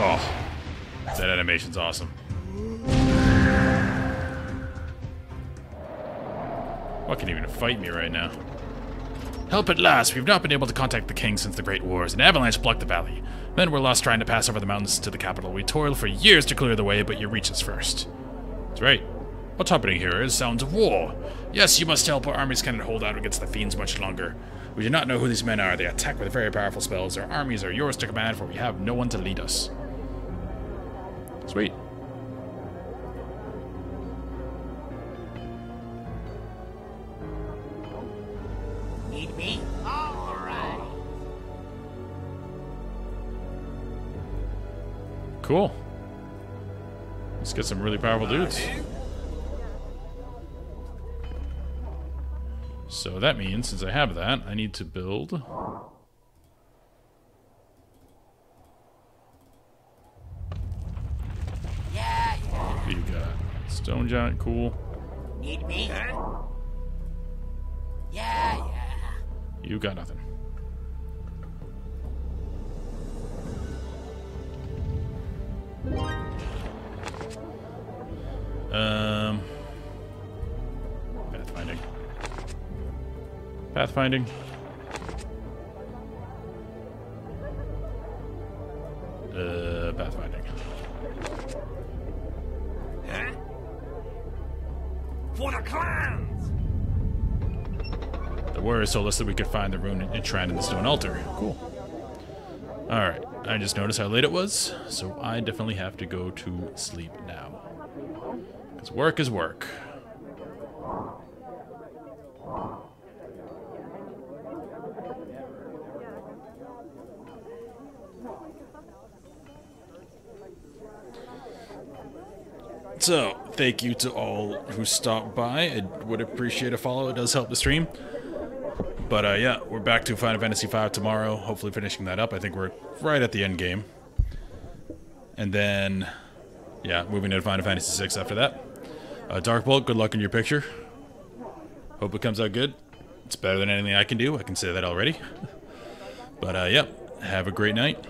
[SPEAKER 1] Oh, that animation's awesome. What can even fight me right now? Help at last! We've not been able to contact the king since the Great Wars. An avalanche blocked the valley. Men were lost trying to pass over the mountains to the capital. We toiled for years to clear the way, but you reach us first. That's right. What's happening here is sounds of war. Yes, you must help. Our armies cannot hold out against the fiends much longer. We do not know who these men are. They attack with very powerful spells. Our armies are yours to command, for we have no one to lead us. Sweet.
[SPEAKER 2] Need me? All right.
[SPEAKER 1] Cool. Let's get some really powerful dudes. So that means, since I have that, I need to build Stone giant, cool.
[SPEAKER 2] Need me? Huh? Yeah.
[SPEAKER 1] You got nothing. Pathfinding. Pathfinding. Pathfinding.
[SPEAKER 2] Huh? For the clans!
[SPEAKER 1] The warriors told us that we could find the rune enshrined in the stone altar. Cool. Alright, I just noticed how late it was, so I definitely have to go to sleep now. Because work is work. So, thank you to all who stopped by. I would appreciate a follow. It does help the stream. But yeah, we're back to Final Fantasy V tomorrow. Hopefully finishing that up. I think we're right at the end game. And then, yeah, moving to Final Fantasy VI after that. Darkbolt, good luck in your picture. Hope it comes out good. It's better than anything I can do. I can say that already. But yeah, have a great night.